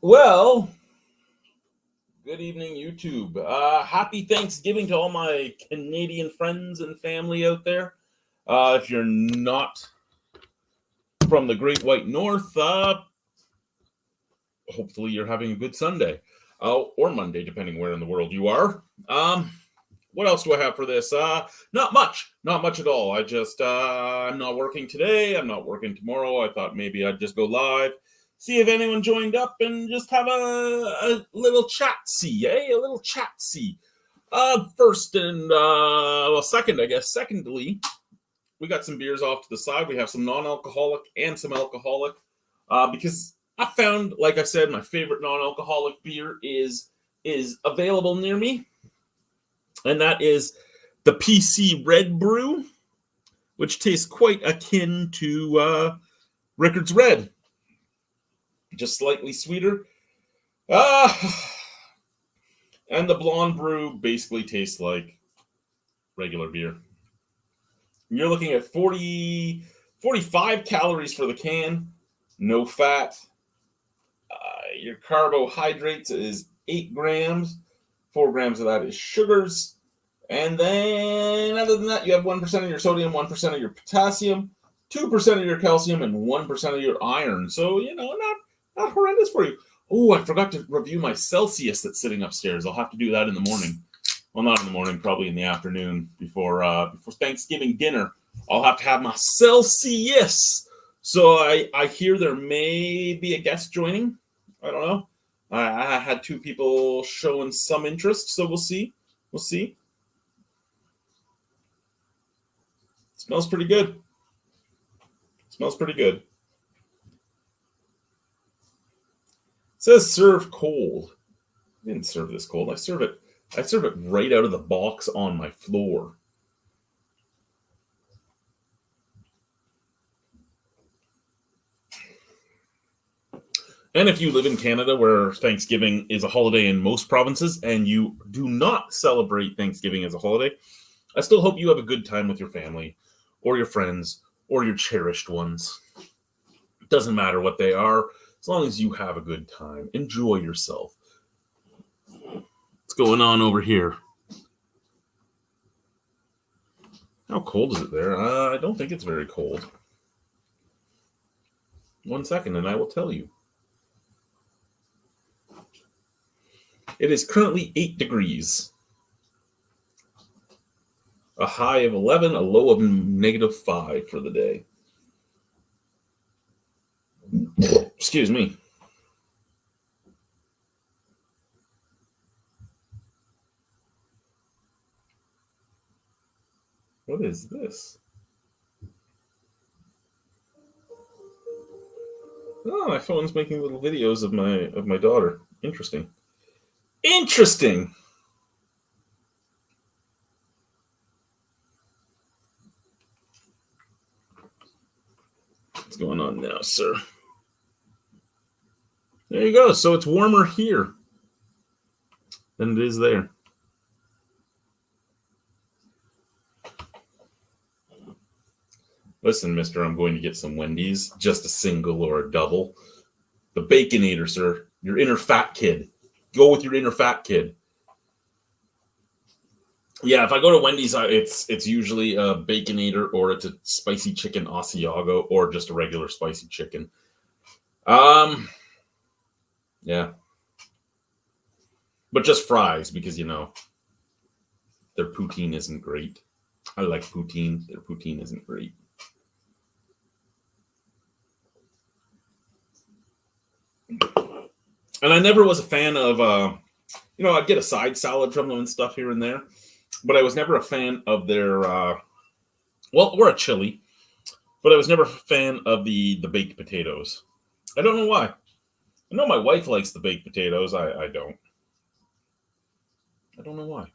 Well, good evening, YouTube. Happy Thanksgiving to all my Canadian friends and family out there. If you're not from the Great White North, hopefully you're having a good Sunday or Monday, depending where in the world you are. What else do I have for this? Not much. Not much at all. I'm not working today. I'm not working tomorrow. I thought maybe I'd just go live, see if anyone joined up, and just have a little chat see, eh? A little chat see. First and second, I guess. Secondly, we got some beers off to the side. We have some non-alcoholic and some alcoholic. Because I found, like I said, my favorite non-alcoholic beer is available near me, and that is the PC Red Brew, which tastes quite akin to Rickard's Red, just slightly sweeter. Uh, and the Blonde Brew basically tastes like regular beer. You're looking at 45 calories for the can, no fat. Your carbohydrates is 8 grams. 4 grams of that is sugars. And then, other than that, you have 1% of your sodium, 1% of your potassium, 2% of your calcium, and 1% of your iron. So, not horrendous for you. Oh, I forgot to review my Celsius that's sitting upstairs. I'll have to do that in the morning. Well, not in the morning, probably in the afternoon before Thanksgiving dinner. I'll have to have my Celsius. So I hear there may be a guest joining. I don't know. I had 2 people showing some interest, so we'll see. We'll see. Smells pretty good. Smells pretty good. It says serve cold. I didn't serve this cold. I serve it right out of the box on my floor. And if you live in Canada, where Thanksgiving is a holiday in most provinces, and you do not celebrate Thanksgiving as a holiday, I still hope you have a good time with your family, or your friends, or your cherished ones. It doesn't matter what they are, as long as you have a good time. Enjoy yourself. What's going on over here? How cold is it there? I don't think it's very cold. 1 second, and I will tell you. It is currently 8 degrees. A high of 11, a low of -5 for the day. Excuse me. What is this? Oh, my phone's making little videos of my daughter. Interesting. Interesting. What's going on now, sir? There you go. So it's warmer here than it is there. Listen, mister, I'm going to get some Wendy's, just a single or a double. The Baconator, sir. Your inner fat kid. Go with your inner fat kid. Yeah, if I go to Wendy's, it's usually a Baconator, or it's a spicy chicken Asiago, or just a regular spicy chicken. Yeah. But just fries, because, their poutine isn't great. I like poutine. Their poutine isn't great. And I never was a fan of, I'd get a side salad from them and stuff here and there, but I was never a fan of their, or a chili, but I was never a fan of the baked potatoes. I don't know why. I know my wife likes the baked potatoes. I don't. I don't know why.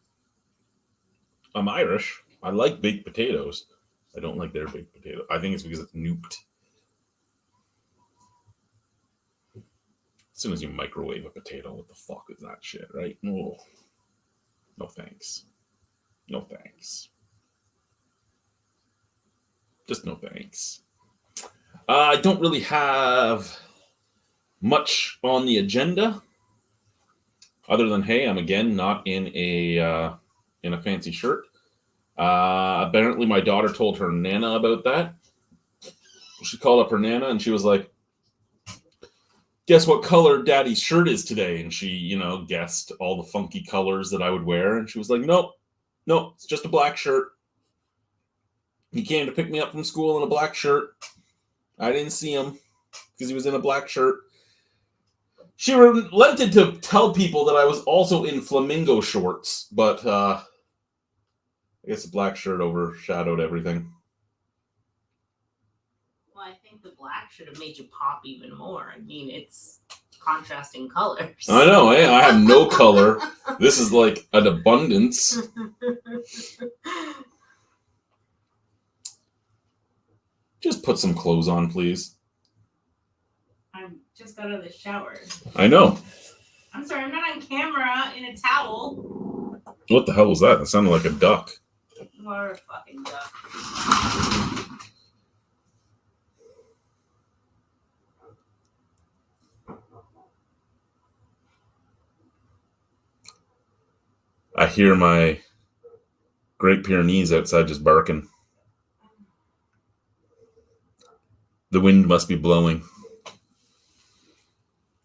I'm Irish. I like baked potatoes. I don't like their baked potato. I think it's because it's nuked. As soon as you microwave a potato, what the fuck is that shit, right? Oh, no thanks. No thanks. Just no thanks. I don't really have much on the agenda, other than, hey, I'm again not in a fancy shirt. Apparently, my daughter told her Nana about that. She called up her Nana and she was like, guess what color Daddy's shirt is today? And she, guessed all the funky colors that I would wear. And she was like, nope, it's just a black shirt. He came to pick me up from school in a black shirt. I didn't see him because he was in a black shirt. She relented to tell people that I was also in flamingo shorts, but I guess the black shirt overshadowed everything. Well, I think the black should have made you pop even more. I mean, it's contrasting colors. I know, I have no color. This is like an abundance. Just put some clothes on, please. I just got out of the shower. I know. I'm sorry, I'm not on camera in a towel. What the hell was that? That sounded like a duck. You are a fucking duck. I hear my Great Pyrenees outside just barking. The wind must be blowing.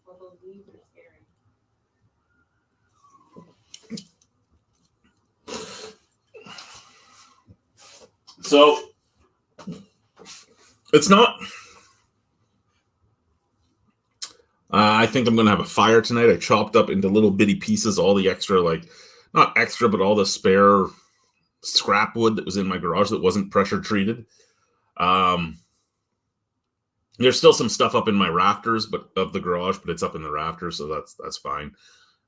Well, those leaves are scary. So, it's not... I think I'm going to have a fire tonight. I chopped up into little bitty pieces all the extra, not extra, but all the spare scrap wood that was in my garage that wasn't pressure treated. There's still some stuff up in my rafters of the garage, but it's up in the rafters, so that's fine.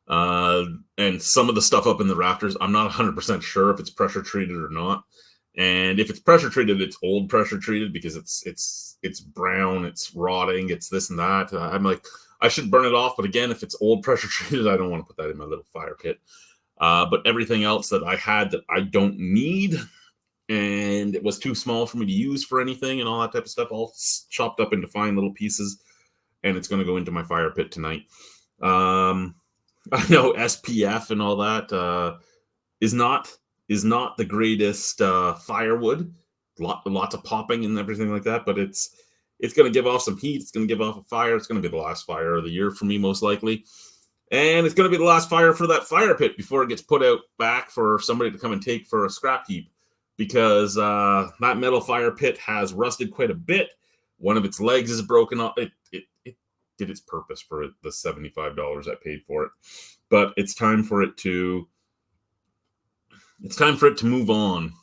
And some of the stuff up in the rafters, I'm not 100% sure if it's pressure treated or not. And if it's pressure treated, it's old pressure treated because it's brown, it's rotting, it's this and that. I'm like, I should burn it off, but again, if it's old pressure treated, I don't want to put that in my little fire pit. But everything else that I had that I don't need, and it was too small for me to use for anything and all that type of stuff, all chopped up into fine little pieces, and it's going to go into my fire pit tonight. I know SPF and all that is not the greatest firewood. Lots of popping and everything like that, but it's going to give off some heat. It's going to give off a fire. It's going to be the last fire of the year for me, most likely. And it's going to be the last fire for that fire pit before it gets put out back for somebody to come and take for a scrap heap. Because that metal fire pit has rusted quite a bit. One of its legs is broken off. It did its purpose for it, the $75 I paid for it. But it's time for it to move on.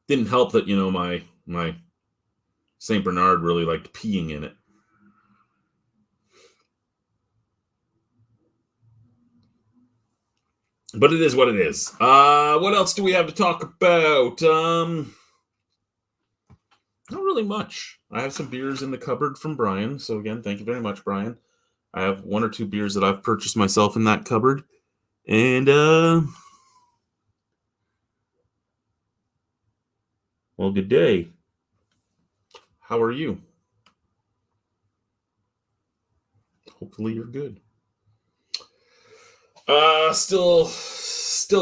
Didn't help that, my St. Bernard really liked peeing in it. But it is what it is. What else do we have to talk about? Not really much. I have some beers in the cupboard from Brian. So again, thank you very much, Brian. I have 1 or 2 beers that I've purchased myself in that cupboard. And, well, good day. How are you? Hopefully you're good. Still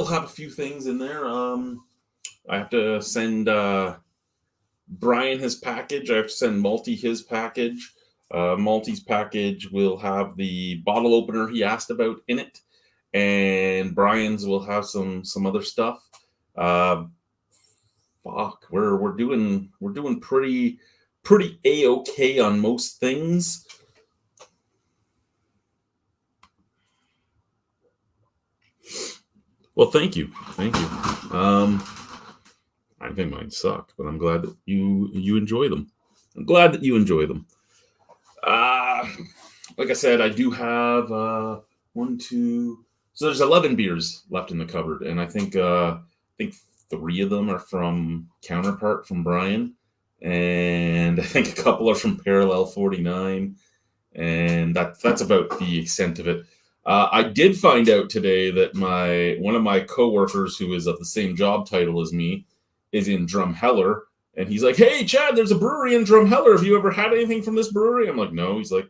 have a few things in there. I have to send Brian his package. I have to send Malty his package. Malty's package will have the bottle opener he asked about in it, and Brian's will have some other stuff. We're doing pretty A-okay on most things. Well, thank you. I think mine suck, but I'm glad that you enjoy them. I'm glad that you enjoy them. Like I said, I do have 1, 2. So there's 11 beers left in the cupboard, and I think 3 of them are from Counterpart from Brian, and I think a couple are from Parallel 49, and that's about the extent of it. I did find out today that one of my coworkers, who is of the same job title as me, is in Drumheller, And he's like, hey, Chad, there's a brewery in Drumheller. Have you ever had anything from this brewery? I'm like, no. He's like,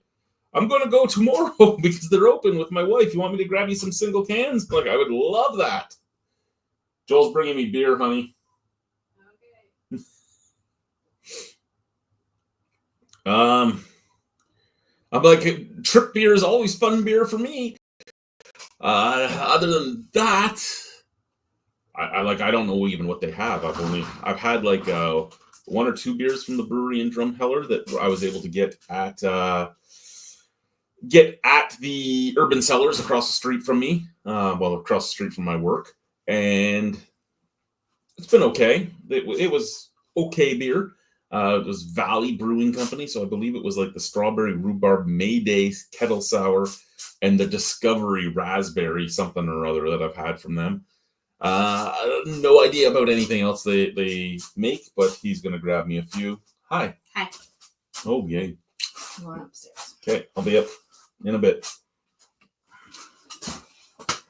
I'm going to go tomorrow because they're open with my wife. You want me to grab you some single cans? I'm like, I would love that. Joel's bringing me beer, honey. Okay. I'm like, trip beer is always fun beer for me. Other than that, I don't know even what they have. I've had like 1 or 2 beers from the brewery in Drumheller that I was able to get at the Urban Cellars across the street from me. Across the street from my work, and it's been okay. It was okay beer. It was Valley Brewing Company, so I believe it was like the Strawberry Rhubarb Mayday Kettle Sour and the Discovery Raspberry something or other that I've had from them. No idea about anything else they make, but he's going to grab me a few. Hi. Hi. Oh, yay. I'm going upstairs. Okay, I'll be up in a bit.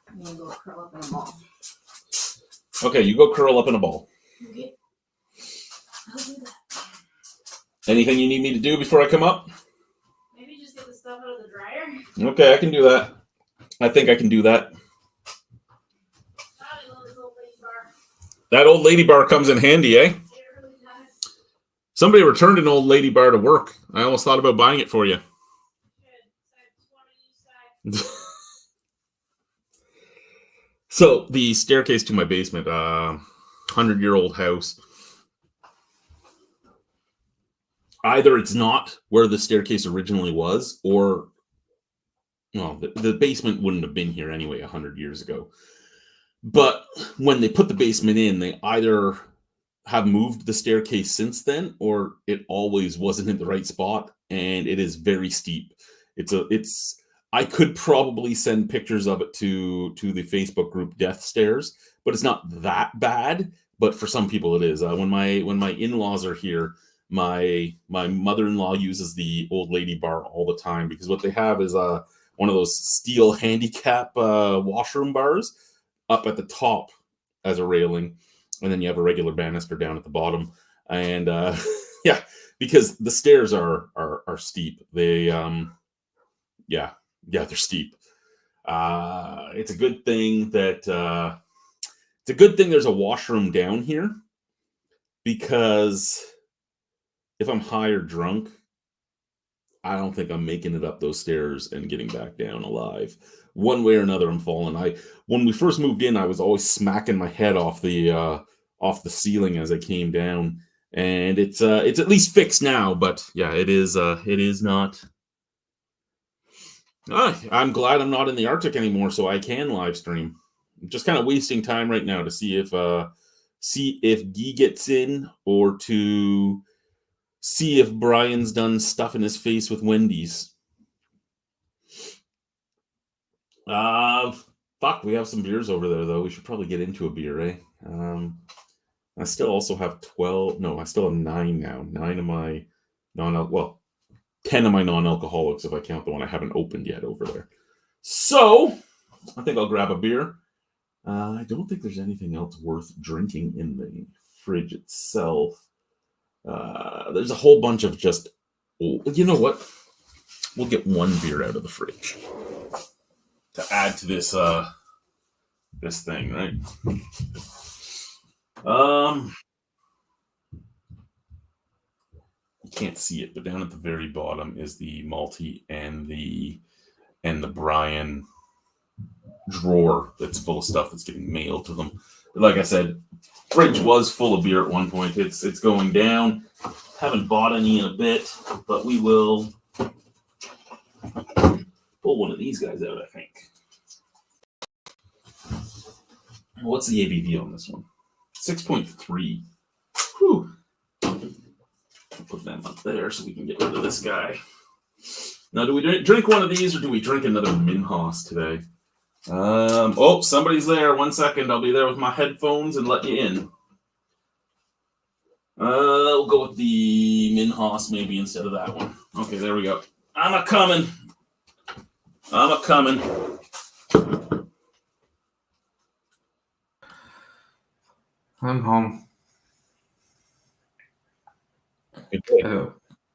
I'm going to go curl up in a ball. Okay, you go curl up in a ball. Okay. I'll do that. Anything you need me to do before I come up? Maybe just get the stuff out of the dryer. Okay, I can do that. I think I can do that. That old lady bar comes in handy, eh? Somebody returned an old lady bar to work. I almost thought about buying it for you. So the staircase to my basement, 100-year-old house. Either it's not where the staircase originally was, or the basement wouldn't have been here anyway 100 years ago. But when they put the basement in, they either have moved the staircase since then, or it always wasn't in the right spot, and it is very steep. I could probably send pictures of it to the Facebook group Death Stairs, but it's not that bad. But for some people, it is. When my in-laws are here, my mother-in-law uses the old lady bar all the time, because what they have is one of those steel handicap washroom bars up at the top as a railing, and then you have a regular banister down at the bottom. And yeah, because the stairs are steep. They they're steep. It's a good thing that there's a washroom down here, because if I'm high or drunk, I don't think I'm making it up those stairs and getting back down alive. One way or another, I'm falling. When we first moved in, I was always smacking my head off the ceiling as I came down, and it's at least fixed now. But yeah, it is not. I'm glad I'm not in the Arctic anymore, so I can live stream. I'm just kind of wasting time right now to see if Guy gets in, or to see if Brian's done stuffing his face with Wendy's. Fuck, we have some beers over there, though. We should probably get into a beer, eh? I still also have 12. No, I still have 9 now. 9 of my 10 of my non-alcoholics, if I count the one I haven't opened yet over there. So, I think I'll grab a beer. I don't think there's anything else worth drinking in the fridge itself. There's a whole bunch of just... You know what? We'll get one beer out of the fridge to add to this this thing, right? You can't see it, but down at the very bottom is the Malty and the Brian drawer that's full of stuff that's getting mailed to them. But like I said, fridge was full of beer at one point. It's going down. Haven't bought any in a bit, but we will pull one of these guys out, I think. What's the ABV on this one? 6.3. Whew. Put them up there so we can get rid of this guy. Now, do we drink one of these, or do we drink another Minhas today? Somebody's there. 1 second. I'll be there with my headphones and let you in. We'll go with the Minhas maybe instead of that one. Okay, there we go. I'm a-coming. I'm home. Good day. Hello.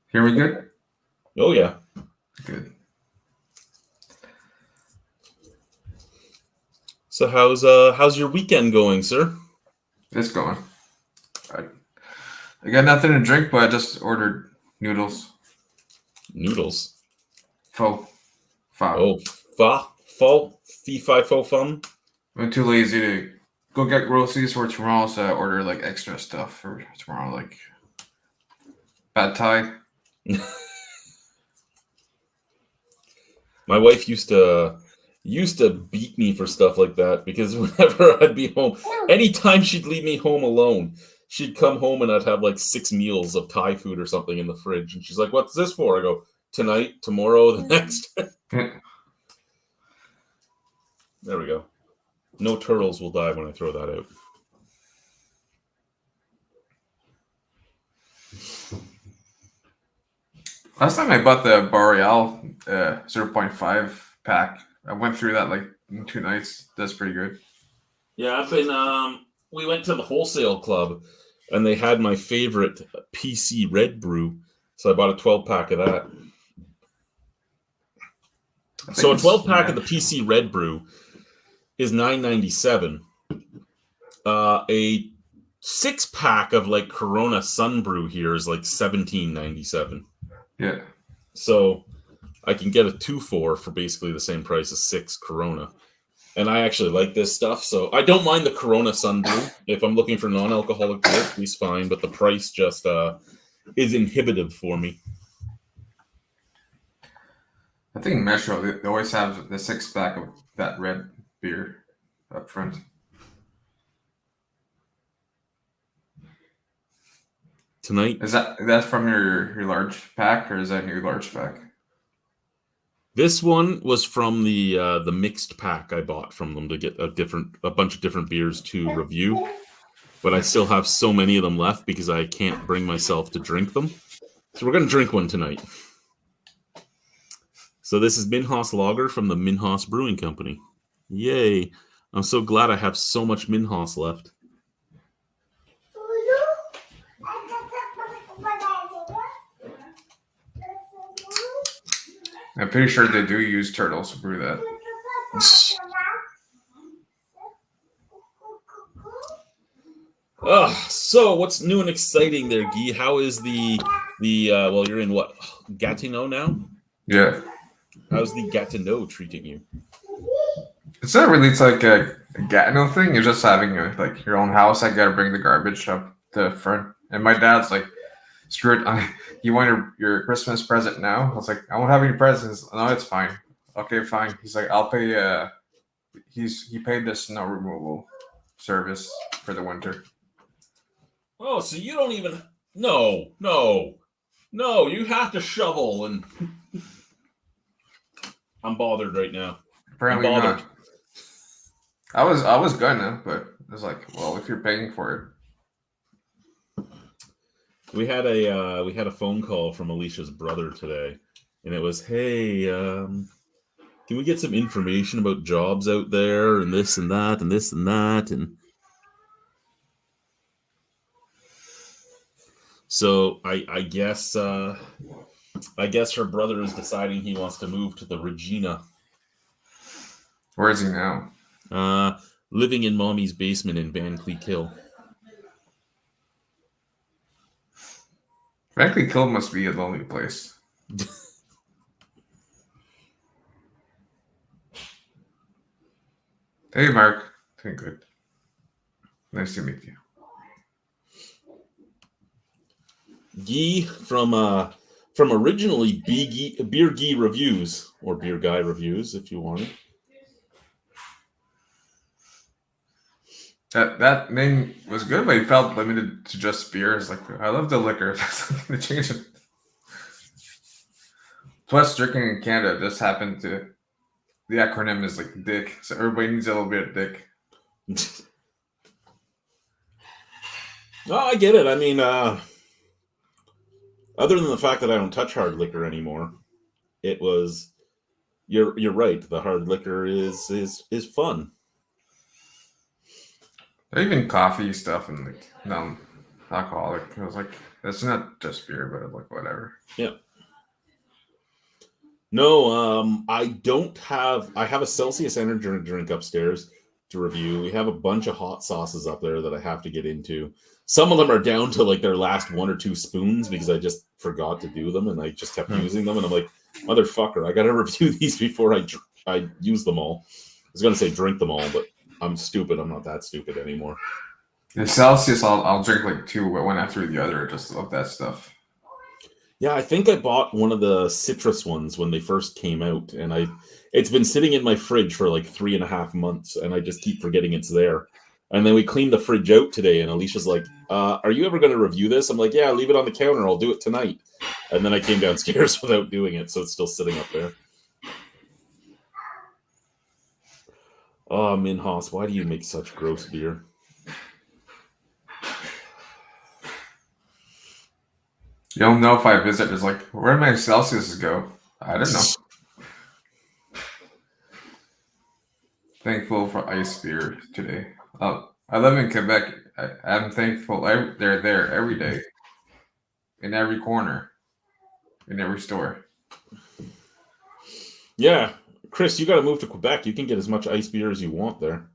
Hear me good? Oh yeah. Good. So how's your weekend going, sir? It's going. I got nothing to drink, but I just ordered noodles. Noodles. Pho. Oh, fee fi fo fum. I'm too lazy to go get groceries for tomorrow, so I order like extra stuff for tomorrow, like pad thai. My wife used to beat me for stuff like that because whenever I'd be home, anytime she'd leave me home alone, she'd come home and I'd have like 6 meals of Thai food or something in the fridge, and she's like, "What's this for?" I go, "Tonight, tomorrow, the next." There we go. No turtles will die when I throw that out. Last time I bought the Boreal 0.5 pack, I went through that like in 2 nights. That's pretty good. Yeah, I've been. We went to the wholesale club, and they had my favorite PC Red Brew, so I bought a 12-pack of that. So a 12-pack of the PC Red Brew is $9.97. A 6-pack of like Corona Sun Brew here is like $17.97. Yeah. So I can get a 2-4 for basically the same price as 6 Corona. And I actually like this stuff, so I don't mind the Corona Sun Brew. If I'm looking for non-alcoholic beer, it's fine, but the price just is inhibitive for me. I think Metro, they always have the 6-pack of that red beer up front. Tonight. Is that from your large pack, or is that your large pack? This one was from the mixed pack I bought from them to get a bunch of different beers to review. But I still have so many of them left because I can't bring myself to drink them. So we're going to drink one tonight. So this is Minhas Lager from the Minhas Brewing Company. Yay. I'm so glad I have so much Minhas left. I'm pretty sure they do use turtles to brew that. So what's new and exciting there, Guy? How is the well, you're in what, Gatineau now? Yeah. How's the Gatineau treating you? It's not really. It's like a Gatineau thing. You're just having like your own house. I gotta bring the garbage up the front, and my dad's like, "Screw it! You want your Christmas present now?" I was like, "I won't have any presents." No, it's fine. Okay, fine. He's like, "I'll pay." He paid the snow removal service for the winter. Oh, so you don't even no. You have to shovel, and I'm bothered right now. Apparently not. I was gonna, but I was like, well, if you're paying for it. We had a phone call from Alicia's brother today, and it was, "Hey, can we get some information about jobs out there and this and that and this and that?" And so I guess her brother is deciding he wants to move to the Regina. Where is he now? Living in mommy's basement in Van Cleek Hill. Van Cleek Hill must be a lonely place. Hey, Mark. Doing good. Nice to meet you. Guy from originally Beer Guy Reviews, or Beer Guy Reviews, if you want it. That name was good, but it felt limited to just beer. It's like, I love the liquor. They change it. Plus, drinking in Canada just happened to. The acronym is like DICK, so everybody needs a little bit of DICK. No, I get it. I mean, other than the fact that I don't touch hard liquor anymore, it was. You're right. The hard liquor is fun. Even coffee stuff and like no, alcoholic. I was like, it's not just beer, but like whatever. Yeah. No, I don't have. I have a Celsius energy drink upstairs to review. We have a bunch of hot sauces up there that I have to get into. Some of them are down to like their last 1 or 2 spoons because I just forgot to do them and I just kept using them. And I'm like, motherfucker, I got to review these before I use them all. I was gonna say drink them all, but I'm stupid. I'm not that stupid anymore. The Celsius, I'll drink like 2, but one after the other. I just love that stuff. Yeah, I think I bought one of the citrus ones when they first came out, and it's been sitting in my fridge for like 3.5 months, and I just keep forgetting it's there. And then we cleaned the fridge out today, and Alicia's like, "Are you ever going to review this?" I'm like, "Yeah, leave it on the counter. I'll do it tonight." And then I came downstairs without doing it, so it's still sitting up there. Oh, Minhas, why do you make such gross beer? You'll know if I visit. It's like, where did my Celsius go? I don't know. Thankful for ice beer today. I live in Quebec. I'm thankful they're there every day, in every corner, in every store. Yeah, Chris, you got to move to Quebec. You can get as much ice beer as you want there.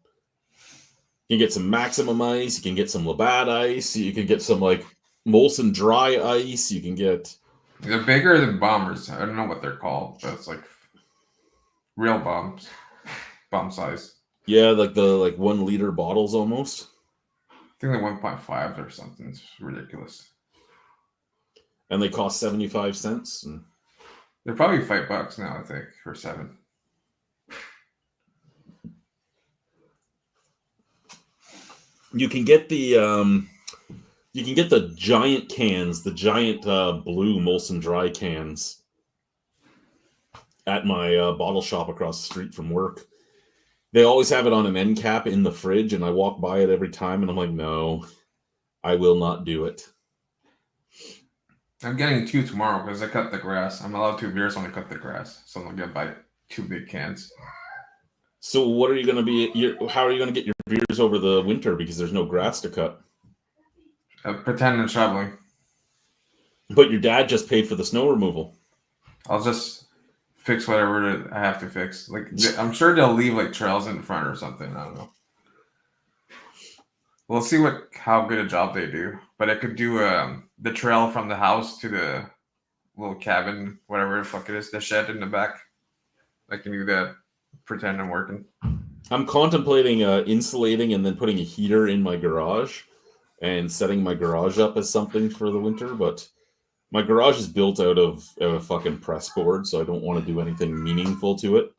You can get some Maximum Ice. You can get some Labatt Ice. You can get some like Molson Dry Ice. You can get. They're bigger than bombers. I don't know what they're called, but it's like real bombs, bomb size. Yeah, like the 1 liter bottles almost. I think they're 1.5 or something. It's ridiculous. And they cost 75 cents. And They're probably $5 now, I think, for 7. you can get the giant cans, the giant blue Molson Dry cans at my bottle shop across the street from work. They always have it on an end cap in the fridge, and I walk by it every time, and I'm like, no, I will not do it. I'm getting 2 tomorrow because I cut the grass. I'm allowed 2 beers when I cut the grass, so I'm gonna get by 2 big cans. So what are you going to be? How are you going to get your beers over the winter because there's no grass to cut? Pretend I'm shoveling. But your dad just paid for the snow removal. I'll just fix whatever I have to fix. Like I'm sure they'll leave like trails in front or something. I don't know. We'll see how good a job they do. But I could do the trail from the house to the little cabin, whatever the fuck it is, the shed in the back. I can do that. Pretend I'm working. I'm contemplating insulating and then putting a heater in my garage and setting my garage up as something for the winter. But my garage is built out of a fucking press board, so I don't want to do anything meaningful to it.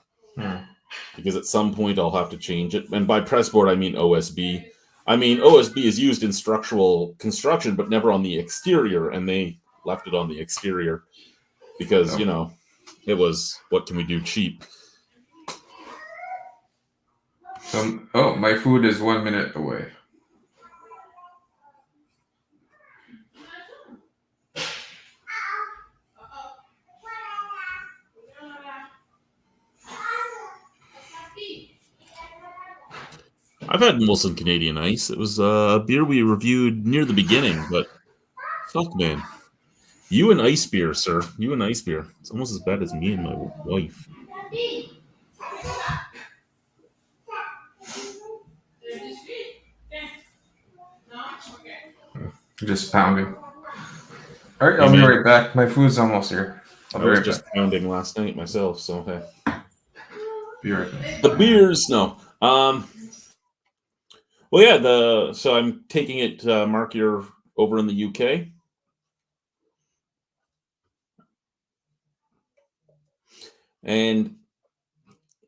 Because at some point I'll have to change it. And by press board, I mean OSB. I mean, OSB is used in structural construction, but never on the exterior. And they left it on the exterior because, it was, what can we do, cheap. My food is 1 minute away. I've had Molson Canadian Ice. It was a beer we reviewed near the beginning, but fuck, man. You and ice beer, sir. You and ice beer. It's almost as bad as me and my wife. Just pounding. All right, I'll be right back. My food's almost here. I was just pounding last night myself, so hey. Be right back. The beers, no. Well, yeah. So I'm taking it. Mark, you're over in the UK. And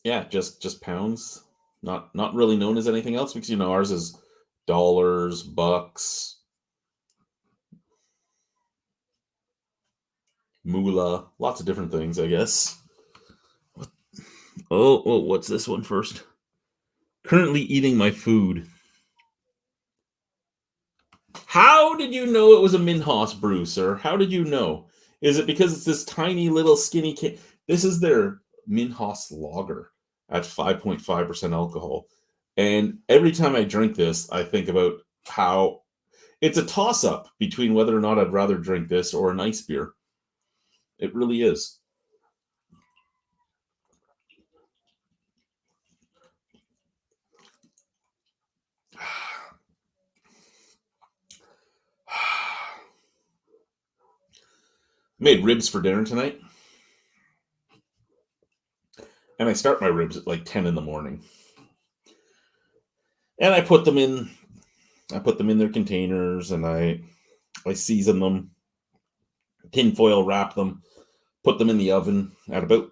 yeah, just pounds. Not really known as anything else because ours is dollars, bucks, moolah, lots of different things, I guess. Oh, what's this one first? Currently eating my food. How did you know it was a Minhas brew, sir? How did you know? Is it because it's this tiny little skinny can? This is their Minhas lager at 5.5% alcohol. And every time I drink this, I think about how It's a toss-up between whether or not I'd rather drink this or an ice beer. It really is. Made ribs for dinner tonight. And I start my ribs at like 10 in the morning. And I put them in their containers, and I season them, tinfoil wrap them, put them in the oven at about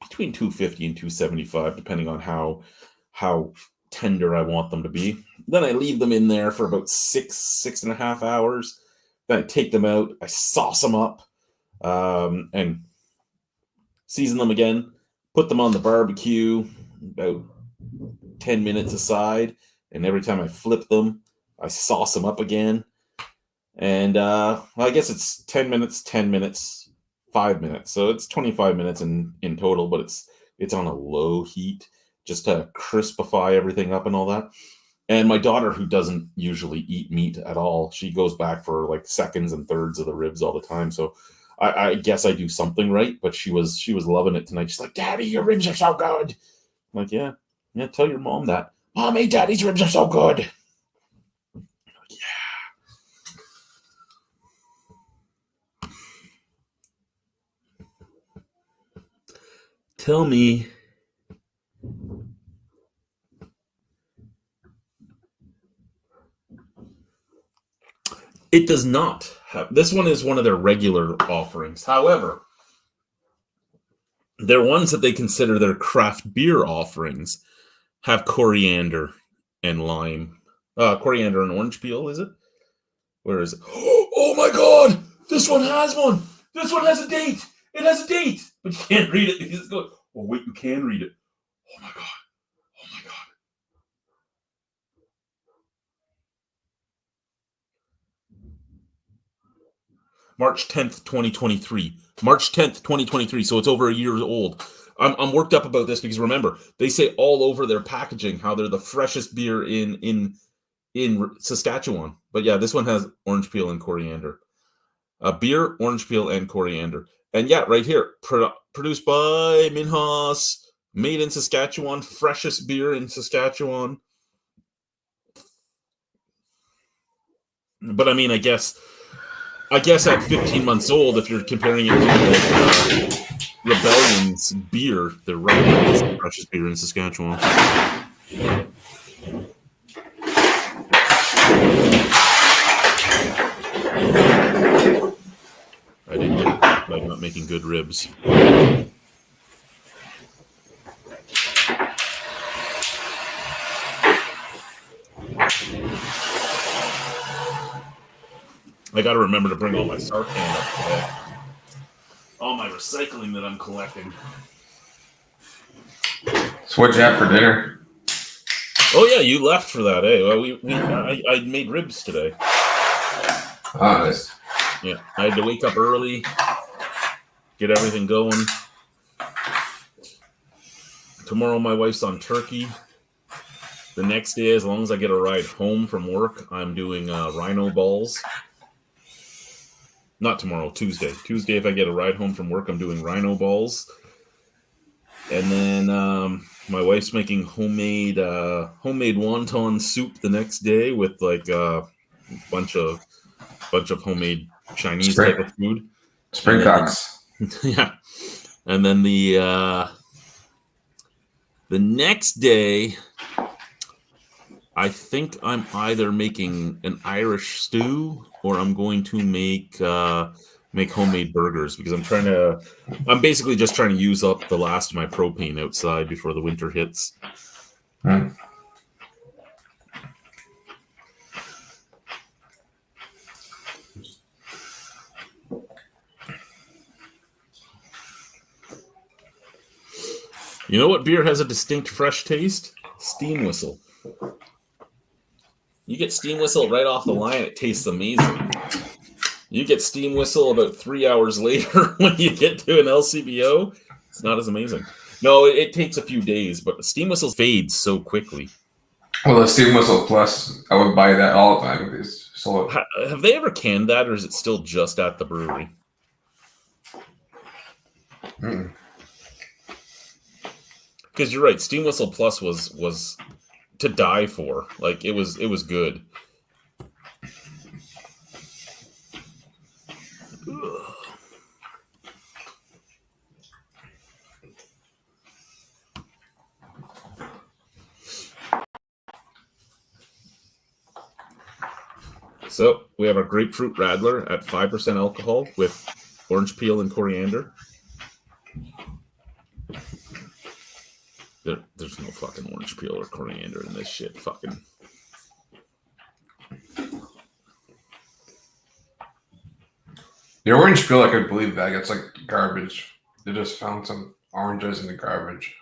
between 250 and 275, depending on how tender I want them to be. Then I leave them in there for about 6.5 hours. Then I take them out, I sauce them up, and season them again. Put them on the barbecue, about 10 minutes aside, and every time I flip them, I sauce them up again. And I guess it's 10 minutes, 10 minutes, 5 minutes. So it's 25 minutes in total, but it's on a low heat just to crispify everything up and all that. And my daughter, who doesn't usually eat meat at all, she goes back for like seconds and thirds of the ribs all the time. So I guess I do something right, but she was loving it tonight. She's like, "Daddy, your ribs are so good." I'm like, yeah, tell your mom that. "Mommy, Daddy's ribs are so good." Yeah. Tell me. It does not have. This one is one of their regular offerings. However, their ones that they consider their craft beer offerings have coriander and lime. Coriander and orange peel, is it? Where is it? Oh my God! This one has one! This one has a date! It has a date! But you can't read it because it's going, oh wait, you can read it. Oh my God. Oh my God. March 10th, 2023. March 10th, 2023. So it's over a year old. I'm worked up about this because remember, they say all over their packaging how they're the freshest beer in Saskatchewan. But yeah, this one has orange peel and coriander. Beer, orange peel, and coriander. And yeah, right here, produced by Minhas, made in Saskatchewan, freshest beer in Saskatchewan. But I mean, I guess at 15 months old, if you're comparing it to Rebellion's beer, the Rebellion is the freshest beer in Saskatchewan. I didn't get it by not making good ribs. I got to remember to bring all my Sarcan up today. All my recycling that I'm collecting. So what'd you have for dinner? Oh yeah, you left for that, eh? Well, I made ribs today. Oh, nice. Yeah, I had to wake up early, get everything going. Tomorrow my wife's on turkey. The next day, as long as I get a ride home from work, I'm doing rhino balls. Not tomorrow, Tuesday. Tuesday, if I get a ride home from work, I'm doing rhino balls. And then my wife's making homemade wonton soup the next day with like a bunch of homemade Chinese type of food. Spring cocks. Yeah. And then the next day, I think I'm either making an Irish stew or I'm going to make homemade burgers because I'm basically just trying to use up the last of my propane outside before the winter hits. You know what beer has a distinct fresh taste? Steam Whistle. You get Steam Whistle right off the line, it tastes amazing. You get Steam Whistle about 3 hours later when you get to an LCBO, it's not as amazing. No, it takes a few days, but Steam Whistle fades so quickly. Well, the Steam Whistle Plus, I would buy that all the time because So Have they ever canned that, or is it still just at the brewery? Because you're right, Steam Whistle Plus was to die for. Like it was good. Ugh. So we have our grapefruit radler at 5% alcohol with orange peel and coriander. There's no fucking orange peel or coriander in this shit. Fucking. The orange peel, I could believe that. It's like garbage. They just found some oranges in the garbage.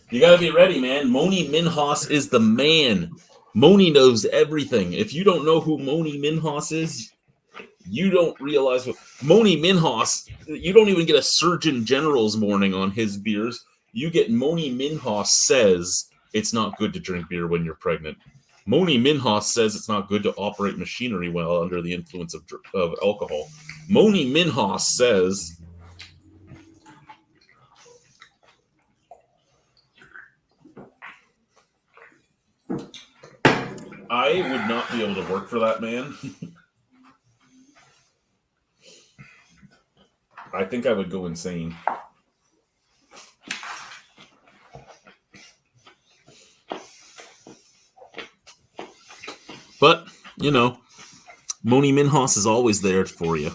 You gotta be ready, man. Moni Minhas is the man. Moni knows everything. If you don't know who Moni Minhas is, you don't realize what Moni Minhas. You don't even get a Surgeon General's warning on his beers. You get Moni Minhas says it's not good to drink beer when you're pregnant. Moni Minhas says it's not good to operate machinery while under the influence of alcohol. Moni Minhas says I would not be able to work for that man. I think I would go insane. But, you know, Moni Minhas is always there for you.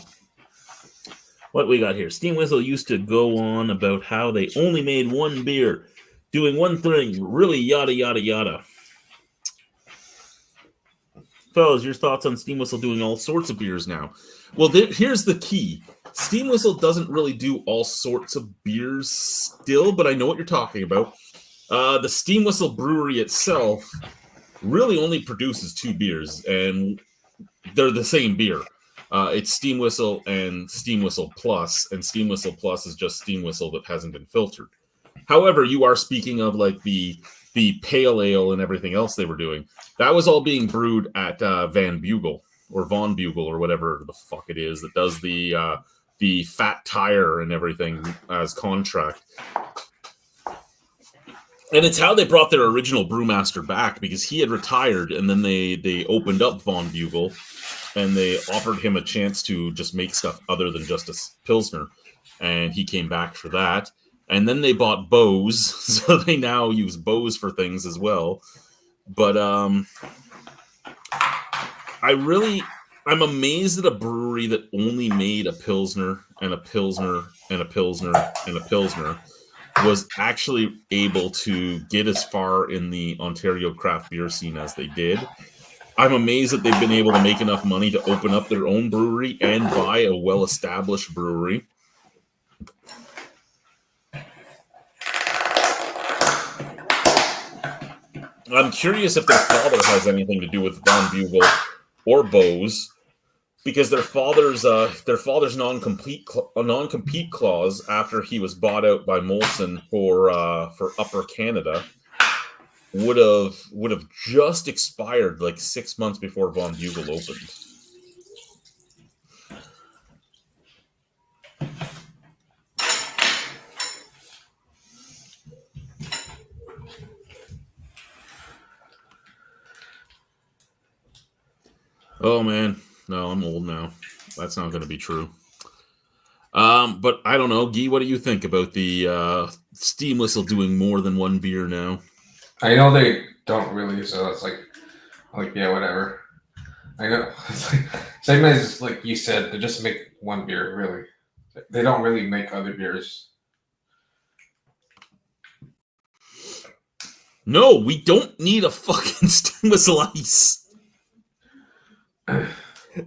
What we got here? Steam Whistle used to go on about how they only made one beer, doing one thing, really yada, yada, yada. Fellas, your thoughts on Steam Whistle doing all sorts of beers now? Well, here's the key. Steam Whistle doesn't really do all sorts of beers still, but I know what you're talking about. The Steam Whistle brewery itself really only produces 2 beers, and they're the same beer. It's Steam Whistle and Steam Whistle Plus, and Steam Whistle Plus is just Steam Whistle that hasn't been filtered. However, you are speaking of like the pale ale and everything else they were doing. That was all being brewed at Van Bugle or Von Bugle or whatever the fuck it is that does the Fat Tire and everything as contract. And it's how they brought their original brewmaster back, because he had retired, and then they opened up Von Bugle, and they offered him a chance to just make stuff other than just a Pilsner, and he came back for that. And then they bought Bose, so they now use Bose for things as well. But I'm amazed at a brewery that only made a Pilsner and a Pilsner and a Pilsner and a Pilsner was actually able to get as far in the Ontario craft beer scene as they did. I'm amazed that they've been able to make enough money to open up their own brewery and buy a well-established brewery. I'm curious if their father has anything to do with Von Bugle or Bose, because their father's non-compete clause after he was bought out by Molson for Upper Canada would have just expired like 6 months before Von Bugle opened. Oh man, no, I'm old now. That's not going to be true. But I don't know, Guy. What do you think about the Steam Whistle doing more than one beer now? I know they don't really, so it's like yeah, whatever. I know. It's like, same as like you said, they just make one beer. Really, they don't really make other beers. No, we don't need a fucking Steam Whistle Ice.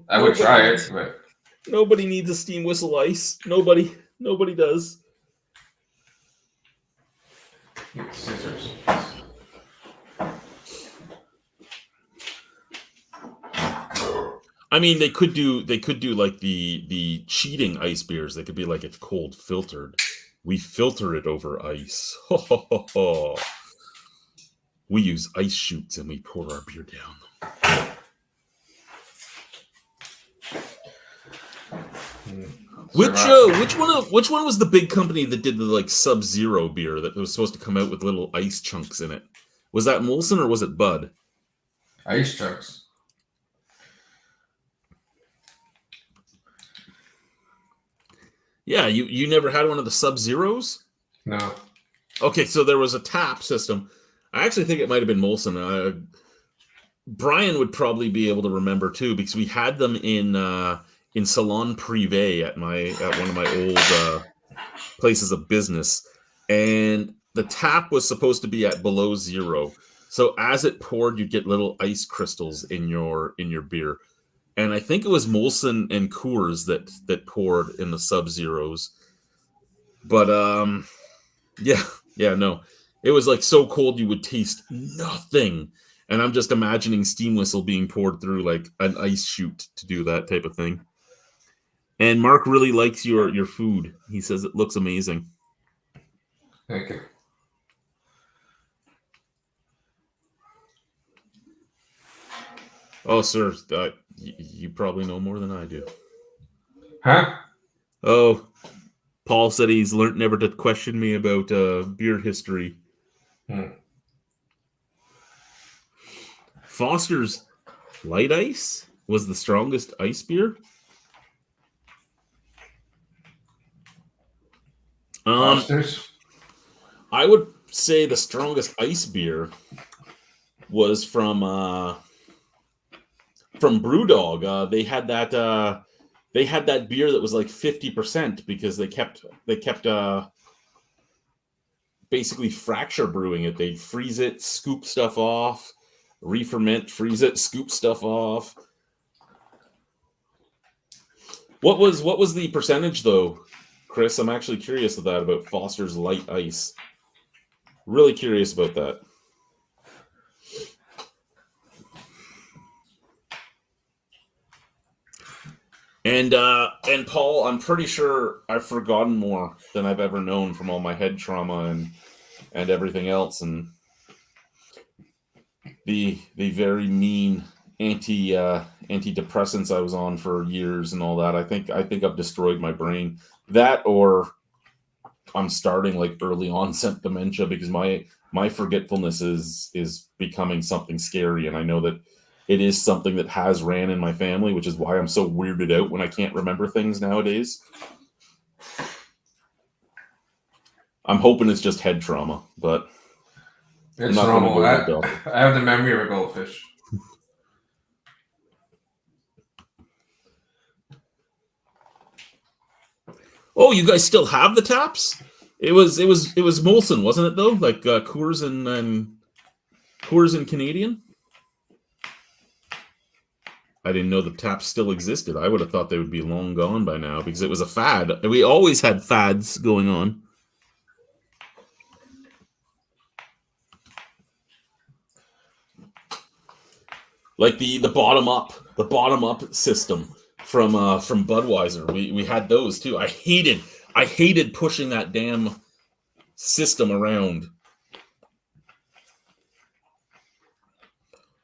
I would try it, but nobody needs a Steam Whistle Ice. Nobody does. Scissors. I mean, they could do like the cheating ice beers. They could be like, it's cold filtered. We filter it over ice. Ho, ho, ho, ho. We use ice chutes and we pour our beer down. Which one was the big company that did the like Sub-Zero beer that was supposed to come out with little ice chunks in it? Was that Molson or was it Bud? Ice chunks. Yeah, you never had one of the Sub-Zeros? No. Okay, so there was a tap system. I actually think it might have been Molson. Brian would probably be able to remember too, because we had them in Salon Privé at one of my old places of business, and the tap was supposed to be at below zero. So as it poured, you'd get little ice crystals in your beer. And I think it was Molson and Coors that poured in the Sub-Zeros. But no. It was like so cold you would taste nothing. And I'm just imagining steam whistle being poured through like an ice chute to do that type of thing. And Mark really likes your food. He says it looks amazing. Thank you. Oh, sir, you probably know more than I do. Huh? Oh, Paul said he's learned never to question me about beer history. Foster's Light Ice was the strongest ice beer. Foster's? I would say the strongest ice beer was from BrewDog. They had that beer that was like 50% because they kept basically fracture brewing it. They'd freeze it, scoop stuff off, re-ferment, freeze it, scoop stuff off. What was the percentage though, Chris? I'm actually curious of that about Foster's Light Ice. Really curious about that. And Paul, I'm pretty sure I've forgotten more than I've ever known from all my head trauma and everything else, and the very mean antidepressants I was on for years and all that. I think I've destroyed my brain. That, or I'm starting like early onset dementia, because my forgetfulness is becoming something scary, and I know that it is something that has ran in my family, which is why I'm so weirded out when I can't remember things nowadays. I'm hoping it's just head trauma, but It's normal. I have the memory of a goldfish. Oh, you guys still have the taps? It was Molson, wasn't it though? Like Coors and Coors and Canadian. I didn't know the taps still existed. I would have thought they would be long gone by now because it was a fad. We always had fads going on. Like the bottom up system from Budweiser. We had those too. I hated pushing that damn system around.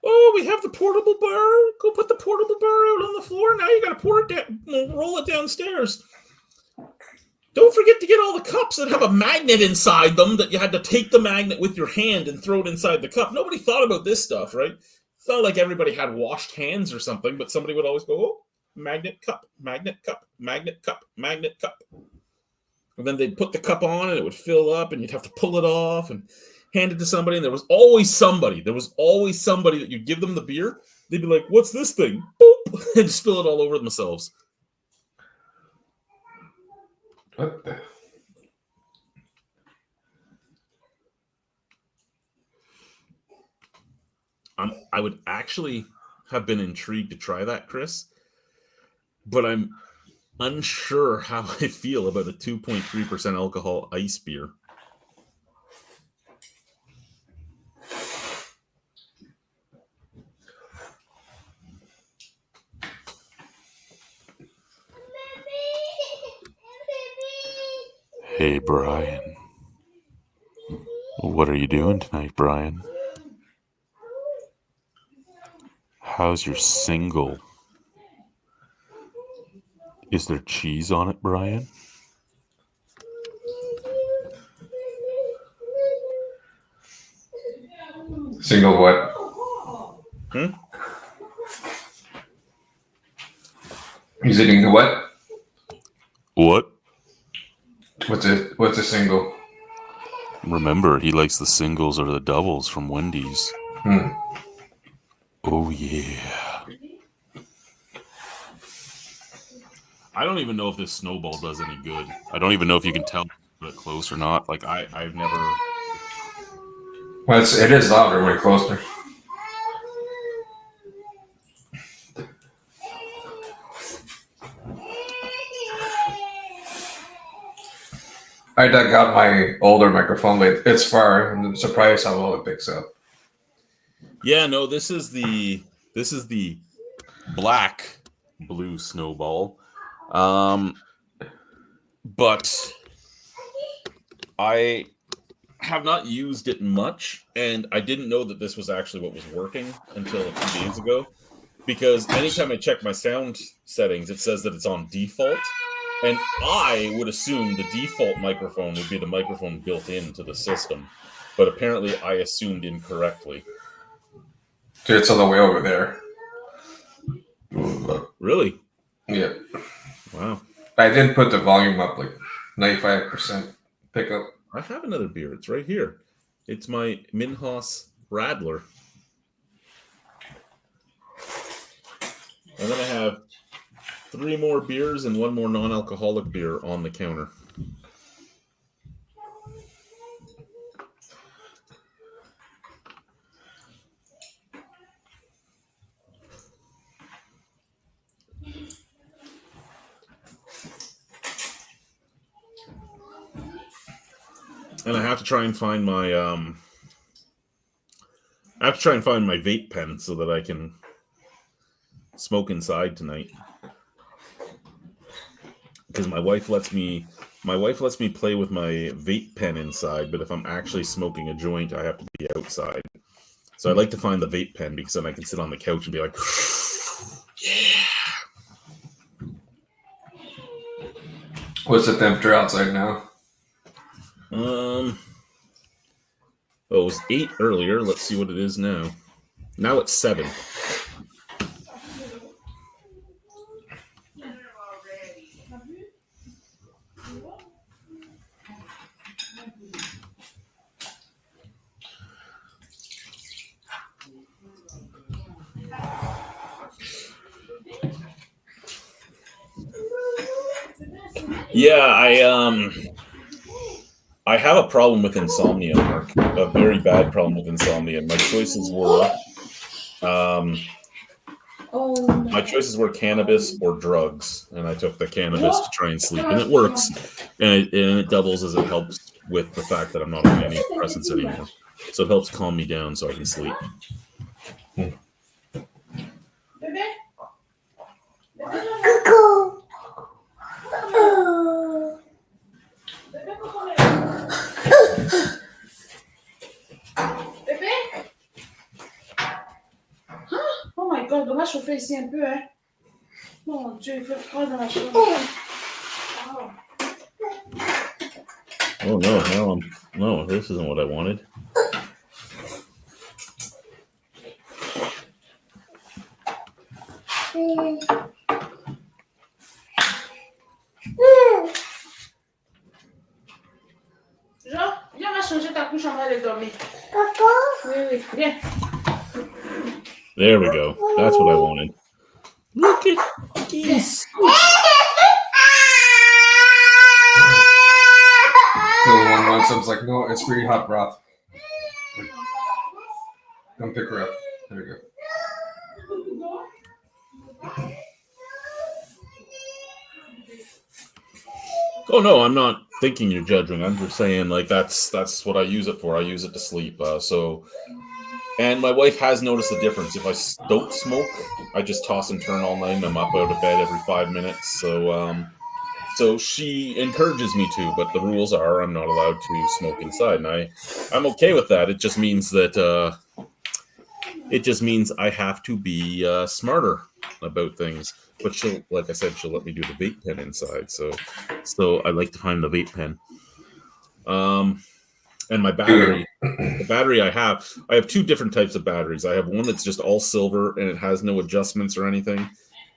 Oh, we have the portable bar. Go put the portable bar out on the floor. Now you got to pour it down, roll it downstairs. Don't forget to get all the cups that have a magnet inside them that you had to take the magnet with your hand and throw it inside the cup. Nobody thought about this stuff, right? It's not like everybody had washed hands or something, but somebody would always go, oh, magnet cup, magnet cup, magnet cup, magnet cup. And then they'd put the cup on and it would fill up and you'd have to pull it off and hand it to somebody. And there was always somebody that you'd give them the beer. They'd be like, what's this thing? Boop! And spill it all over themselves. What the? I would actually have been intrigued to try that, Chris. But I'm unsure how I feel about a 2.3% alcohol ice beer. Hey, Brian. What are you doing tonight, Brian? How's your single? Is there cheese on it, Brian? Single what? He's eating the what? What? What's a single? Remember, he likes the singles or the doubles from Wendy's. Oh, yeah. I don't even know if this snowball does any good. I don't even know if you can tell it close or not. Like, I've never... Well, it is louder when closer. I dug out my older microphone, but it's far. I'm surprised how well it picks up. Yeah, no, this is the black blue snowball. But I have not used it much, and I didn't know that this was actually what was working until a few days ago. Because anytime I check my sound settings, it says that it's on default. And I would assume the default microphone would be the microphone built into the system. But apparently I assumed incorrectly. Dude, it's all the way over there. Really? Yeah. Wow. I didn't put the volume up like 95% pickup. I have another beer. It's right here. It's my Minhas Radler. And then I have 3 more beers and 1 more non-alcoholic beer on the counter. And I have to try and find my vape pen so that I can smoke inside tonight. Because my wife lets me play with my vape pen inside, but if I'm actually smoking a joint, I have to be outside. So I like to find the vape pen because then I can sit on the couch and be like, yeah. What's the temperature outside now? Well, it was 8 earlier. Let's see what it is now. Now it's 7. Yeah, I have a problem with insomnia, Mark. A very bad problem with insomnia. My choices were cannabis or drugs, and I took the cannabis to try and sleep, and it works, and it doubles as it helps with the fact that I'm not on antidepressants anymore. So it helps calm me down so I can sleep. Oh my god, on va chauffer ici un peu, hein. Mon Dieu, il fait froid dans la chambre. Oh no, no, this isn't what I wanted. Jean, viens, on va changer ta couche, on va aller dormir. Papa? Oui, viens. There we go. That's what I wanted. Look at this. The one once I was like, no, it's pretty hot broth. Come pick her up. There we go. Oh no, I'm not thinking you're judging. I'm just saying like that's what I use it for. I use it to sleep. And my wife has noticed the difference. If I don't smoke, I just toss and turn all night, and I'm up out of bed every 5 minutes. So she encourages me to, but the rules are I'm not allowed to smoke inside, and I'm okay with that. It just means that It just means I have to be smarter about things. But she'll, like I said, she'll let me do the vape pen inside. So I like to find the vape pen. And my battery, the battery I have two different types of batteries. I have one that's just all silver and it has no adjustments or anything,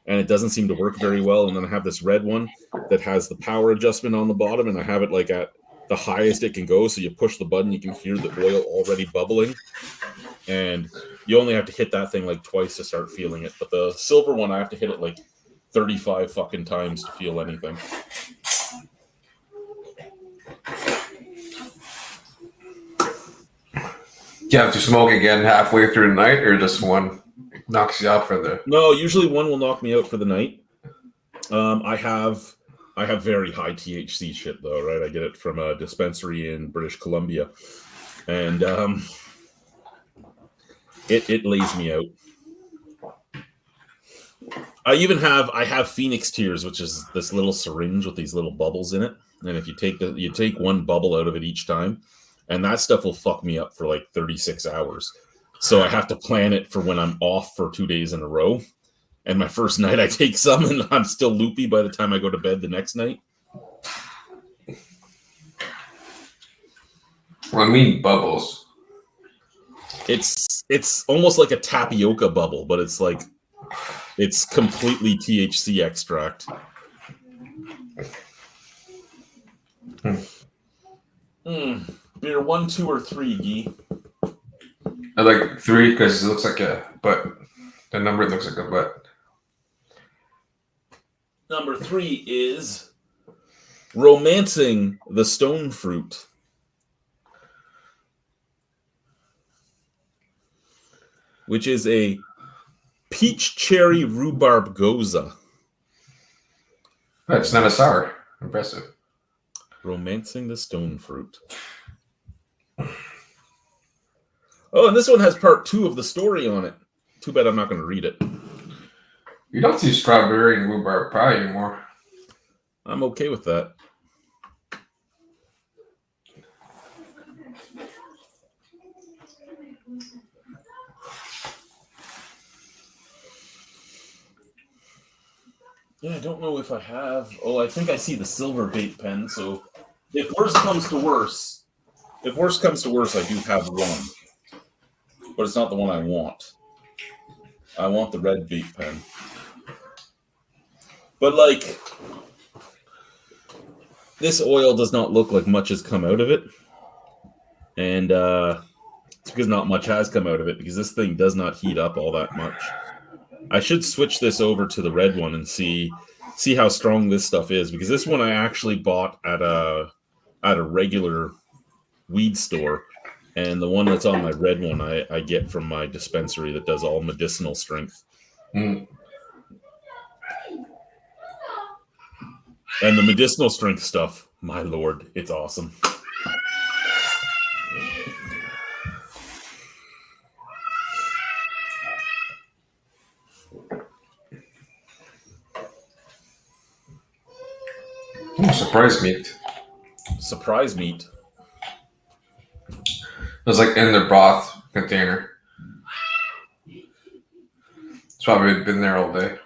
and it doesn't seem to work very well. And then I have this red one that has the power adjustment on the bottom, and I have it like at the highest it can go. So you push the button, you can hear the oil already bubbling, and you only have to hit that thing like twice to start feeling it. But the silver one, I have to hit it like 35 fucking times to feel anything. You have to smoke again halfway through the night, or just one knocks you out for the... No, usually one will knock me out for the night. I have very high THC shit though, right? I get it from a dispensary in British Columbia, and it lays me out. I have Phoenix Tears, which is this little syringe with these little bubbles in it, and if you take one bubble out of it each time, and that stuff will fuck me up for like 36 hours. So I have to plan it for when I'm off for 2 days in a row. And my first night I take some and I'm still loopy by the time I go to bed the next night. Well, I mean bubbles. It's almost like a tapioca bubble, but it's completely THC extract. Beer 1, 2, or 3, Guy? I like 3 because it looks like a butt. The number looks like a butt. Number 3 is Romancing the Stone Fruit. Which is a peach cherry rhubarb goza. It's not a sour. Impressive. Romancing the Stone Fruit. Oh, and this one has part 2 of the story on it. Too bad I'm not going to read it. You don't see strawberry and rhubarb pie anymore. I'm okay with that. Yeah, I don't know if I have... Oh, I think I see the silver vape pen, so if worse comes to worse, I do have one. But it's not the one I want. I want the red vape pen. But, like, this oil does not look like much has come out of it. And it's because not much has come out of it, because this thing does not heat up all that much. I should switch this over to the red one and see how strong this stuff is, because this one I actually bought at a regular weed store, and the one that's on my red one I get from my dispensary that does all medicinal strength. And the medicinal strength stuff, my lord, it's awesome. Surprise meat. Surprise meat. It was like in the broth container. It's probably been there all day.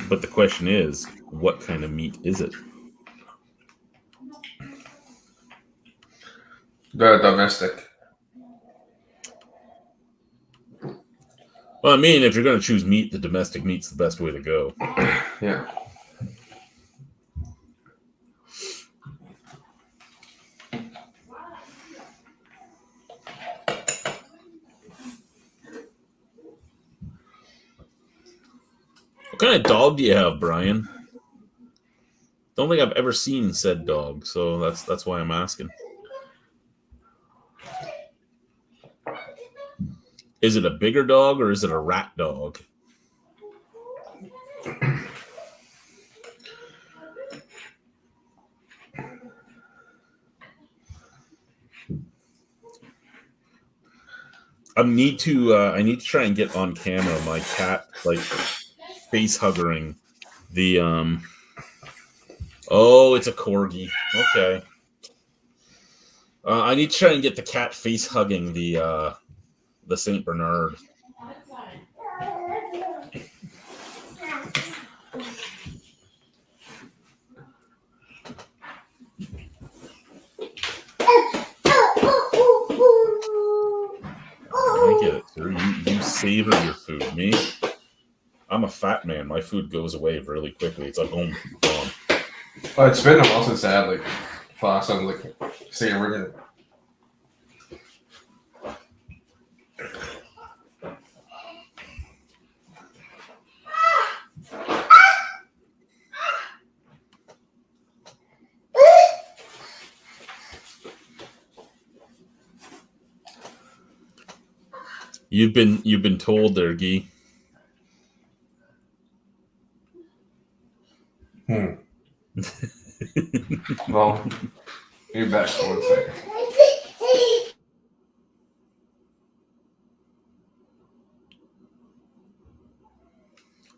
But the question is, what kind of meat is it? The domestic. Well, I mean, if you're going to choose meat, the domestic meat's the best way to go. Yeah. What kind of dog do you have, Brian? Don't think I've ever seen said dog, so that's why I'm asking. Is it a bigger dog or is it a rat dog? I need to try and get on camera my cat like face hugging the Oh, it's a corgi. Okay. I need to try and get the cat face hugging the Saint Bernard. I get it, sir. You savor your food. Me, I'm a fat man. My food goes away really quickly. It's like, oh, gone. Oh, it's been a while since I had like fast on like savoring it. You've been told there, Guy. Well, you're back for 1 second.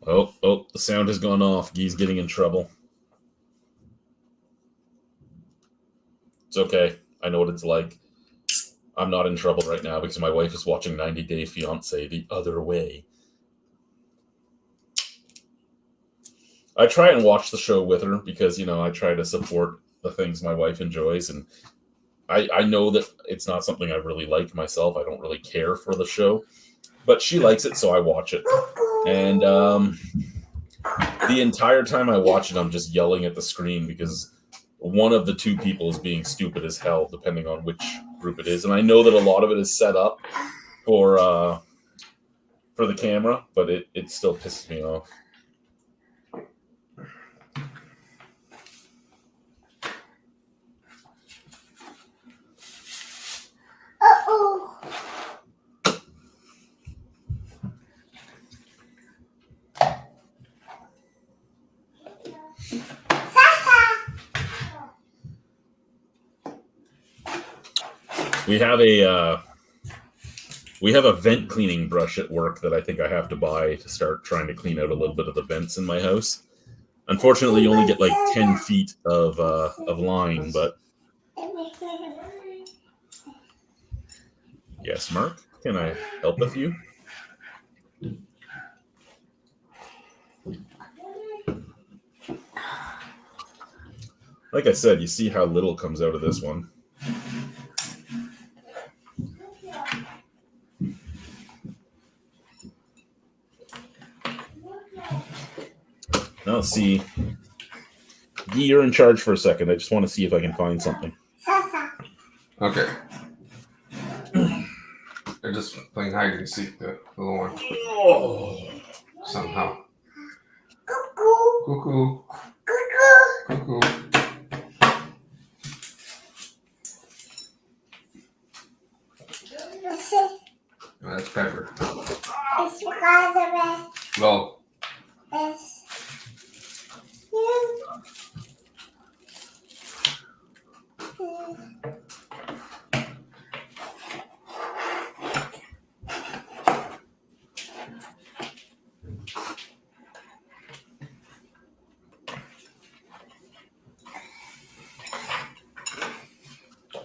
Oh, the sound has gone off. Guy's getting in trouble. It's okay. I know what it's like. I'm not in trouble right now because my wife is watching 90 Day Fiancé the other way. I try and watch the show with her because, I try to support the things my wife enjoys. And I know that it's not something I really like myself. I don't really care for the show. But she likes it, so I watch it. And the entire time I watch it, I'm just yelling at the screen because one of the two people is being stupid as hell, depending on which group it is. And I know that a lot of it is set up for the camera, but it still pisses me off. We have a vent cleaning brush at work that I think I have to buy to start trying to clean out a little bit of the vents in my house. Unfortunately, you only get like 10 feet of line, but yes, Mark, can I help with you? Like I said, you see how little comes out of this one. Now, see, you're in charge for a second. I just want to see if I can find something. Okay. They're just playing hide and seek, the little one. Somehow. Cuckoo. Cuckoo. Oh, that's Pepper. Well.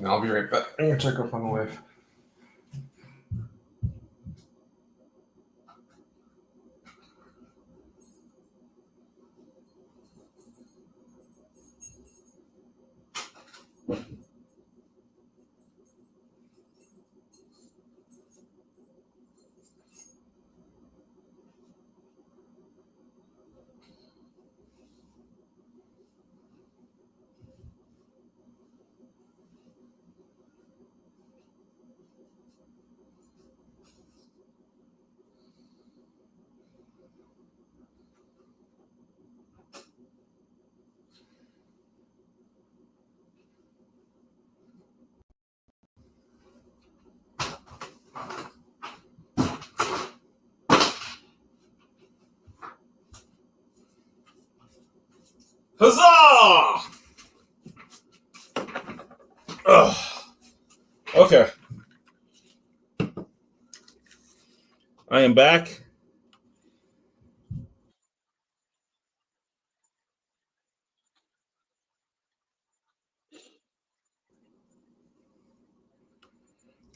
I'll be right back. I'm gonna check up on the wife. Huzzah! Ugh. Okay. I am back.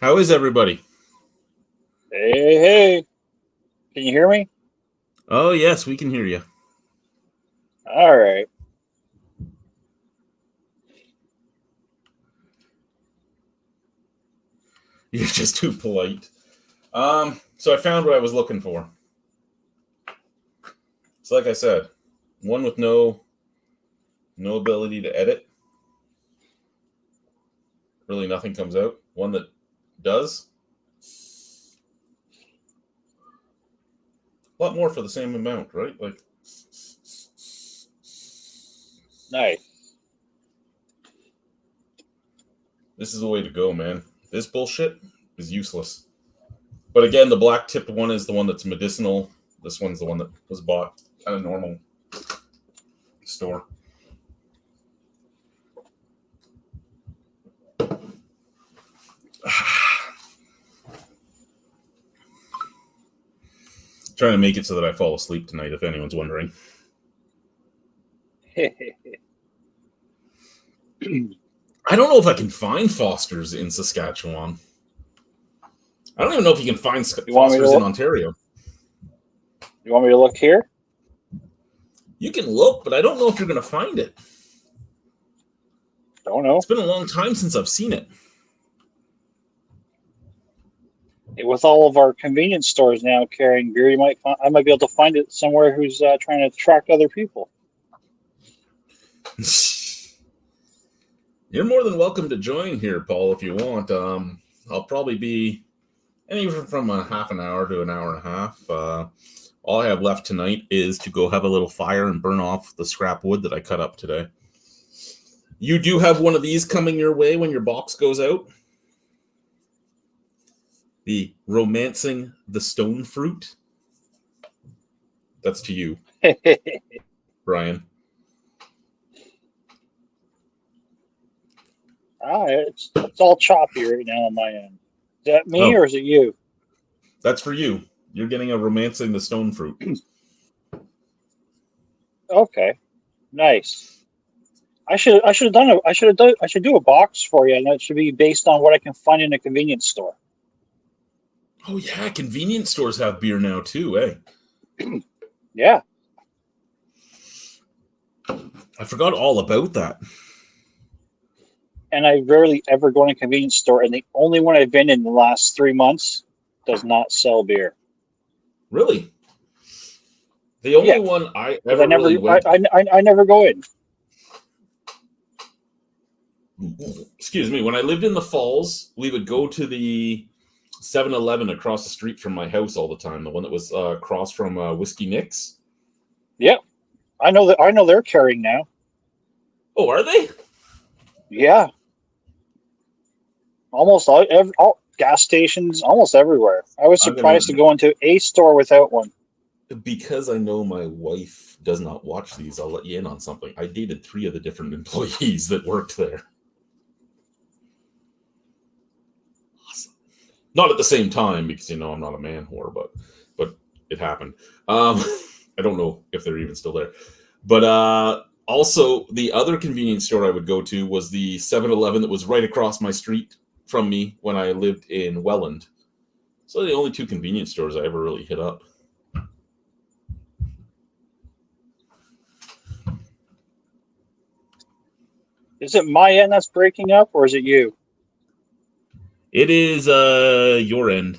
How is everybody? Hey. Can you hear me? Oh, yes, we can hear you. All right. You're just too polite. So I found what I was looking for. So like I said, one with no ability to edit. Really nothing comes out. One that does. A lot more for the same amount, right? Like, Nice. this is the way to go, man. This bullshit is useless. But again, the black tipped one is the one that's medicinal. This one's the one that was bought at a normal store. Trying to make it so that I fall asleep tonight, if anyone's wondering. I don't know if I can find Foster's in Saskatchewan. I don't even know if you can find Foster's in Ontario. You want me to look here? You can look, but I don't know if you're going to find it. Don't know. It's been a long time since I've seen it. With all of our convenience stores now carrying beer, I might be able to find it somewhere who's trying to attract other people. You're more than welcome to join here, Paul, if you want. I'll probably be anywhere from a half an hour to an hour and a half. All I have left tonight is to go have a little fire and burn off the scrap wood that I cut up today. You do have one of these coming your way when your box goes out. The Romancing the Stone Fruit. That's to you, Brian. It's all choppy right now on my end. Is that me or is it you? That's for you. You're getting a Romancing the Stone Fruit. Okay, nice. I should do a box for you, and it should be based on what I can find in a convenience store. Oh yeah, convenience stores have beer now too, eh? Yeah. I forgot all about that. And I rarely ever go in a convenience store, and the only one I've been in the last 3 months does not sell beer. Really? The only one I ever I never really went... I never go in. Excuse me. When I lived in the Falls, we would go to the 7-Eleven across the street from my house all the time. The one that was across from Whiskey Nick's. Yep, I know they're carrying now. Oh, are they? Yeah, almost all gas stations, almost everywhere. I was surprised to go into a store without one. Because I know my wife does not watch these, I'll let you in on something. I dated 3 of the different employees that worked there. Awesome. Not at the same time, because I'm not a man whore, but it happened. I don't know if they're even still there. But also, the other convenience store I would go to was the 7-Eleven that was right across my street from me when I lived in Welland. So the only 2 convenience stores I ever really hit up. Is it my end that's breaking up, or is it you? It is your end.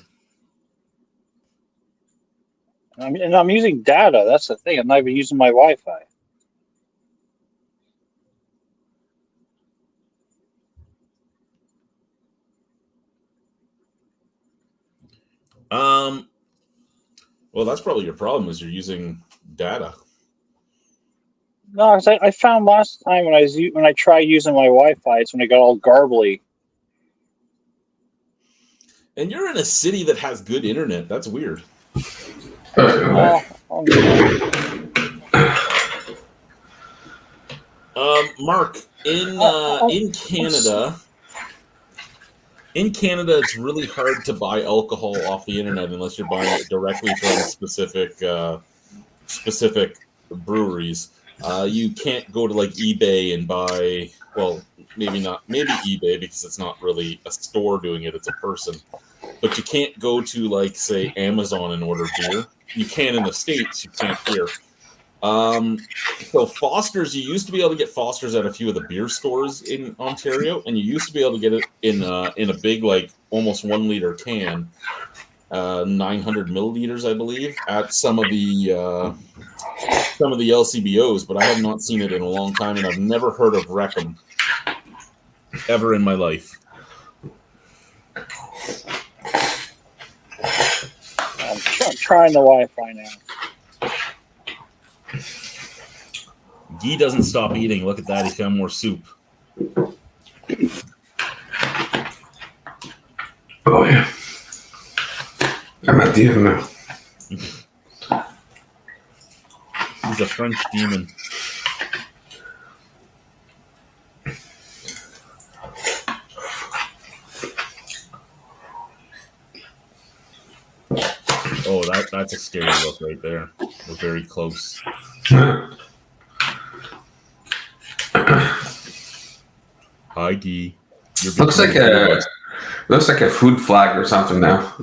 I'm using data. That's the thing. I'm not even using my Wi-Fi. Well, that's probably your problem, is you're using data. No, I found last time when I tried using my Wi-Fi, it's when it got all garbly. And you're in a city that has good internet. That's weird. Mark, in Canada, it's really hard to buy alcohol off the internet unless you're buying it directly from specific breweries. You can't go to like eBay and buy. Well, maybe not. Maybe eBay because it's not really a store doing it; it's a person. But you can't go to like say Amazon and order beer. You can in the States. You can't here. So Foster's, you used to be able to get Foster's at a few of the beer stores in Ontario, and you used to be able to get it in a big like almost 1 liter can, 900 milliliters, I believe, at some of the LCBOs. But I have not seen it in a long time, and I've never heard of Wreckham ever in my life. I'm trying the Wi-Fi now. Guy doesn't stop eating. Look at that. He found more soup. Oh, yeah. I'm at the end now. He's a French demon. Oh, that's a scary look right there. We're very close. Hi, Guy. Looks like a food flag or something now.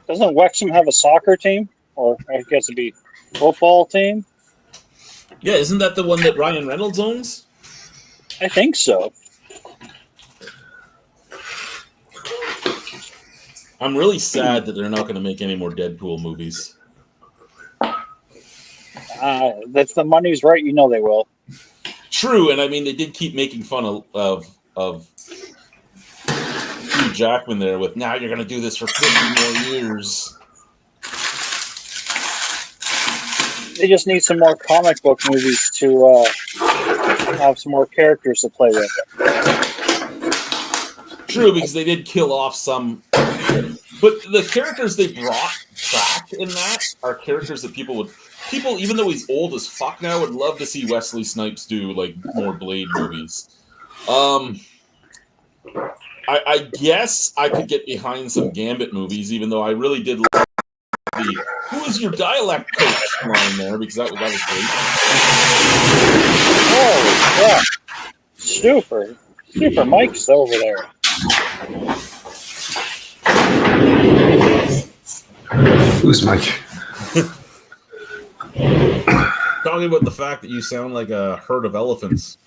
Doesn't Wexham have a soccer team? Or I guess it'd be football team? Yeah, isn't that the one that Ryan Reynolds owns? I think so. I'm really sad that they're not going to make any more Deadpool movies. If the money's right, you know they will. True, and I mean they did keep making fun of Hugh Jackman there with now you're going to do this for 50 more years. They just need some more comic book movies to have some more characters to play with. True, because they did kill off some, but the characters they brought back in that are characters that people, even though he's old as fuck now, would love to see Wesley Snipes do like more Blade movies. I guess I could get behind some Gambit movies, even though I really did love the "Who is your dialect coach?" line there, because that was great. Oh, yeah. Super Mike's over there. Who's Mike? Talking about the fact that you sound like a herd of elephants.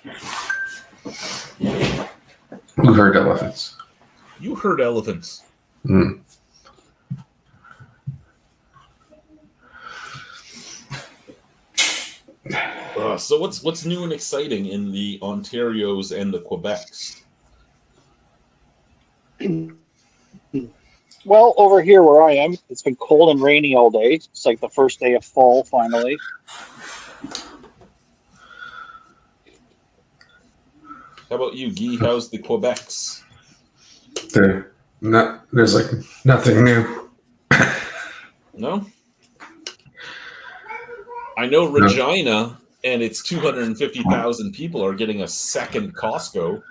Who heard elephants? You herd elephants. Hmm. So what's new and exciting in the Ontarios and the Quebecs? Well, over here where I am, it's been cold and rainy all day. It's like the first day of fall, finally. How about you, Guy? How's the Quebecs? There's like nothing new. No? I know Regina and its 250,000 people are getting a second Costco.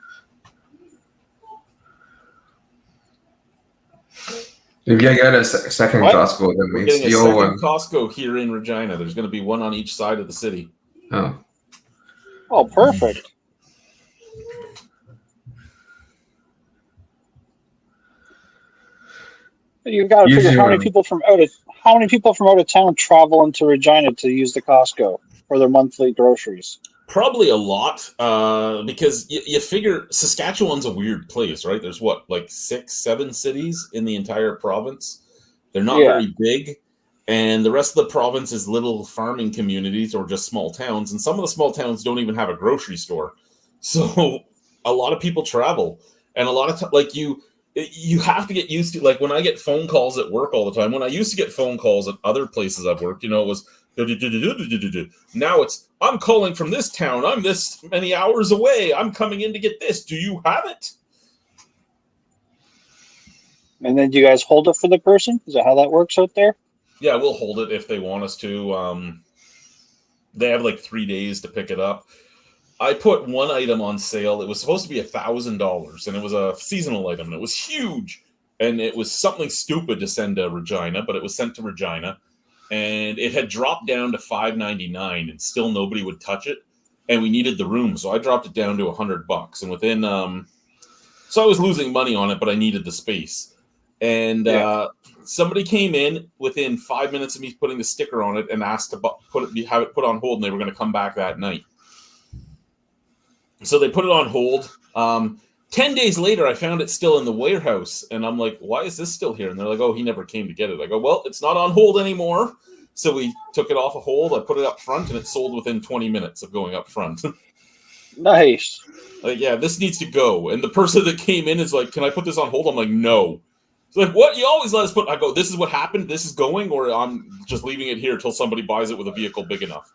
If you get a second What? Costco, that We're means getting a the old second one. Costco here in Regina. There's going to be one on each side of the city. Oh. Oh, perfect. You've got to figure Usually how many when- people from out of town travel into Regina to use the Costco for their monthly groceries. Probably a lot, because you figure Saskatchewan's a weird place, right? There's what, like 6-7 cities in the entire province. They're not Yeah. very big, and the rest of the province is little farming communities or just small towns. And some of the small towns don't even have a grocery store, so a lot of people travel, and a lot of you have to get used to, like when I get phone calls at work all the time. When I used to get phone calls at other places I've worked, it was now it's I'm calling from this town. I'm this many hours away. I'm coming in to get this. Do you have it? And then do you guys hold it for the person? Is that how that works out there? Yeah, we'll hold it if they want us to. They have like 3 days to pick it up. I put one item on sale. It was supposed to be $1,000, and it was a seasonal item. And it was huge, and it was something stupid to send to Regina, but it was sent to Regina, and it had dropped down to $5.99, and still nobody would touch it. And we needed the room, so I dropped it down to $100. And within, so I was losing money on it, but I needed the space. And somebody came in within 5 minutes of me putting the sticker on it and asked to have it put on hold, and they were going to come back that night. So they put it on hold. 10 days later, I found it still in the warehouse, and I'm like, why is this still here? And they're like, oh, he never came to get it. I go, well, it's not on hold anymore. So we took it off a hold. I put it up front, and it sold within 20 minutes of going up front. Nice. Like, yeah, this needs to go. And the person that came in is like, can I put this on hold? I'm like, no. It's like, what? You always let us put. I go, this is what happened. This is going, or I'm just leaving it here until somebody buys it with a vehicle big enough.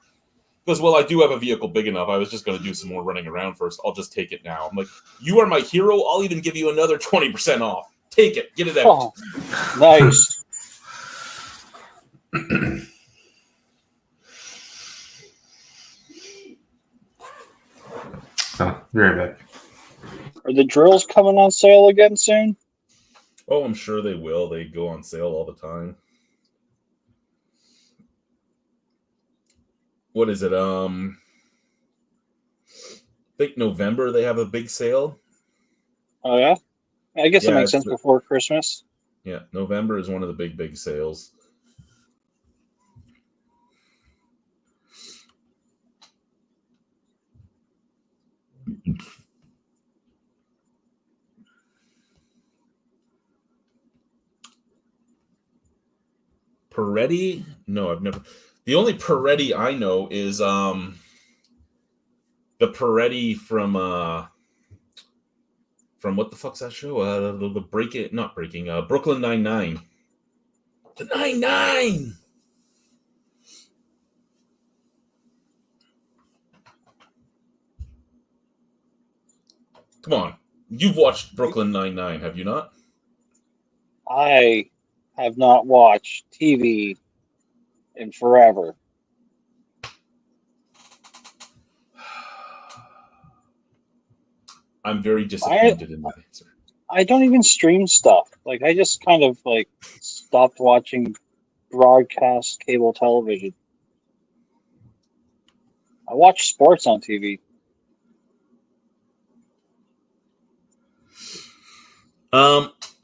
Because, well, I do have a vehicle big enough. I was just going to do some more running around first. I'll just take it now. I'm like, you are my hero. I'll even give you another 20% off. Take it. Get it out. Oh, nice. So, be right back. Are the drills coming on sale again soon? Oh, I'm sure they will. They go on sale all the time. What is it? I think November they have a big sale. Oh, yeah? I guess it Yeah, makes sense before Christmas. Yeah, November is one of the big sales. Peretti? No, I've never. The only Peretti I know is the Peretti from what the fuck's that show? The Brooklyn Nine-Nine. The Nine-Nine. Come on, you've watched Brooklyn Nine-Nine, have you not? I have not watched TV in forever. I'm very disappointed in that answer. I don't even stream stuff. Like, I just kind of like stopped watching broadcast cable television. I watch sports on TV.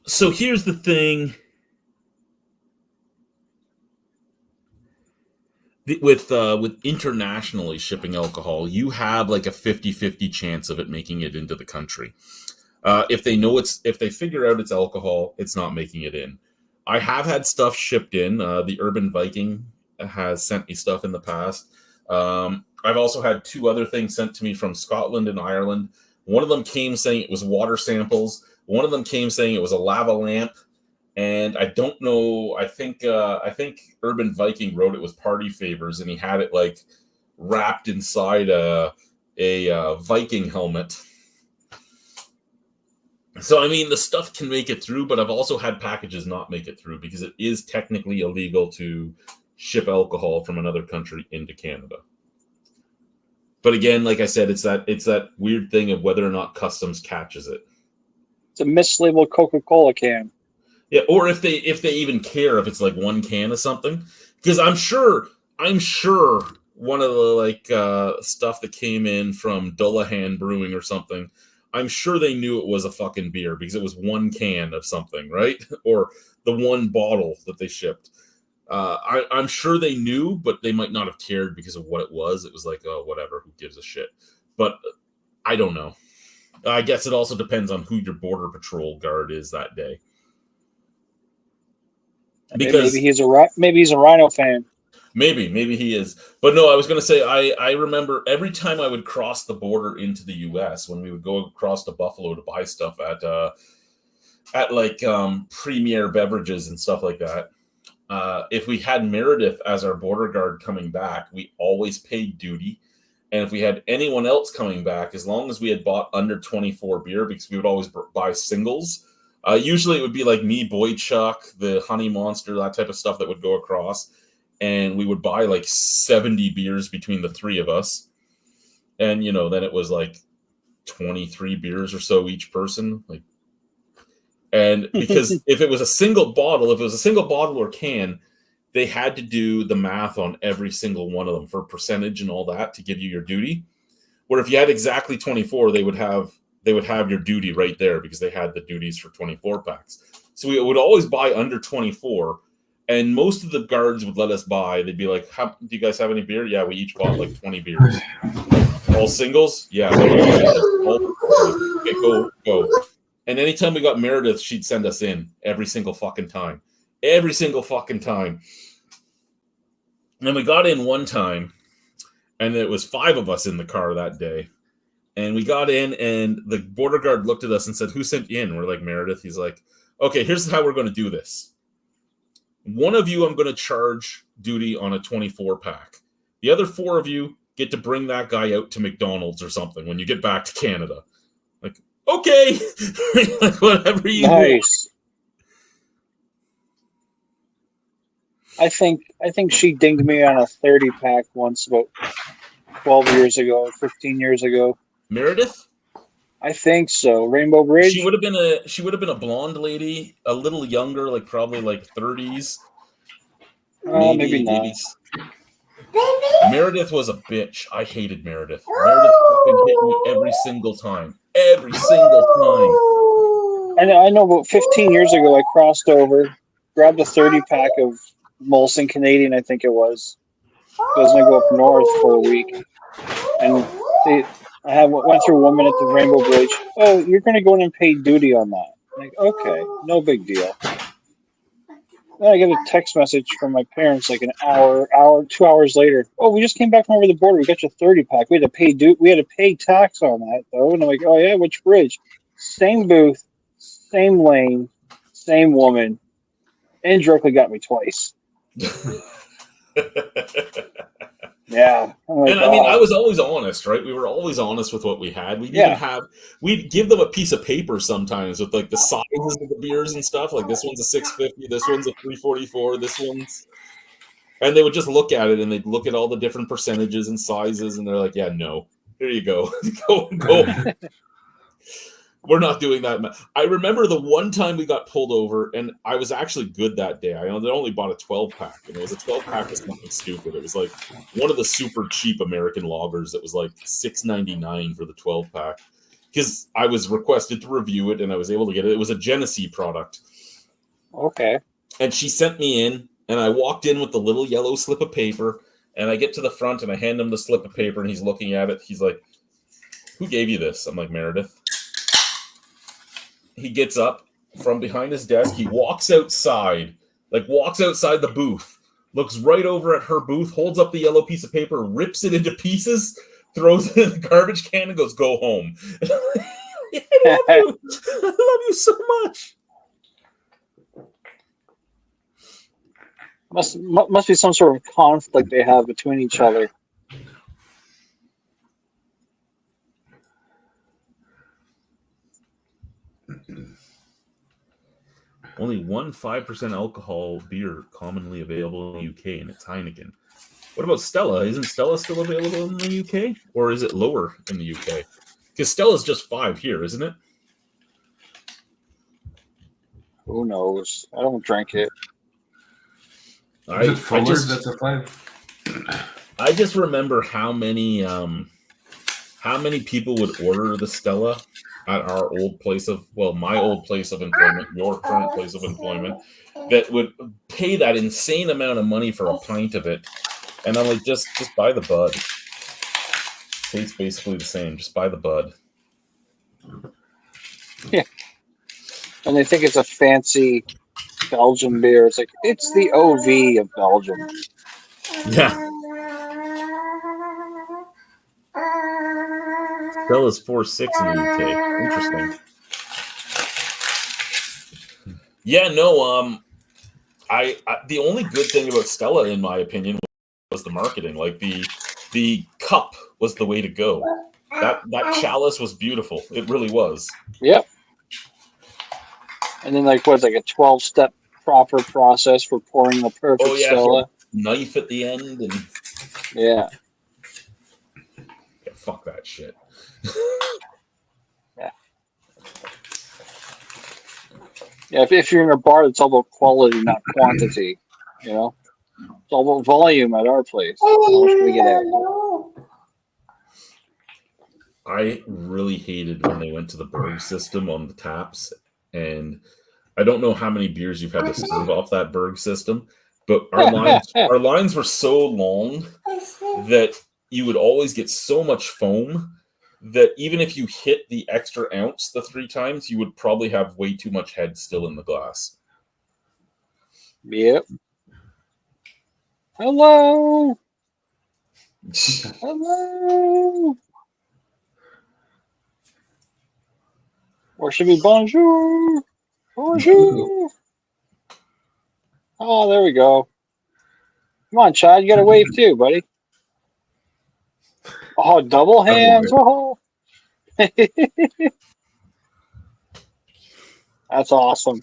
So here's the thing with internationally shipping alcohol, you have like a 50-50 chance of it making it into the country. If they figure out it's alcohol, it's not making it in. I have had stuff shipped in. The Urban Viking has sent me stuff in the past. I've also had two other things sent to me from Scotland and Ireland. One of them came saying it was water samples. One of them came saying it was a lava lamp. And I don't know. I think Urban Viking wrote it was party favors, and he had it like wrapped inside a Viking helmet. So I mean, the stuff can make it through, but I've also had packages not make it through because it is technically illegal to ship alcohol from another country into Canada. But again, like I said, it's that weird thing of whether or not customs catches it. It's a mislabeled Coca-Cola can. Yeah, or if they even care if it's like one can of something, because I'm sure one of the stuff that came in from Dullahan Brewing or something, I'm sure they knew it was a fucking beer because it was one can of something, right? Or the one bottle that they shipped. I'm sure they knew, but they might not have cared because of what it was. It was like, oh, whatever, who gives a shit? But I don't know. I guess it also depends on who your border patrol guard is that day. Because maybe he's a Rhino fan. Maybe he is. But no, I was going to say, I remember every time I would cross the border into the U.S., when we would go across to Buffalo to buy stuff at Premier Beverages and stuff like that, if we had Meredith as our border guard coming back, we always paid duty. And if we had anyone else coming back, as long as we had bought under 24 beer, because we would always buy singles, usually it would be like me, Boy Chuck, the Honey Monster, that type of stuff that would go across. And we would buy like 70 beers between the three of us. and then it was like 23 beers or so each person, like. And because if it was a single bottle or can, they had to do the math on every single one of them for percentage and all that to give you your duty. Where if you had exactly 24, they would have your duty right there because they had the duties for 24 packs. So we would always buy under 24, and most of the guards would let us buy. They'd be like, do you guys have any beer? Yeah, we each bought like 20 beers. All singles? Yeah. Okay, go. And anytime we got Meredith, she'd send us in every single fucking time. Every single fucking time. And we got in one time, and it was 5 of us in the car that day. And we got in, and the border guard looked at us and said, "Who sent you in?" We're like, "Meredith." He's like, "Okay, here's how we're going to do this. One of you, I'm going to charge duty on a 24 pack. The other 4 of you get to bring that guy out to McDonald's or something when you get back to Canada." Like, okay, like whatever you want. Nice. I think she dinged me on a 30 pack once about 12 years ago, 15 years ago. Meredith? I think so. Rainbow Bridge. She would have been a blonde lady, a little younger, like probably like 30s. Maybe not. Meredith was a bitch. I hated Meredith. Meredith fucking hit me every single time. Every single time. And I know about 15 years ago, I crossed over, grabbed a 30 pack of Molson Canadian, I think it was. I was going to go up north for a week. And I went through 1 minute to Rainbow Bridge. "Oh, you're going to go in and pay duty on that." I'm like, okay, no big deal. Then I get a text message from my parents like an hour, 2 hours later. "Oh, we just came back from over the border. We got your 30 pack. We had to pay tax on that though." And I'm like, "Oh yeah, which bridge?" Same booth, same lane, same woman. Indirectly got me twice. Yeah. Like, and I mean, I was always honest, right? We were always honest with what we had. We'd give them a piece of paper sometimes with like the sizes of the beers and stuff. Like this one's a 650, this one's a 344, this one's, and they would just look at it and they'd look at all the different percentages and sizes, and they're like, "Yeah, no, here you go, go." We're not doing that. I remember the one time we got pulled over, and I was actually good that day. I only bought a 12 pack, and it was a 12 pack of something stupid. It was like one of the super cheap American lagers that was like $6.99 for the 12 pack. Because I was requested to review it, and I was able to get it. It was a Genesee product. Okay. And she sent me in, and I walked in with the little yellow slip of paper, and I get to the front, and I hand him the slip of paper, and he's looking at it. He's like, "Who gave you this?" I'm like, "Meredith." He gets up from behind his desk. He walks outside the booth, looks right over at her booth, holds up the yellow piece of paper, rips it into pieces, throws it in the garbage can, and goes, "Go home." I love you. I love you so much. Must be some sort of conflict they have between each other. Only one 5% alcohol beer commonly available in the UK, and it's Heineken. What about Stella? Isn't Stella still available in the UK? Or is it lower in the UK? Because Stella's just 5 here, isn't it? Who knows? I don't drink it. Is it Fuller's that's a 5? I just remember how many people would order the Stella at our old place of, my old place of employment, your current place of employment, that would pay that insane amount of money for a pint of it. And I'm like, just buy the Bud. Tastes basically the same. Just buy the Bud. Yeah. And they think it's a fancy Belgian beer. It's like, it's the OV of Belgium. Yeah. Stella's 4.6 in the UK. Interesting. Yeah, no. I the only good thing about Stella, in my opinion, was the marketing. Like the cup was the way to go. That chalice was beautiful. It really was. Yep. And then like a 12-step proper process for pouring the perfect Stella. Knife at the end and yeah. fuck that shit. Yeah, if you're in a bar, it's all about quality, not quantity. You know, it's all about volume at our place. How much can we get out? I really hated when they went to the Berg system on the taps, and I don't know how many beers you've had to serve off that Berg system, but our lines were so long that you would always get so much foam that even if you hit the extra ounce the 3 times, you would probably have way too much head still in the glass. Yep. Hello. Hello. Or should be bonjour. Bonjour. Oh, there we go. Come on, Chad. You got to wave too, buddy. Oh, double hands. Oh. That's awesome.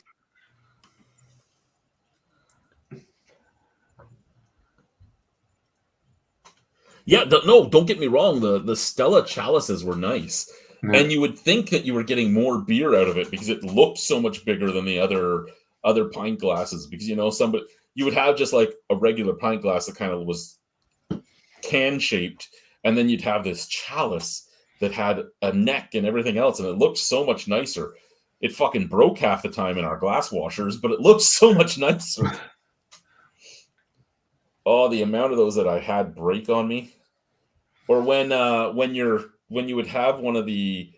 Yeah, no, don't get me wrong. The Stella chalices were nice. Yeah. And you would think that you were getting more beer out of it because it looked so much bigger than the other pint glasses. Because you would have just like a regular pint glass that kind of was can shaped, and then you'd have this chalice that had a neck and everything else, and it looked so much nicer. It fucking broke half the time in our glass washers, but it looked so much nicer. Oh, the amount of those that I had break on me. Or when you would have one of the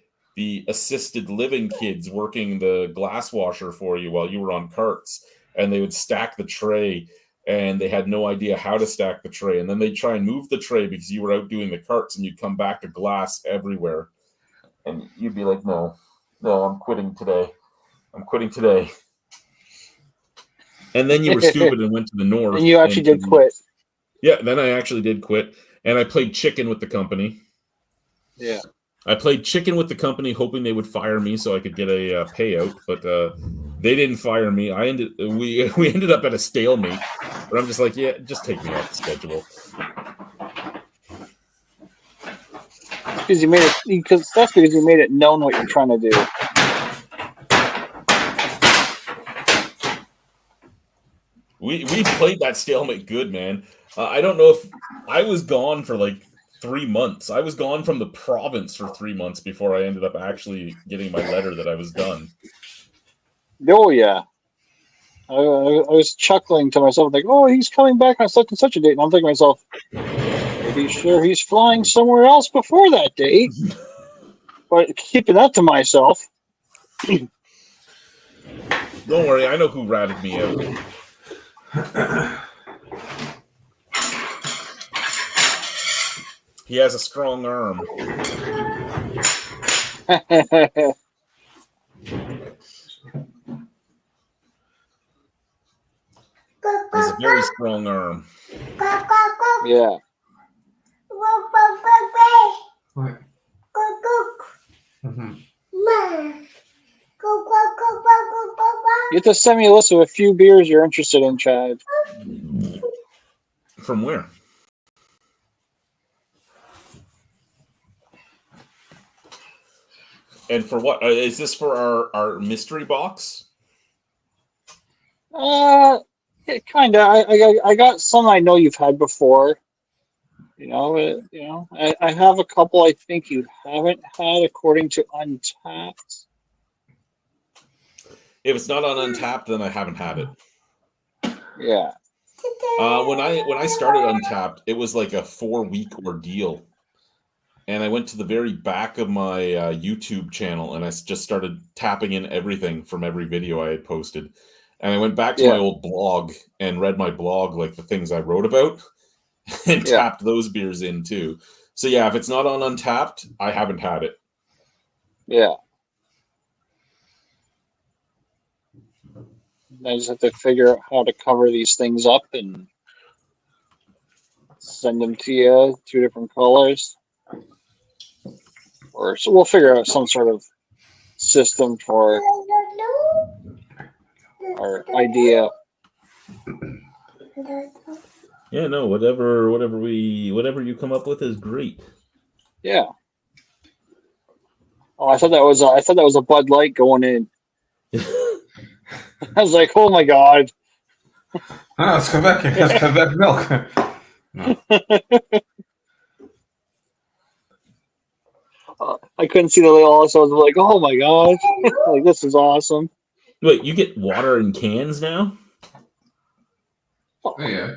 assisted living kids working the glass washer for you while you were on carts, and they would stack the tray, and they had no idea how to stack the tray, and then they'd try and move the tray because you were out doing the carts, and you'd come back to glass everywhere, and you'd be like, no, I'm quitting today. And then you were stupid and went to the north. And you actually did quit. Yeah, then I actually did quit, and I played chicken with the company. Yeah. I played chicken with the company, hoping they would fire me so I could get a payout, but they didn't fire me. We ended up at a stalemate. But I'm just like, yeah, just take me off the schedule. Because you made it. Because you made it known what you're trying to do. We played that stalemate good, man. I don't know if I was gone for like 3 months. I was gone from the province for 3 months before I ended up actually getting my letter that I was done. Oh yeah, I was chuckling to myself like, "Oh, he's coming back on such and such a date," and I'm thinking to myself, "Maybe sure he's flying somewhere else before that date." But keeping that to myself. Don't worry, I know who ratted me out. He has a strong arm. He's a very strong arm. Yeah. What? Mm-hmm. You have to send me a list of a few beers you're interested in, Chad. From where? And for what? Is this for our mystery box? Yeah, kind of. I got some I know you've had before. I have a couple I think you haven't had according to Untapped. If it's not on Untapped, then I haven't had it. Yeah. When I started Untapped, it was like a 4-week ordeal, and I went to the very back of my YouTube channel, and I just started tapping in everything from every video I had posted, and I went back to my old blog and read my blog, like the things I wrote about, and tapped those beers in too. So yeah, if it's not on Untapped, I haven't had it. Yeah. I just have to figure out how to cover these things up and send them to you, 2 different colors. Or so we'll figure out some sort of system for our idea. Yeah, no, whatever you come up with is great. Yeah. Oh, I thought that was a Bud Light going in. I was like, oh my god. Ah, it's Quebec. It's Quebec milk. No. I couldn't see the label, so I was like, oh my god. Like, this is awesome. Wait, you get water in cans now? Oh, yeah.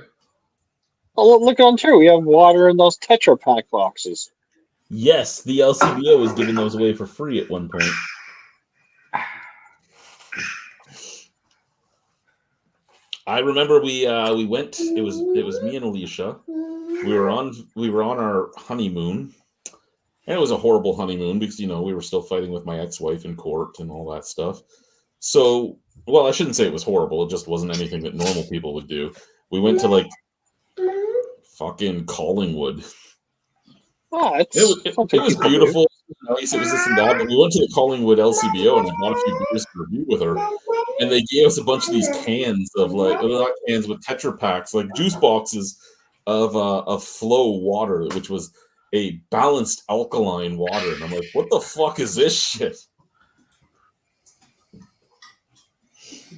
Oh, look on through. We have water in those Tetra Pak boxes. Yes, the LCBO was giving those away for free at one point. I remember we went. It was me and Alicia. We were on our honeymoon, and it was a horrible honeymoon because we were still fighting with my ex-wife in court and all that stuff. So, well, I shouldn't say it was horrible. It just wasn't anything that normal people would do. We went to like fucking Collingwood. Oh, It was beautiful. Nice. It was this and that. But we went to the Collingwood LCBO and I bought a few beers to review with her. And they gave us a bunch of these cans of not cans, but Tetra Paks, like juice boxes of Flow water, which was a balanced alkaline water. And I'm like, what the fuck is this shit?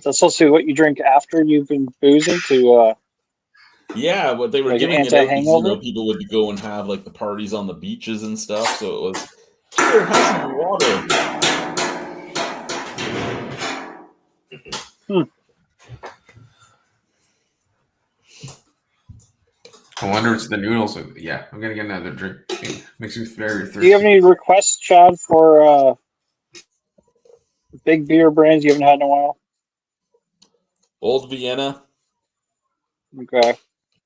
That's supposed to be what you drink after you've been boozing to. Yeah, what they were like giving an it out because anti-hangover? people would go and have like the parties on the beaches and stuff. So it was here, have some water. I wonder it's the noodles. Yeah, I'm gonna get another drink. It makes me very thirsty. Do you have any requests, Chad, for big beer brands you haven't had in a while? Old Vienna, Okay.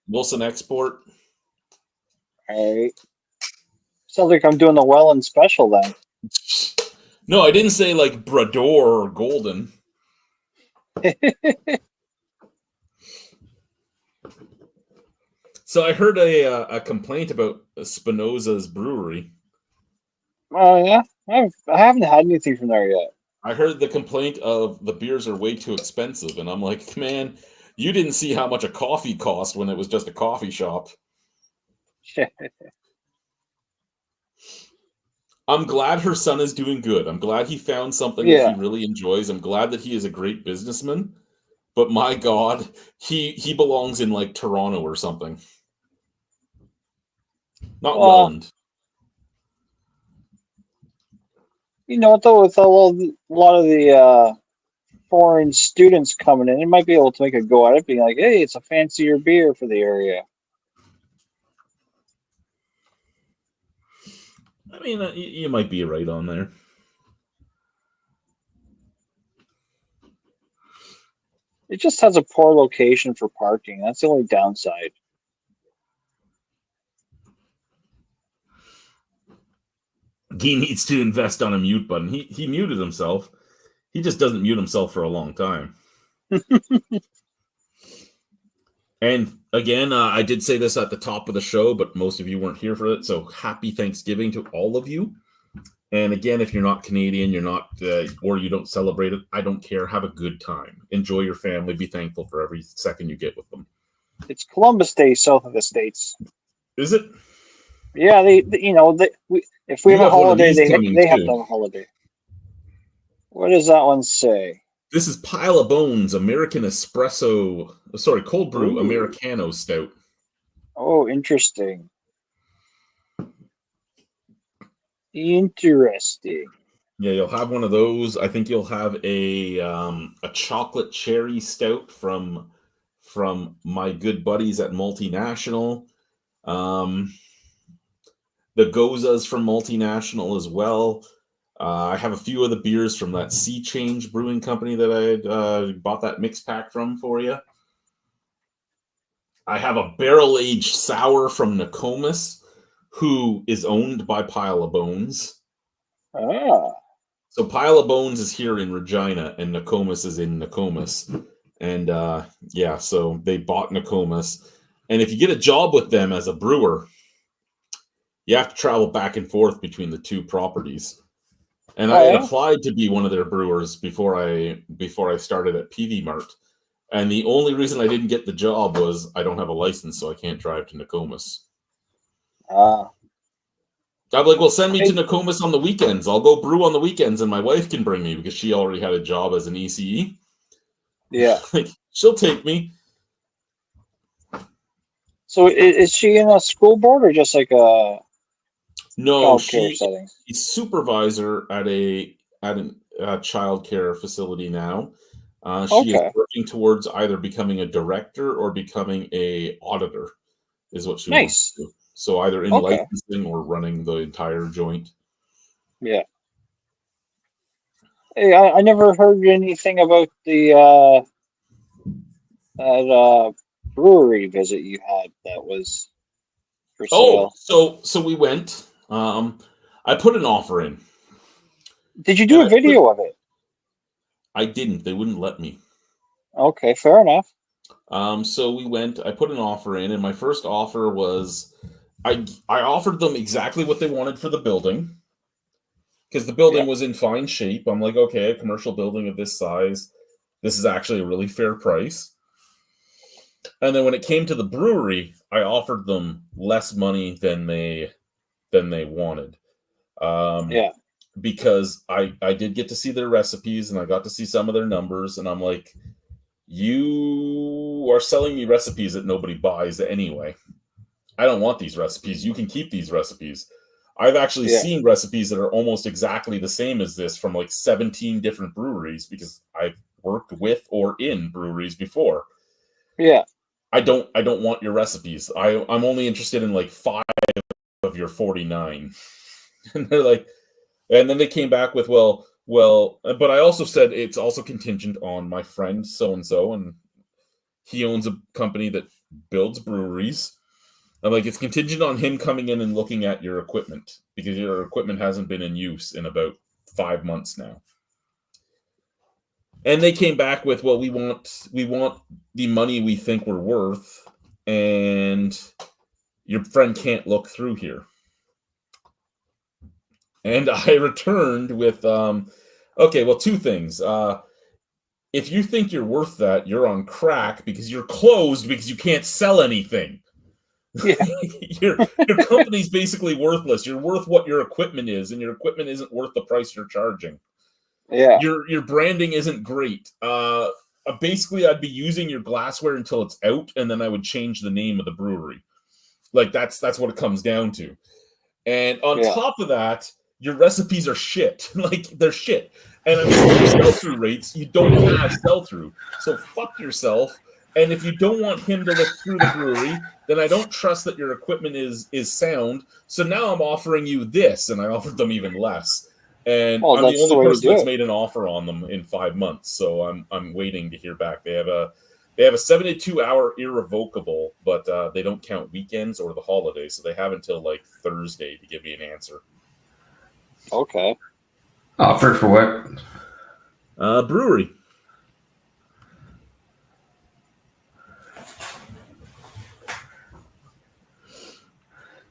Wilson Export. All right. Sounds like I'm doing the Welland special then. No, I didn't say like Brador or Golden. So I heard a complaint about Spinoza's brewery. Oh yeah, I haven't had anything from there yet. I heard the complaint of the beers are way too expensive, and I'm like, man, you didn't see how much a coffee cost when it was just a coffee shop. I'm glad her son is doing good. I'm glad he found something that he really enjoys. I'm glad that he is a great businessman. But my God, he belongs in like Toronto or something. Not Welland. You know what though, with a lot of the foreign students coming in, it might be able to make a go at it, being like, hey, it's a fancier beer for the area. I mean, you might be right on there. It just has a poor location for parking. That's the only downside. He needs to invest on a mute button. He muted himself. He just doesn't mute himself for a long time. And again, I did say this at the top of the show, but most of you weren't here for it. So happy Thanksgiving to all of you. And again, if you're not Canadian, you're not, or you don't celebrate it, I don't care. Have a good time. Enjoy your family. Be thankful for every second you get with them. It's Columbus Day south of the States. Is it? Yeah, if we have a holiday, they have to have a holiday. What does that one say? This is Pile of Bones American Cold Brew Americano Stout. Oh, interesting. Interesting. Yeah, you'll have one of those. I think you'll have a chocolate cherry stout from my good buddies at Multinational. The Gozas from Multinational as well. I have a few of the beers from that Sea Change Brewing Company that I bought that mix pack from for you. I have a barrel-aged sour from Nokomis, who is owned by Pile of Bones. Ah. So Pile of Bones is here in Regina, and Nokomis is in Nokomis. And so they bought Nokomis. And if you get a job with them as a brewer, you have to travel back and forth between the two properties. And I had applied to be one of their brewers before I started at PV Mart. And the only reason I didn't get the job was I don't have a license, so I can't drive to Nokomis. I'm like, well, send me to Nokomis on the weekends. I'll go brew on the weekends, and my wife can bring me because she already had a job as an ECE. Yeah. Like, she'll take me. So is she in a school board or just like a No, child care setting? she's supervisor at a child care facility now. She is Okay. working towards either becoming a director or becoming a auditor, is what she wants Nice. to do. So either in Okay. licensing or running the entire joint. Yeah. Hey, I never heard anything about the that brewery visit you had that was for Oh, sale. so we went. I put an offer in, Did you and do a video of it? I didn't. They wouldn't let me. Okay, fair enough. So we went. I put an offer in, and my first offer was I offered them exactly what they wanted for the building because the building Yeah. was in fine shape. I'm like, okay, a commercial building of this size, this is actually a really fair price. And then when it came to the brewery, I offered them less money than they wanted. Yeah. Because I did get to see their recipes and I got to see some of their numbers, and I'm like, you are selling me recipes that nobody buys anyway. I don't want these recipes. You can keep these recipes. I've actually Yeah. seen recipes that are almost exactly the same as this from like 17 different breweries because I've worked with or in breweries before. Yeah. I don't want your recipes. I'm only interested in like 5 of your 49. And they're like, and then they came back with, well, but I also said it's also contingent on my friend so and so, and he owns a company that builds breweries. I'm like, it's contingent on him coming in and looking at your equipment because your equipment hasn't been in use in about 5 months now. And they came back with, well, we want the money we think we're worth, and your friend can't look through here. And I returned with, okay, well, 2 things. If you think you're worth that, you're on crack because you're closed because you can't sell anything. Yeah. your company's basically worthless. You're worth what your equipment is, and your equipment isn't worth the price you're charging. Yeah. Your branding isn't great. Basically, I'd be using your glassware until it's out, and then I would change the name of the brewery. Like that's what it comes down to. And on top of that, your recipes are shit. Like they're shit. And I'm seeing sell-through rates. You don't have sell-through, so fuck yourself. And if you don't want him to look through the brewery, then I don't trust that your equipment is sound. So now I'm offering you this, and I offered them even less. And I'm the only person that's made an offer on them in 5 months. So I'm waiting to hear back. They have a 72-hour irrevocable, but they don't count weekends or the holidays, so they have until like Thursday to give me an answer. Okay. Offered for what? Brewery.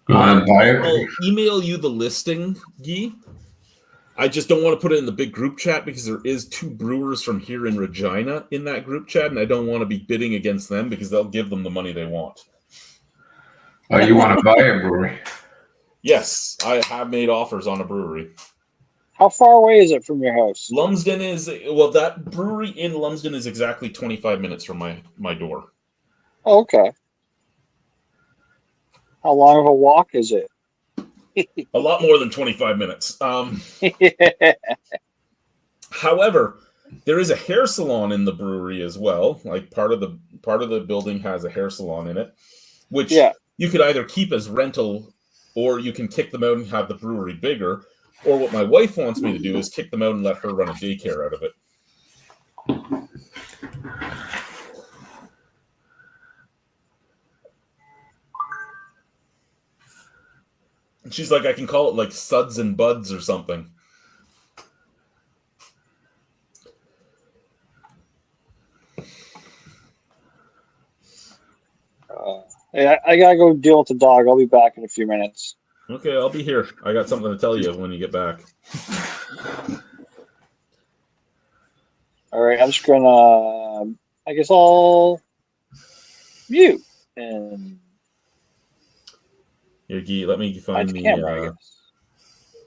You want to buy it? I'll email you the listing, Guy. I just don't want to put it in the big group chat because there is 2 brewers from here in Regina in that group chat, and I don't want to be bidding against them because they'll give them the money they want. Oh, you want to buy a brewery? Yes, I have made offers on a brewery. How far away is it from your house? Lumsden is, well, that brewery in Lumsden is exactly 25 minutes from my door. Oh, okay. How long of a walk is it? A lot more than 25 minutes. However, there is a hair salon in the brewery as well. Like part of the building has a hair salon in it, which you could either keep as rental or you can kick them out and have the brewery bigger. Or what my wife wants me to do is kick them out and let her run a daycare out of it. And she's like, I can call it like Suds and Buds or something. Hey, I gotta go deal with the dog. I'll be back in a few minutes. Okay, I'll be here. I got something to tell you when you get back. All right, I'm just gonna. I guess I'll mute and. Here, Guy, let me find the camera. I guess.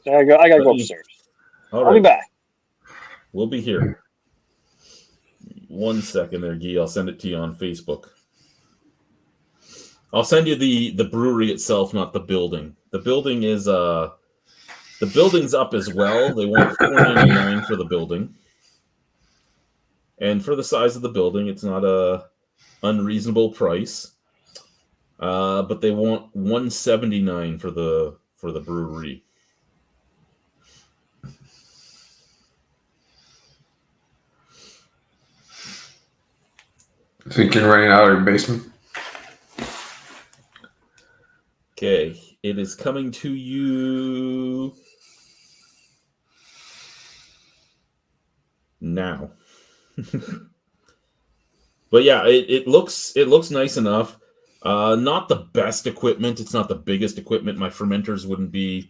I gotta go upstairs. All I'll be back. We'll be here. 1 second there, Guy. I'll send it to you on Facebook. I'll send you the brewery itself, not the building. The building is the building's up as well. They want $4.99 for the building. And for the size of the building, it's not a unreasonable price. But they want $179 for the brewery. So you can rent it out of your basement. Okay, it is coming to you now. But yeah, it looks nice enough. Not the best equipment. It's not the biggest equipment. My fermenters would be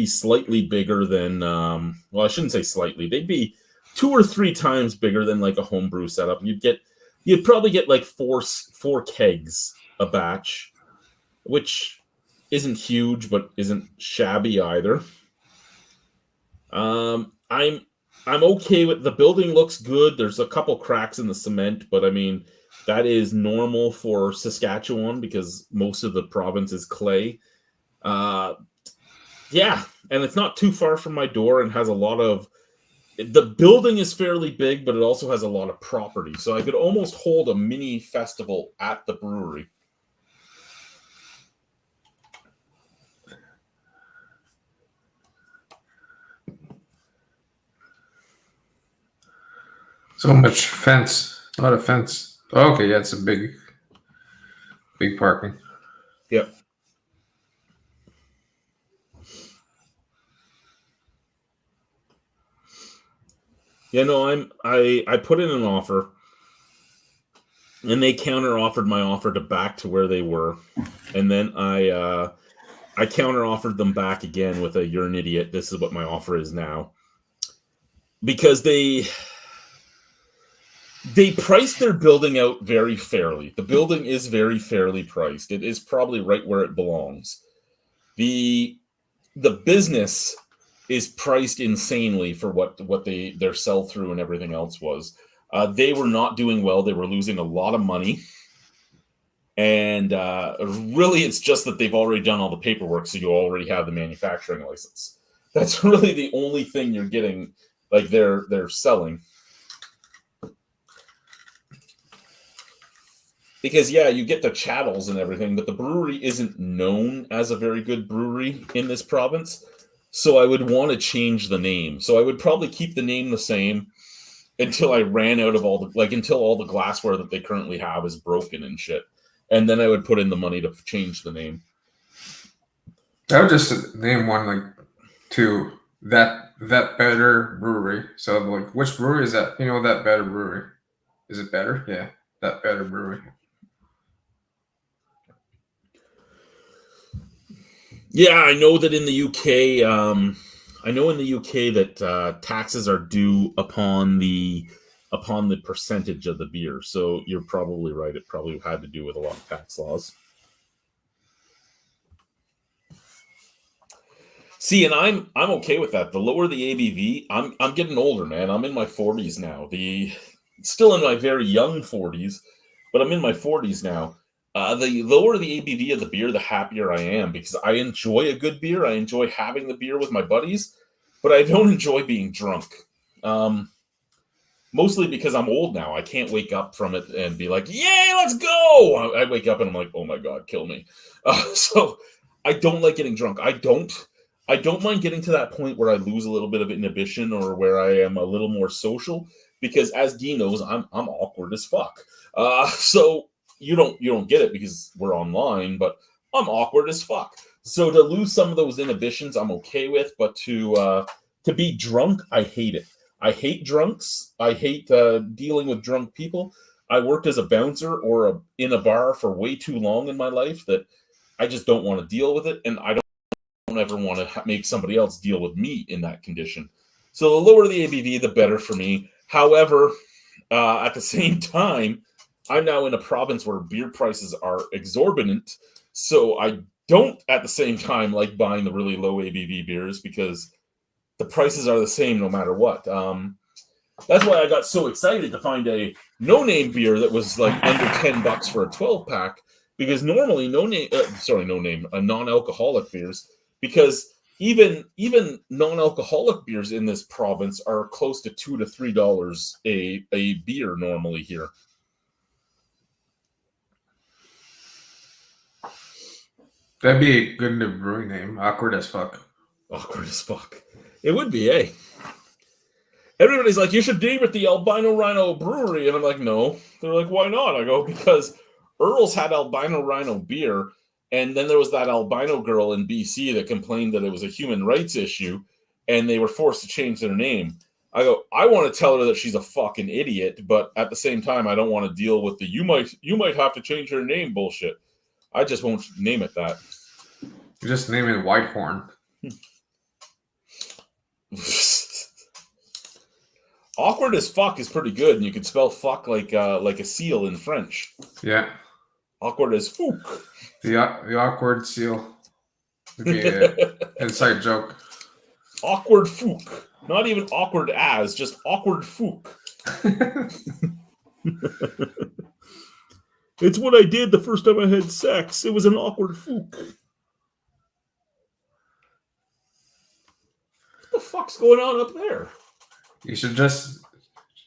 slightly bigger than well, I shouldn't say slightly. They'd be 2 or 3 times bigger than like a homebrew setup. You'd probably get like four kegs a batch, which isn't huge but isn't shabby either. I'm okay with the building. Looks good. There's a couple cracks in the cement, but I mean that is normal for Saskatchewan because most of the province is clay. Yeah, and it's not too far from my door and has a lot of. The building is fairly big, but it also has a lot of property, so I could almost hold a mini festival at the brewery. So much fence. A lot of fence. Okay, yeah, it's a big parking. Yep. Yeah, no, I put in an offer, and they counter offered my offer to back to where they were, and then I counter offered them back again with a "you're an idiot. This is what my offer is now," because they priced their building out very fairly. The building is very fairly priced. It is probably right where it belongs. The business is priced insanely for what their sell through and everything else was. They were not doing well. They were losing a lot of money. And really, it's just that they've already done all the paperwork, so you already have the manufacturing license. That's really the only thing you're getting, like they're selling. Because, yeah, you get the chattels and everything, but the brewery isn't known as a very good brewery in this province. So I would want to change the name. So I would probably keep the name the same until I ran out of until all the glassware that they currently have is broken and shit. And then I would put in the money to change the name. I would just name one to that better brewery. So like, which brewery is that? You know, that better brewery. Is it better? Yeah, that better brewery. Yeah, I know that in the UK, that taxes are due upon the percentage of the beer. So you're probably right. It probably had to do with a lot of tax laws. See, and I'm okay with that. The lower the ABV, I'm getting older, man. I'm in my 40s now. Still in my very young 40s, but I'm in my 40s now. The lower the ABV of the beer, the happier I am, because I enjoy a good beer. I enjoy having the beer with my buddies, but I don't enjoy being drunk. Mostly because I'm old now. I can't wake up from it and be like, yay, let's go. I wake up and I'm like, oh my God, kill me. So I don't like getting drunk. I don't mind getting to that point where I lose a little bit of inhibition or where I am a little more social, because as Guy knows, I'm awkward as fuck. So you don't get it because we're online, but I'm awkward as fuck. So to lose some of those inhibitions, I'm okay with, but to be drunk, I hate it. I hate drunks. I hate dealing with drunk people. I worked as a bouncer or in a bar for way too long in my life that I just don't want to deal with it, and I don't ever want to make somebody else deal with me in that condition. So the lower the ABV, the better for me. However, at the same time, I'm now in a province where beer prices are exorbitant, so I don't at the same time like buying the really low ABV beers because the prices are the same no matter what. That's why I got so excited to find a no-name beer that was like under $10 for a 12-pack, because normally non-alcoholic beers, because even non-alcoholic beers in this province are close to $2 to $3 a beer normally here. That'd be a good new brewing name. Awkward as fuck. Awkward as fuck. It would be, eh? Everybody's like, you should name it the Albino Rhino Brewery. And I'm like, no. They're like, why not? I go, because Earl's had Albino Rhino beer. And then there was that albino girl in BC that complained that it was a human rights issue. And they were forced to change their name. I go, I want to tell her that she's a fucking idiot. But at the same time, I don't want to deal with the you might have to change her name bullshit. I just won't name it that. You just name it Whitehorn. Awkward as fuck is pretty good, and you can spell fuck like a seal in French. Yeah. Awkward as fook. The awkward seal. Would be an inside joke. Awkward fook. Not even awkward as, just awkward fook. It's what I did the first time I had sex. It was an awkward fook. What the fuck's going on up there? You should just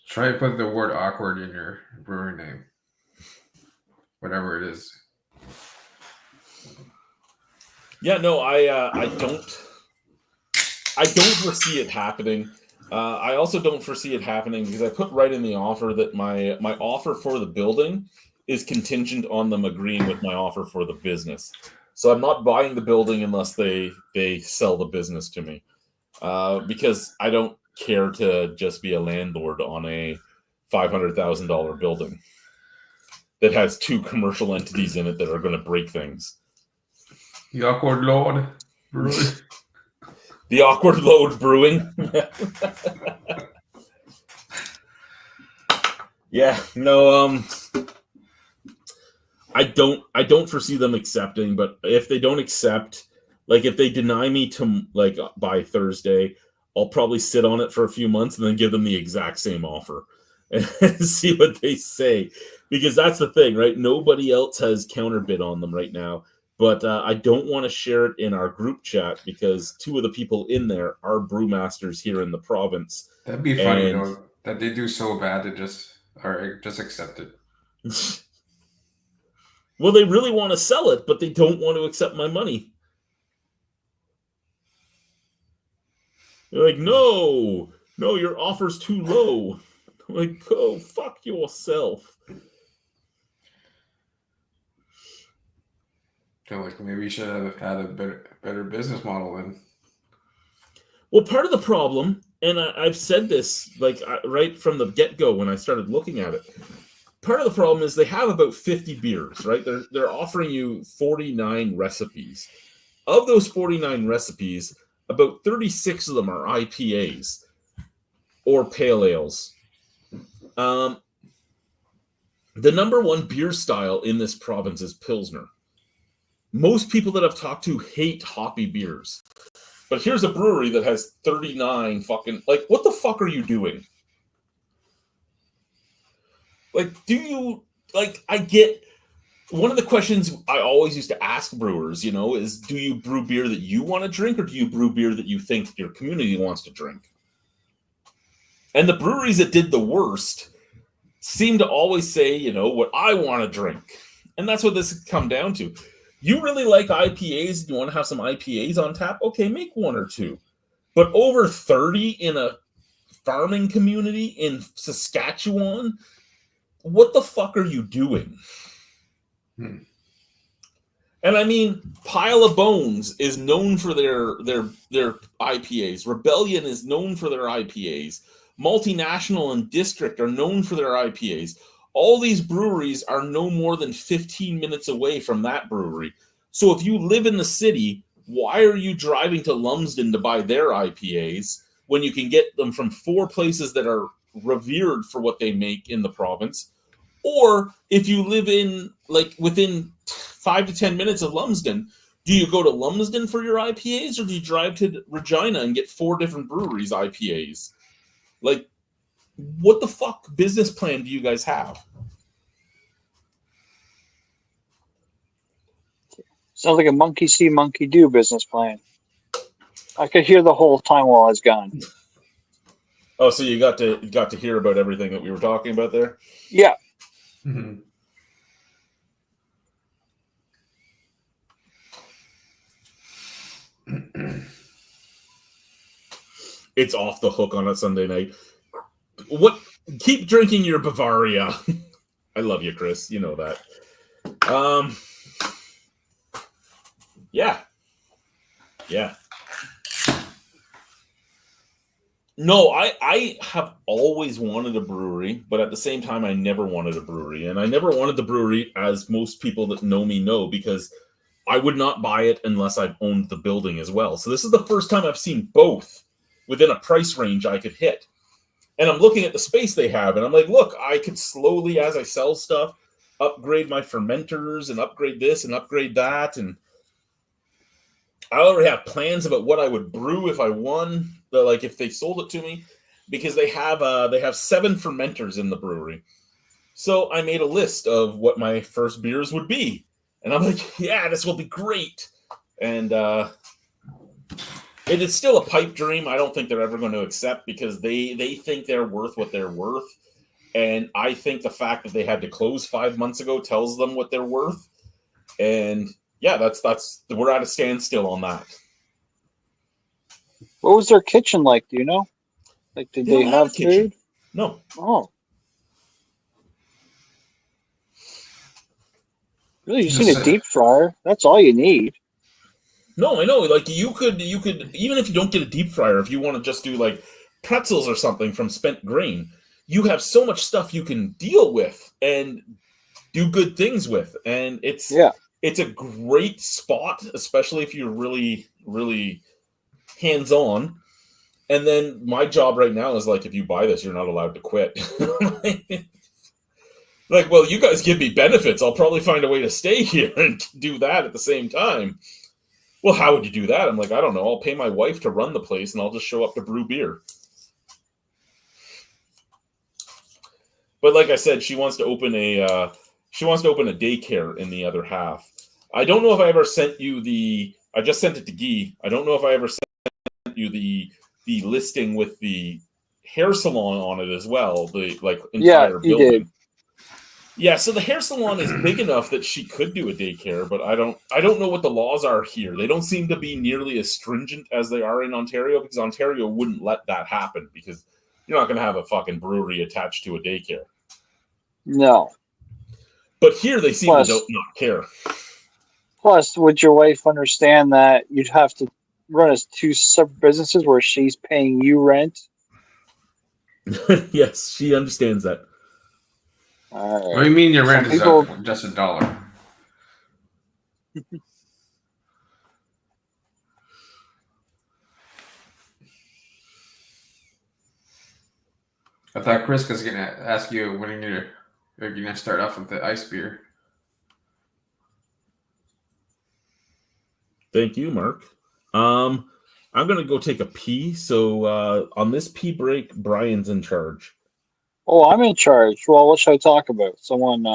try to put the word awkward in your brewery name. Whatever it is. Yeah, no, I don't foresee it happening. I also don't foresee it happening because I put right in the offer that my offer for the building is contingent on them agreeing with my offer for the business. So I'm not buying the building unless they sell the business to me. Because I don't care to just be a landlord on a $500,000 building that has 2 commercial entities in it that are going to break things. The awkward lord brewery. The awkward load brewing. Yeah, no, I don't foresee them accepting, but if they don't accept, like if they deny me to like by Thursday, I'll probably sit on it for a few months and then give them the exact same offer and see what they say. Because that's the thing, right? Nobody else has counterbid on them right now. But I don't want to share it in our group chat because 2 of the people in there are brewmasters here in the province. That'd be funny, though, that they do so bad they just accept it. Well, they really want to sell it, but they don't want to accept my money. They're like, no, your offer's too low. I'm like, go fuck yourself. Like maybe you should have had a better business model then. Well, part of the problem, and I've said this like right from the get-go when I started looking at it, part of the problem is they have about 50 beers, right? They're offering you 49 recipes. Of those 49 recipes, about 36 of them are IPAs or pale ales. The number one beer style in this province is Pilsner. Most people that I've talked to hate hoppy beers. But here's a brewery that has 39 fucking... Like, what the fuck are you doing? Like, do you... Like, I get... One of the questions I always used to ask brewers, is do you brew beer that you want to drink or do you brew beer that you think your community wants to drink? And the breweries that did the worst seem to always say, what I want to drink. And that's what this has come down to. You really like IPAs? You want to have some IPAs on tap? Okay, make 1 or 2. But over 30 in a farming community in Saskatchewan? What the fuck are you doing? And I mean, Pile of Bones is known for their IPAs. Rebellion is known for their IPAs. Multinational and District are known for their IPAs. All these breweries are no more than 15 minutes away from that brewery. So if you live in the city, why are you driving to Lumsden to buy their IPAs when you can get them from 4 places that are revered for what they make in the province? Or if you live in, like, within 5 to 10 minutes of Lumsden, Do you go to Lumsden for your IPAs, or do you drive to Regina and get 4 different breweries IPAs? Like, what the fuck business plan do you guys have? Sounds like a monkey see, monkey do business plan. I could hear the whole time while I was gone. Oh, so you got to hear about everything that we were talking about there? Yeah. Mhm. It's off the hook on a Sunday night. What? Keep drinking your Bavaria. I love you, Chris. You know that. Yeah. No, I have always wanted a brewery, but at the same time, I never wanted a brewery. And I never wanted the brewery, as most people that know me know, because I would not buy it unless I owned the building as well. So this is the first time I've seen both within a price range I could hit. And I'm looking at the space they have, and I'm like, look, I could slowly, as I sell stuff, upgrade my fermenters and upgrade this and upgrade that. And I already have plans about what I would brew if I won, like if they sold it to me, because they have 7 fermenters in the brewery. So I made a list of what my first beers would be. And I'm like, yeah, this will be great. And it is still a pipe dream. I don't think they're ever going to accept, because they think they're worth what they're worth. And I think the fact that they had to close 5 months ago tells them what they're worth. And yeah, that's we're at a standstill on that. What was their kitchen like? Do you know? Like, did they don't have a have kitchen. food? No. Oh. Really, you just Just need a deep fryer. That's all you need. No, I know. Like you could even if you don't get a deep fryer, if you want to just do like pretzels or something from spent grain, you have so much stuff you can deal with and do good things with. And it's a great spot, especially if you're really, really hands-on. And then my job right now is like, if you buy this, you're not allowed to quit. Like, well, you guys give me benefits. I'll probably find a way to stay here and do that at the same time. Well, how would you do that? I'm like, I don't know. I'll pay my wife to run the place, and I'll just show up to brew beer. But like I said, she wants to open a daycare in the other half. I don't know if I ever sent you I just sent it to Guy. I don't know if I ever sent you the listing with the hair salon on it as well. The entire building. You did. Yeah, so the hair salon is big enough that she could do a daycare, but I don't know what the laws are here. They don't seem to be nearly as stringent as they are in Ontario, because Ontario wouldn't let that happen, because you're not going to have a fucking brewery attached to a daycare. No. But here they seem to not care. Plus, would your wife understand that you'd have to run as 2 separate businesses where she's paying you rent? Yes, she understands that. All right. What do you mean your rent is people- just $1? I thought Chris was going to ask you when you're going to start off with the ice beer. Thank you, Mark. I'm going to go take a pee. So on this pee break, Brian's in charge. Oh, I'm in charge. Well, what should I talk about? Someone.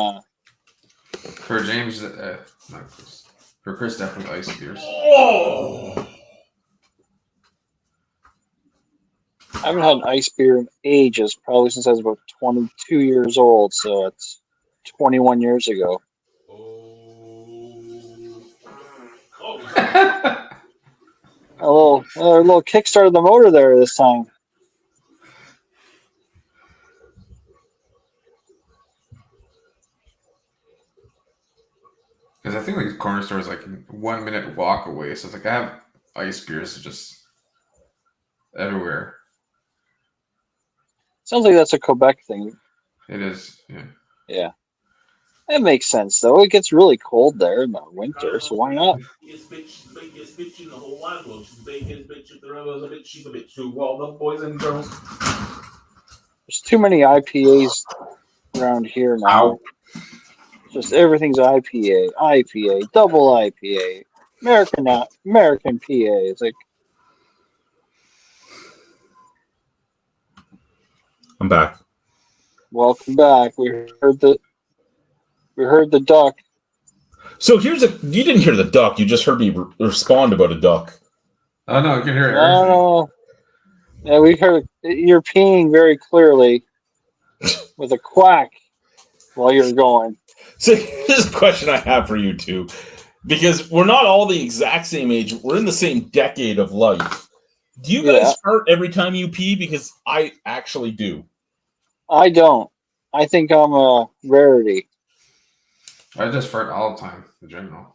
For James, not Chris. For Chris, definitely ice beers. Oh! I haven't had an ice beer in ages, probably since I was about 22 years old, so it's 21 years ago. A little kickstart of the motor there this time. Because I think like the corner store is like a 1 minute walk away, so it's like I have ice beers just everywhere. Sounds like that's a Quebec thing. It is, yeah. Yeah. It makes sense, though. It gets really cold there in the winter, so why not? Biggest bitch in the whole wide world. She's the biggest bitch if there ever was a bitch. She's a bitch too. Well, the boys and girls. There's too many IPAs around here now. Ow. Just everything's IPA, double IPA. American PA. It's like, I'm back. welcome back. We heard the duck. So you didn't hear the duck. You just heard me respond about a duck. Oh no, I can hear everything. No. Yeah, we heard you're peeing very clearly with a quack while you're going. So here's a question I have for you two. Because we're not all the exact same age. We're in the same decade of life. Do you guys fart every time you pee? Because I actually do. I don't. I think I'm a rarity. I just fart all the time in general.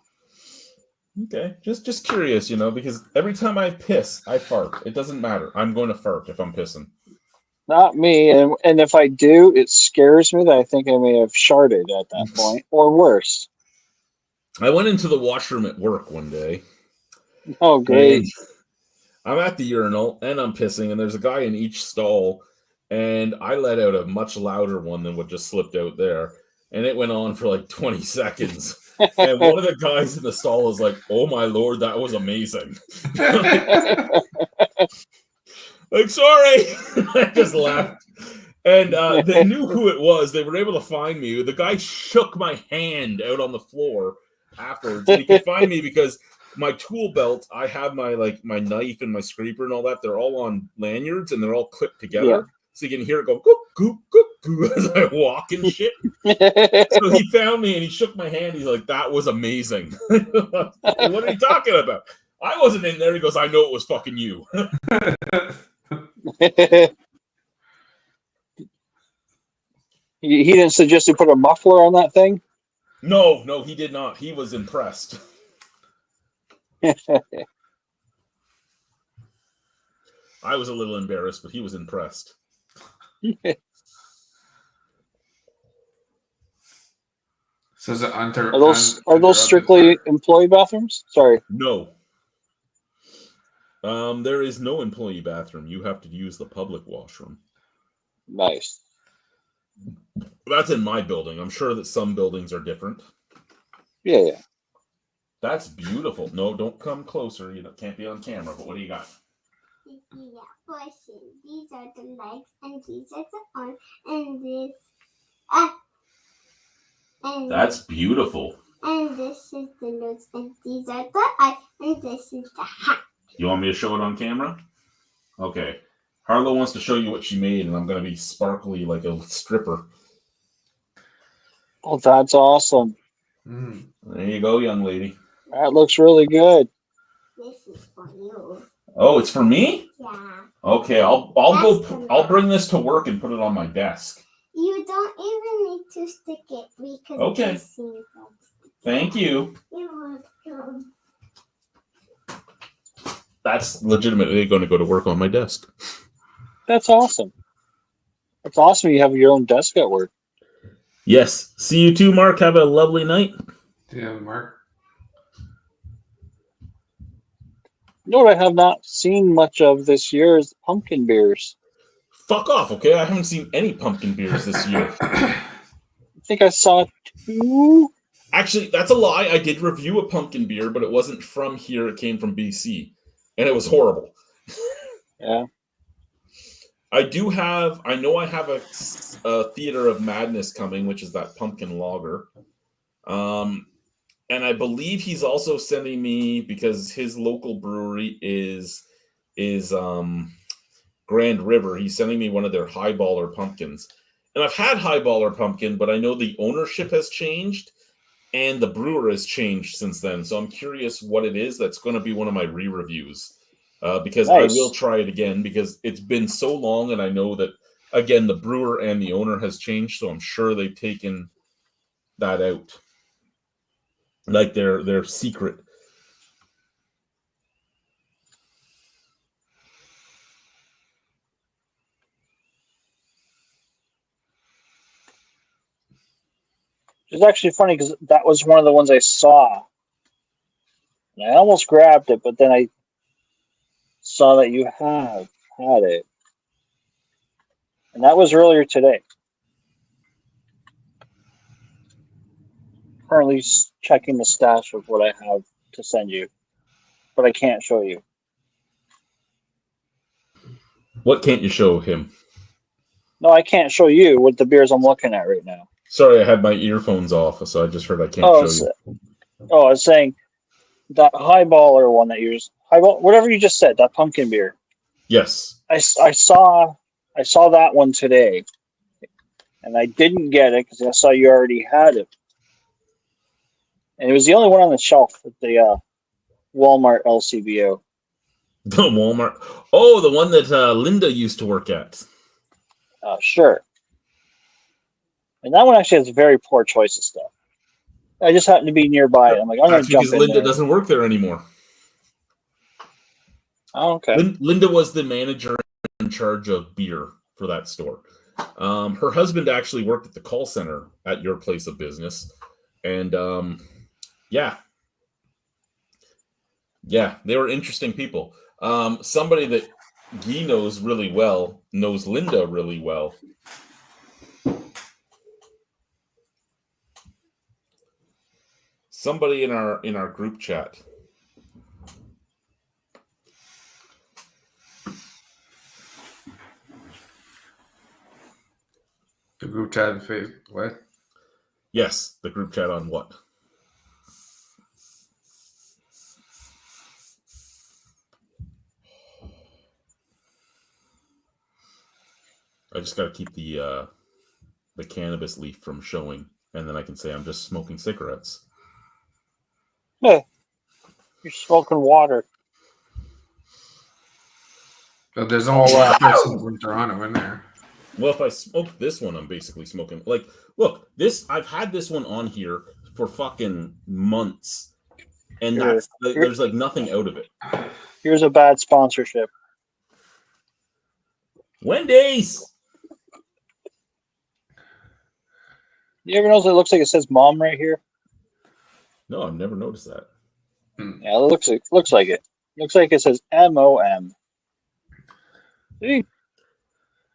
Okay, just curious, because every time I piss, I fart. It doesn't matter. I'm going to fart if I'm pissing. Not me, and if I do, it scares me that I think I may have sharted at that point, or worse. I went into the washroom at work one day. Oh, great. I'm at the urinal, and I'm pissing, and there's a guy in each stall, and I let out a much louder one than what just slipped out there, and it went on for like 20 seconds. And one of the guys in the stall was like, "Oh my lord, that was amazing." Like, sorry. I just laughed. And they knew who it was. They were able to find me. The guy shook my hand out on the floor afterwards. And he could find me because my tool belt, I have my knife and my scraper and all that. They're all on lanyards and they're all clipped together. Yeah. So you can hear it go goop, goop, goop, goop as I walk and shit. So he found me and he shook my hand. He's like, "That was amazing." What are you talking about? I wasn't in there. He goes, "I know it was fucking you." He didn't suggest you put a muffler on that thing? No, he did not. He was impressed. I was a little embarrassed, but he was impressed. So is it are those strictly employee bathrooms? Sorry. No. There is no employee bathroom. You have to use the public washroom. Nice. That's in my building. I'm sure that some buildings are different. Yeah. That's beautiful. No, don't come closer. You can't be on camera. But what do you got? Yeah, portion. These are the legs, and these are the arms, and this. And that's beautiful. And this is the nose, and these are the eyes, and this is the hat. You want me to show it on camera? Okay. Harlow wants to show you what she made, and I'm going to be sparkly like a stripper. Oh, that's awesome. There you go, young lady. That looks really good. This is for you. Oh, it's for me? Yeah. Okay, I'll bring this to work and put it on my desk. You don't even need to stick it because okay. Thank you. You're welcome. That's legitimately going to go to work on my desk. That's awesome. It's awesome you have your own desk at work. Yes. See you too, Mark. Have a lovely night. Yeah, Mark. You know what I have not seen much of this year is pumpkin beers. Fuck off, okay? I haven't seen any pumpkin beers this year. I think I saw 2. Actually, that's a lie. I did review a pumpkin beer, but it wasn't from here. It came from BC. And it was horrible. Yeah. I know I have a Theater of Madness coming, which is that pumpkin lager. And I believe he's also sending me, because his local brewery is Grand River. He's sending me one of their Highballer pumpkins. And I've had Highballer pumpkin, but I know the ownership has changed and the brewer has changed since then. So I'm curious what it is. That's going to be one of my re-reviews. Because nice. I will try it again because it's been so long, and I know that, again, the brewer and the owner has changed, so I'm sure they've taken that out. Like their secret. It's actually funny because that was one of the ones I saw. And I almost grabbed it, but then I saw that you have had it. And that was earlier today. Currently checking the stash of what I have to send you, but I can't show you. What can't you show him? No, I can't show you what the beers I'm looking at right now. Sorry, I had my earphones off, so I just heard I can't Oh, show you. I was saying that highballer one that you highball, whatever you just said, that pumpkin beer. Yes. I saw that one today, and I didn't get it because I saw you already had it, and it was the only one on the shelf at the Walmart LCBO. The Walmart. Oh, the one that Linda used to work at. Sure. And that one actually has very poor choice of stuff. I just happened to be nearby. I'm like, I'm going That's to jump because in Linda there. doesn't work there anymore. Oh, okay. Linda was the manager in charge of beer for that store. Her husband actually worked at the call center at your place of business. And yeah, they were interesting people. Somebody that Guy knows really well knows Linda really well. Somebody in our group chat. The group chat and face what? Yes, the group chat on what? I just got to keep the cannabis leaf from showing, and then I can say I'm just smoking cigarettes. Hey, you're smoking water. But there's only one person from Toronto in there. Well, if I smoke this one, I'm basically smoking. Like, look, I've had this one on here for fucking months, and there's like nothing out of it. Here's a bad sponsorship. Wendy's. You ever notice it looks like it says "mom" right here? No, I've never noticed that. Yeah, it looks like it. Looks like it says MOM. See?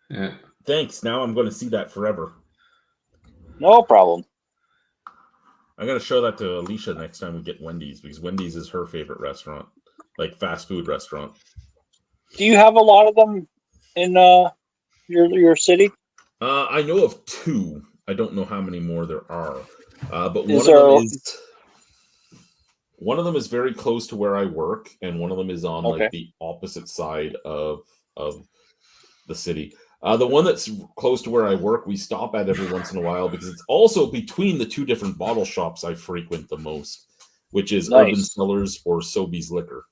Yeah. Thanks. Now I'm going to see that forever. No problem. I'm going to show that to Alicia next time we get Wendy's, because Wendy's is her favorite restaurant, like fast food restaurant. Do you have a lot of them in your city? I know of 2. I don't know how many more there are, but one of them is very close to where I work, and one of them is on like the opposite side of the city. The one that's close to where I work, we stop at every once in a while because it's also between the 2 different bottle shops I frequent the most, which is Urban Cellars or Sobeys Liquor.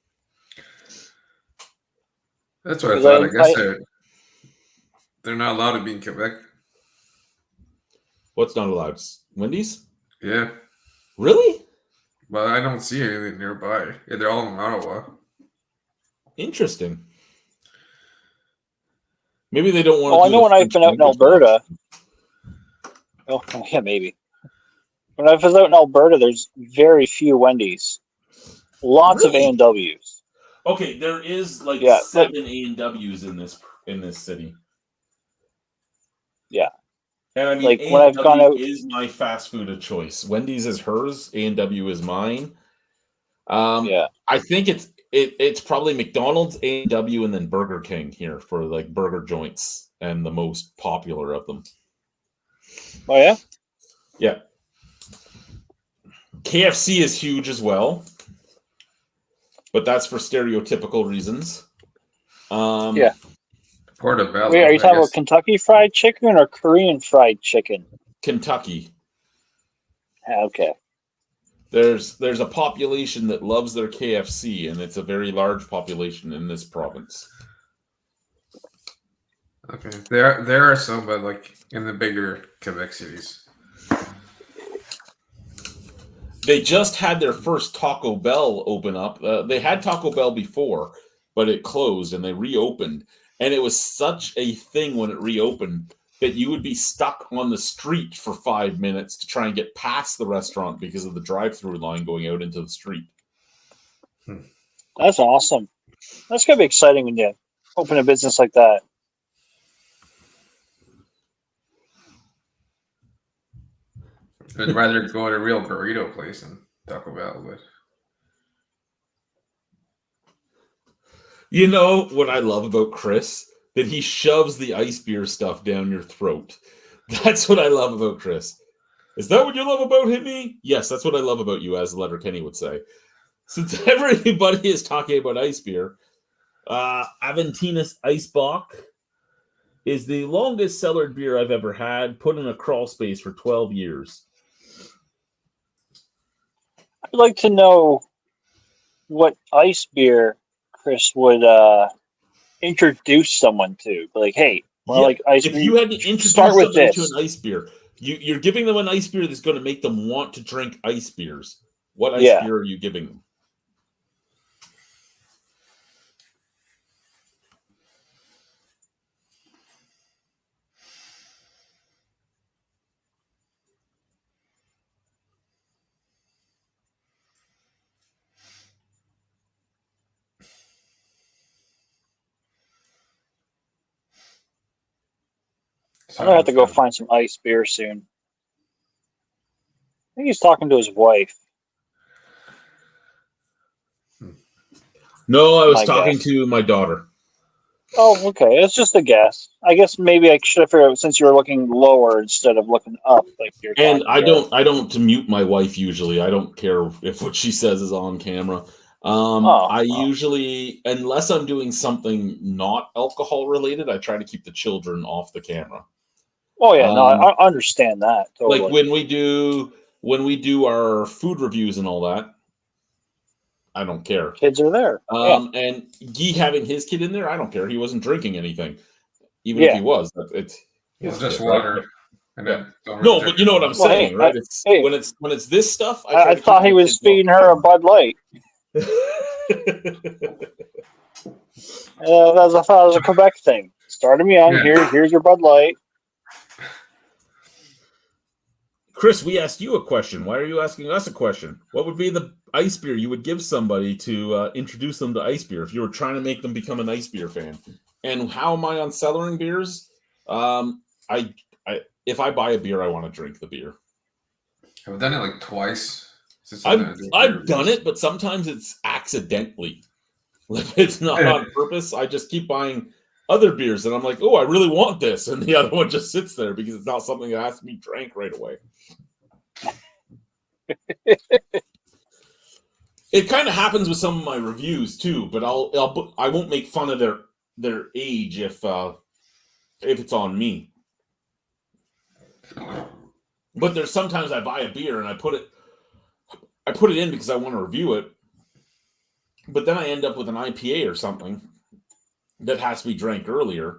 That's what I thought. I guess they're not allowed to be in Quebec. What's not allowed? Wendy's? Yeah. Really? But I don't see anything nearby. Yeah, they're all in Ottawa. Interesting. Maybe they don't want to. Oh, I know when I've been out in Alberta. Oh, yeah, maybe. When I was out in Alberta, there's very few Wendy's. Lots of A&Ws. Okay, there is like 7 A&Ws in this city. Yeah. And I mean, like when I've gone out, is my fast food of choice. Wendy's is hers. A&W is mine. Yeah. I think it's probably McDonald's, A&W, and then Burger King here for like burger joints and the most popular of them. Oh yeah. Yeah. KFC is huge as well, but that's for stereotypical reasons. Yeah. Portobello. Wait, are you talking about Kentucky Fried Chicken or Korean Fried Chicken? Kentucky. Okay. There's a population that loves their KFC, and it's a very large population in this province. Okay, there are some, but like in the bigger Quebec cities. They just had their first Taco Bell open up. They had Taco Bell before, but it closed, and they reopened. And it was such a thing when it reopened that you would be stuck on the street for 5 minutes to try and get past the restaurant because of the drive-through line going out into the street. That's awesome. That's going to be exciting when you open a business like that. I'd rather go to a real burrito place than Taco Bell, but You know what I love about Chris? That he shoves the ice beer stuff down your throat. That's what I love about Chris. Is that what you love about me? Yes, that's what I love about you, as Letterkenny would say. Since everybody is talking about ice beer, Aventinus Icebock is the longest cellared beer I've ever had, put in a crawl space for 12 years. I'd like to know what ice beer Chris would introduce someone to. Like, hey, well, Yeah, like ice if beer. you had to introduce Start with somebody to this. an ice beer, you're giving them an ice beer that's going to make them want to drink ice beers. What ice Yeah. beer are you giving them? I'm gonna have to go find some ice beer soon. I think he's talking to his wife. No, I was My talking guess. to my daughter. Oh, okay. It's just a guess. I guess maybe I should have figured out since you were looking lower instead of looking up, like you're And talking to her. I don't mute my wife usually. I don't care if what she says is on camera. I usually, unless I'm doing something not alcohol related, I try to keep the children off the camera. Oh yeah, no, I understand that totally. Like when we do our food reviews and all that, I don't care. Kids are there. Yeah. And Guy having his kid in there, I don't care. He wasn't drinking anything, even Yeah. if he was. It's just right? water. And then No, but you know what I'm Well, saying, hey, right? hey. When it's this stuff. try I to thought keep he my was kids feeding off her a the Bud Light. I thought it was a Quebec thing. Start him young. Yeah. Here's your Bud Light. Chris, we asked you a question. Why are you asking us a question? What would be the ice beer you would give somebody to introduce them to ice beer if you were trying to make them become an ice beer fan? And how am I on cellaring beers? If I buy a beer, I want to drink the beer. I've done it like twice. I've done it, but sometimes it's accidentally. Like it's not on purpose. I just keep buying other beers, and I'm like, oh, I really want this, and the other one just sits there because it's not something that has to be drank right away. It kind of happens with some of my reviews too, but I won't make fun of their age if it's on me. But there's sometimes I buy a beer and I put it in because I want to review it, but then I end up with an IPA or something that has to be drank earlier,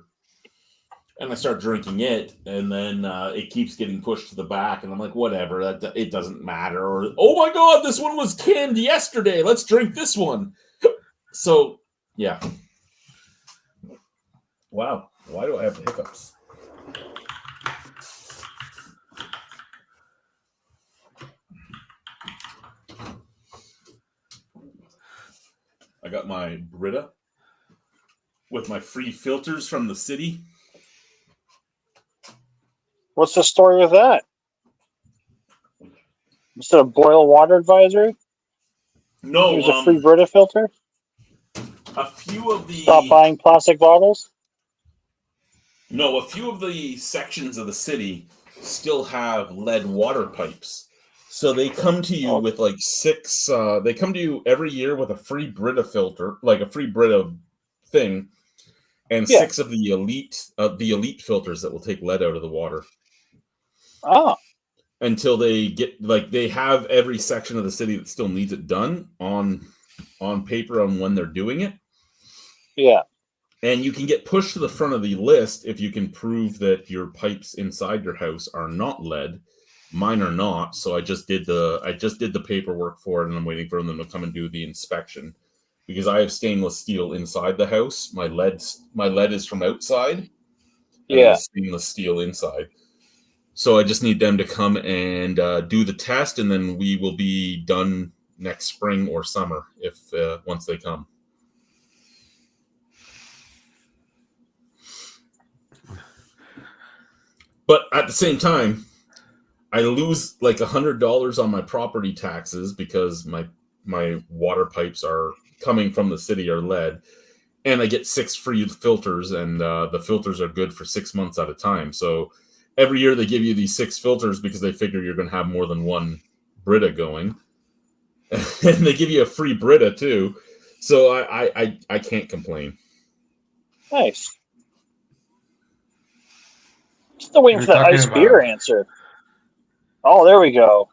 and I start drinking it, and then it keeps getting pushed to the back, and I'm like, whatever, it doesn't matter. Or, oh my god, this one was canned yesterday. Let's drink this one. So, yeah. Wow. Why do I have the hiccups? I got my Brita with my free filters from the city. What's the story with that? Instead of boil water advisory, No, use a free Brita filter. a few of the Stop buying plastic bottles. No, a few of the sections of the city still have lead water pipes. So they come to you with like 6. They come to you every year with a free Brita filter, like a free Brita thing, and 6 of the elite filters that will take lead out of the water. Oh. Until they get they have every section of the city that still needs it done on paper on when they're doing it. Yeah. And you can get pushed to the front of the list if you can prove that your pipes inside your house are not lead. Mine are not, so I just did the paperwork for it, and I'm waiting for them to come and do the inspection because I have stainless steel inside the house. My lead is from outside. Yeah. Stainless steel inside. So I just need them to come and do the test, and then we will be done next spring or summer if once they come. But at the same time, I lose like $100 on my property taxes because my water pipes are coming from the city are lead, and I get 6 free filters, and the filters are good for 6 months at a time. So every year they give you these 6 filters because they figure you're going to have more than one Brita going, and they give you a free Brita too. So I can't complain. Nice. Still waiting You're for that talking ice about- beer answer. Oh, there we go.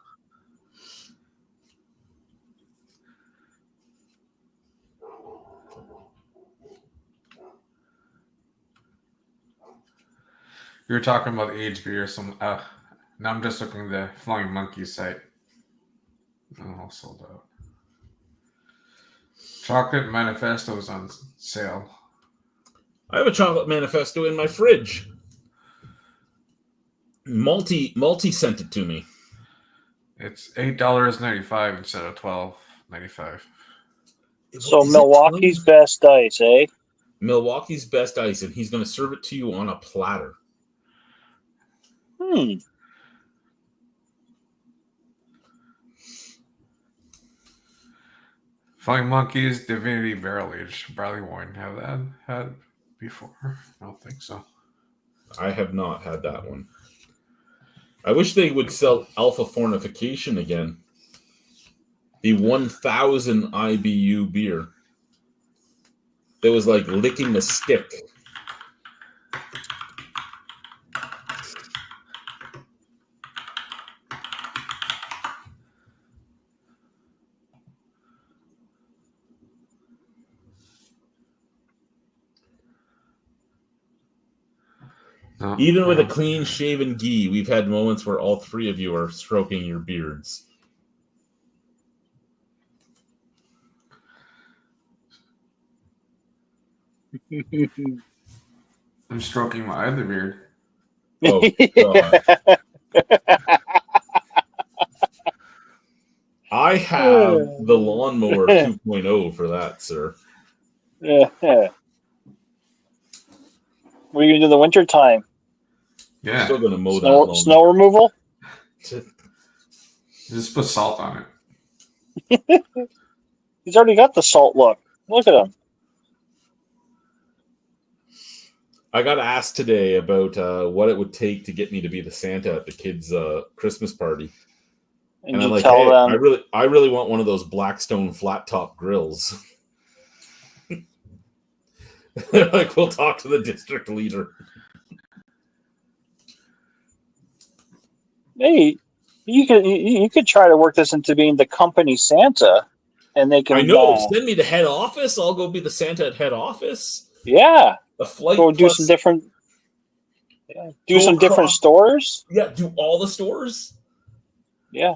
You're talking about age beer. Now I'm just looking at the Flying Monkey site. Oh, sold out. Chocolate Manifesto is on sale. I have a chocolate manifesto in my fridge. Multi sent it to me. It's $8.95 instead of $12.95. So Is it Milwaukee's 20? best ice, eh? Milwaukee's best ice, and he's going to serve it to you on a platter. Hmm. Flying Monkeys Divinity Barrel Aged Barley Wine. Have that had before? I don't think so. I have not had that one. I wish they would sell Alpha Fornification again. The 1000 IBU beer. That was like licking a stick. No, Even with I a don't- clean shaven gi, we've had moments where all 3 of you are stroking your beards. I'm stroking my other beard. Oh, God. I have the lawnmower 2.0 for that, sir. Yeah. What are you gonna do in the winter time? Yeah, Still going to mow that Snow lawn. snow removal? just put salt on it. He's already got the salt look. Look at him. I got asked today about what it would take to get me to be the Santa at the kids' Christmas party. And And I'm you like, tell hey, them I really want one of those Blackstone flat top grills. They're like, we'll talk to the district leader. hey, you could try to work this into being the company Santa, and they can I know. Send me to head office. I'll go be the Santa at head office. yeah, A flight go do plus, some different do Go some different across- stores. yeah, do all the stores. Yeah.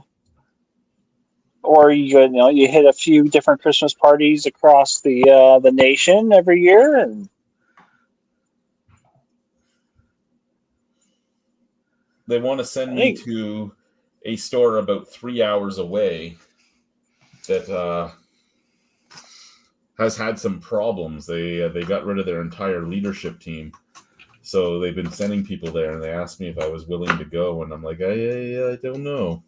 Or you hit a few different Christmas parties across the nation every year, and They want to send I me think- to a store about 3 hours away that has had some problems. They got rid of their entire leadership team, so they've been sending people there. And they asked me if I was willing to go, and I'm like, I don't know.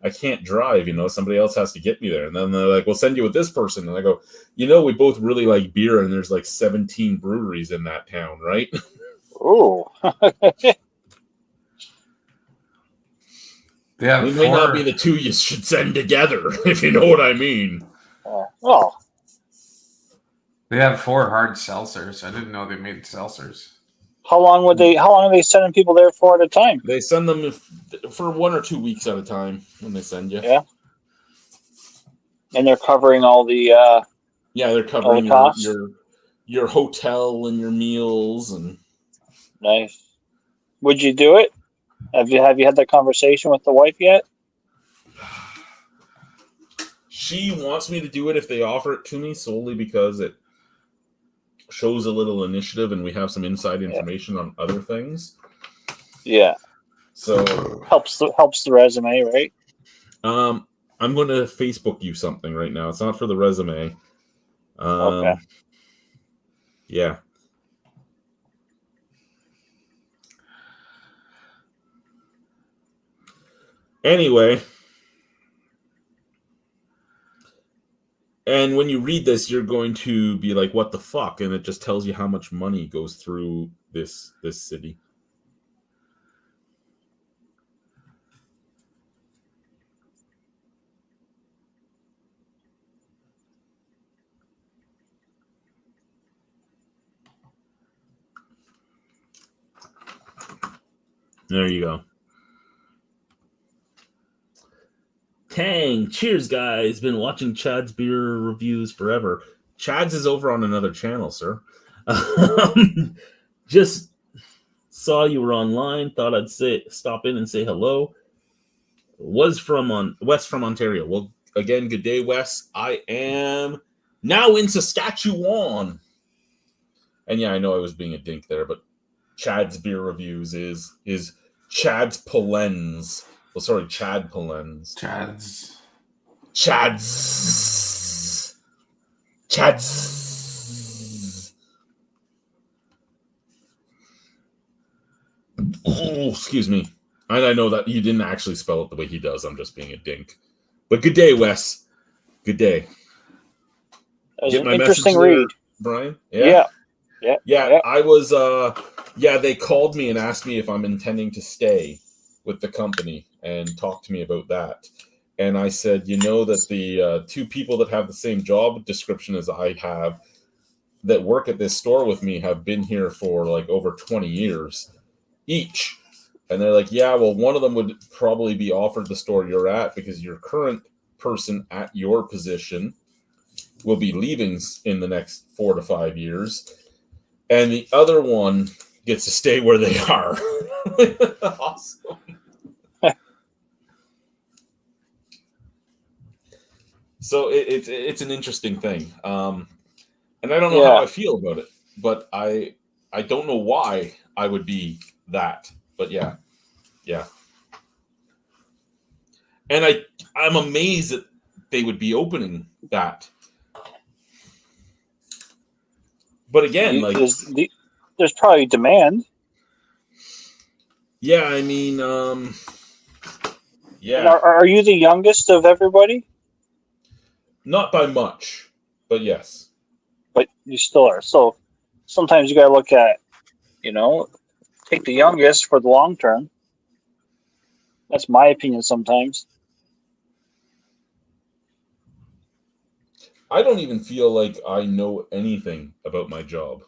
I can't drive, somebody else has to get me there. And then they're like, we'll send you with this person. And I go, we both really like beer, and there's like 17 breweries in that town, right? ooh, They have We may four. not be the two you should send together, if you know what I mean. oh, They have 4 hard seltzers. I didn't know they made seltzers. how long are they sending people there for at a time? They send them for 1 or 2 weeks at a time when they send you. Yeah. And they're covering all the Yeah, they're covering costs? your hotel and your meals and nice. Would you do it? Have you had that conversation with the wife yet? she wants me to do it if they offer it to me solely because it shows a little initiative and we have some inside information on other things. Yeah, So helps the resume, right? I'm going to Facebook you something right now. It's not for the resume. Okay. Yeah. Anyway, And when you read this, you're going to be like, "What the fuck?" And it just tells you how much money goes through this city. There you go. Tang, cheers, guys. Been watching Chad's beer reviews forever. Chad's is over on another channel, sir. Just saw you were online. Thought I'd stop in and say hello. West from Ontario. Well, again, good day, Wes. I am now in Saskatchewan. And yeah, I know I was being a dink there, but Chad's beer reviews is Chad's Polenz. Well, sorry, Chad Polenz. Chad's. Oh, excuse me. And I know that you didn't actually spell it the way he does. I'm just being a dink. But good day, Wes. Good day. That was Get an my interesting message there, read. Brian? Yeah. I was they called me and asked me if I'm intending to stay with the company and talk to me about that. And I said, you know that the two people that have the same job description as I have that work at this store with me have been here for like over 20 years each. And they're like, yeah, well, one of them would probably be offered the store you're at because your current person at your position will be leaving in the next 4 to 5 years. And the other one gets to stay where they are. Awesome. So it's an interesting thing. And I don't know how I feel about it, but I don't know why I would be that. But yeah. And I'm amazed that they would be opening that. But again, like there's probably demand. Yeah, I mean, yeah. And are you the youngest of everybody? Not by much, but yes. But you still are. So sometimes you got to look at, take the youngest for the long term. That's my opinion sometimes. I don't even feel like I know anything about my job.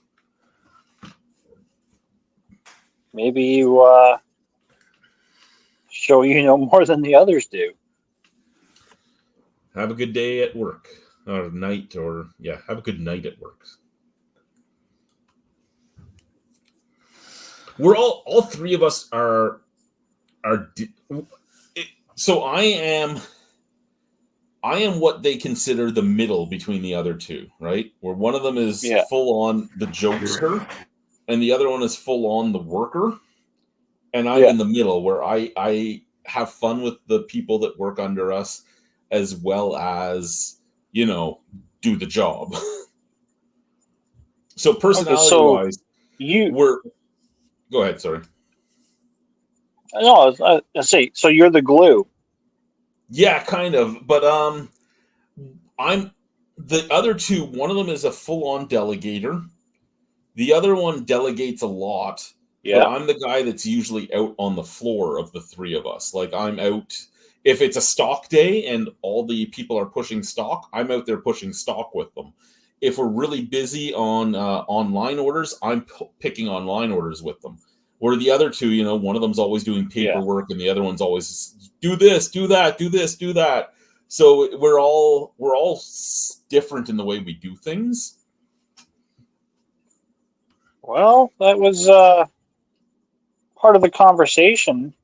Maybe you show you know more than the others do. Have a good day at work, or night, or have a good night at work. We're all three of us are. So I am what they consider the middle between the other two, right? Where one of them is full on the jokester, and the other one is full on the worker, and I'm in the middle where I have fun with the people that work under us, as well as do the job. So personality-wise, we're. Go ahead. Sorry. No, I see. So you're the glue. Yeah, kind of. But I'm the other two. One of them is a full-on delegator. The other one delegates a lot. Yeah. But I'm the guy that's usually out on the floor of the three of us. Like I'm out if it's a stock day and all the people are pushing stock, I'm out there pushing stock with them. If we're really busy on online orders, I'm picking online orders with them. Where the other two, one of them's always doing paperwork and the other one's always do this, do that, do this, do that. So we're all different in the way we do things. Well, that was part of the conversation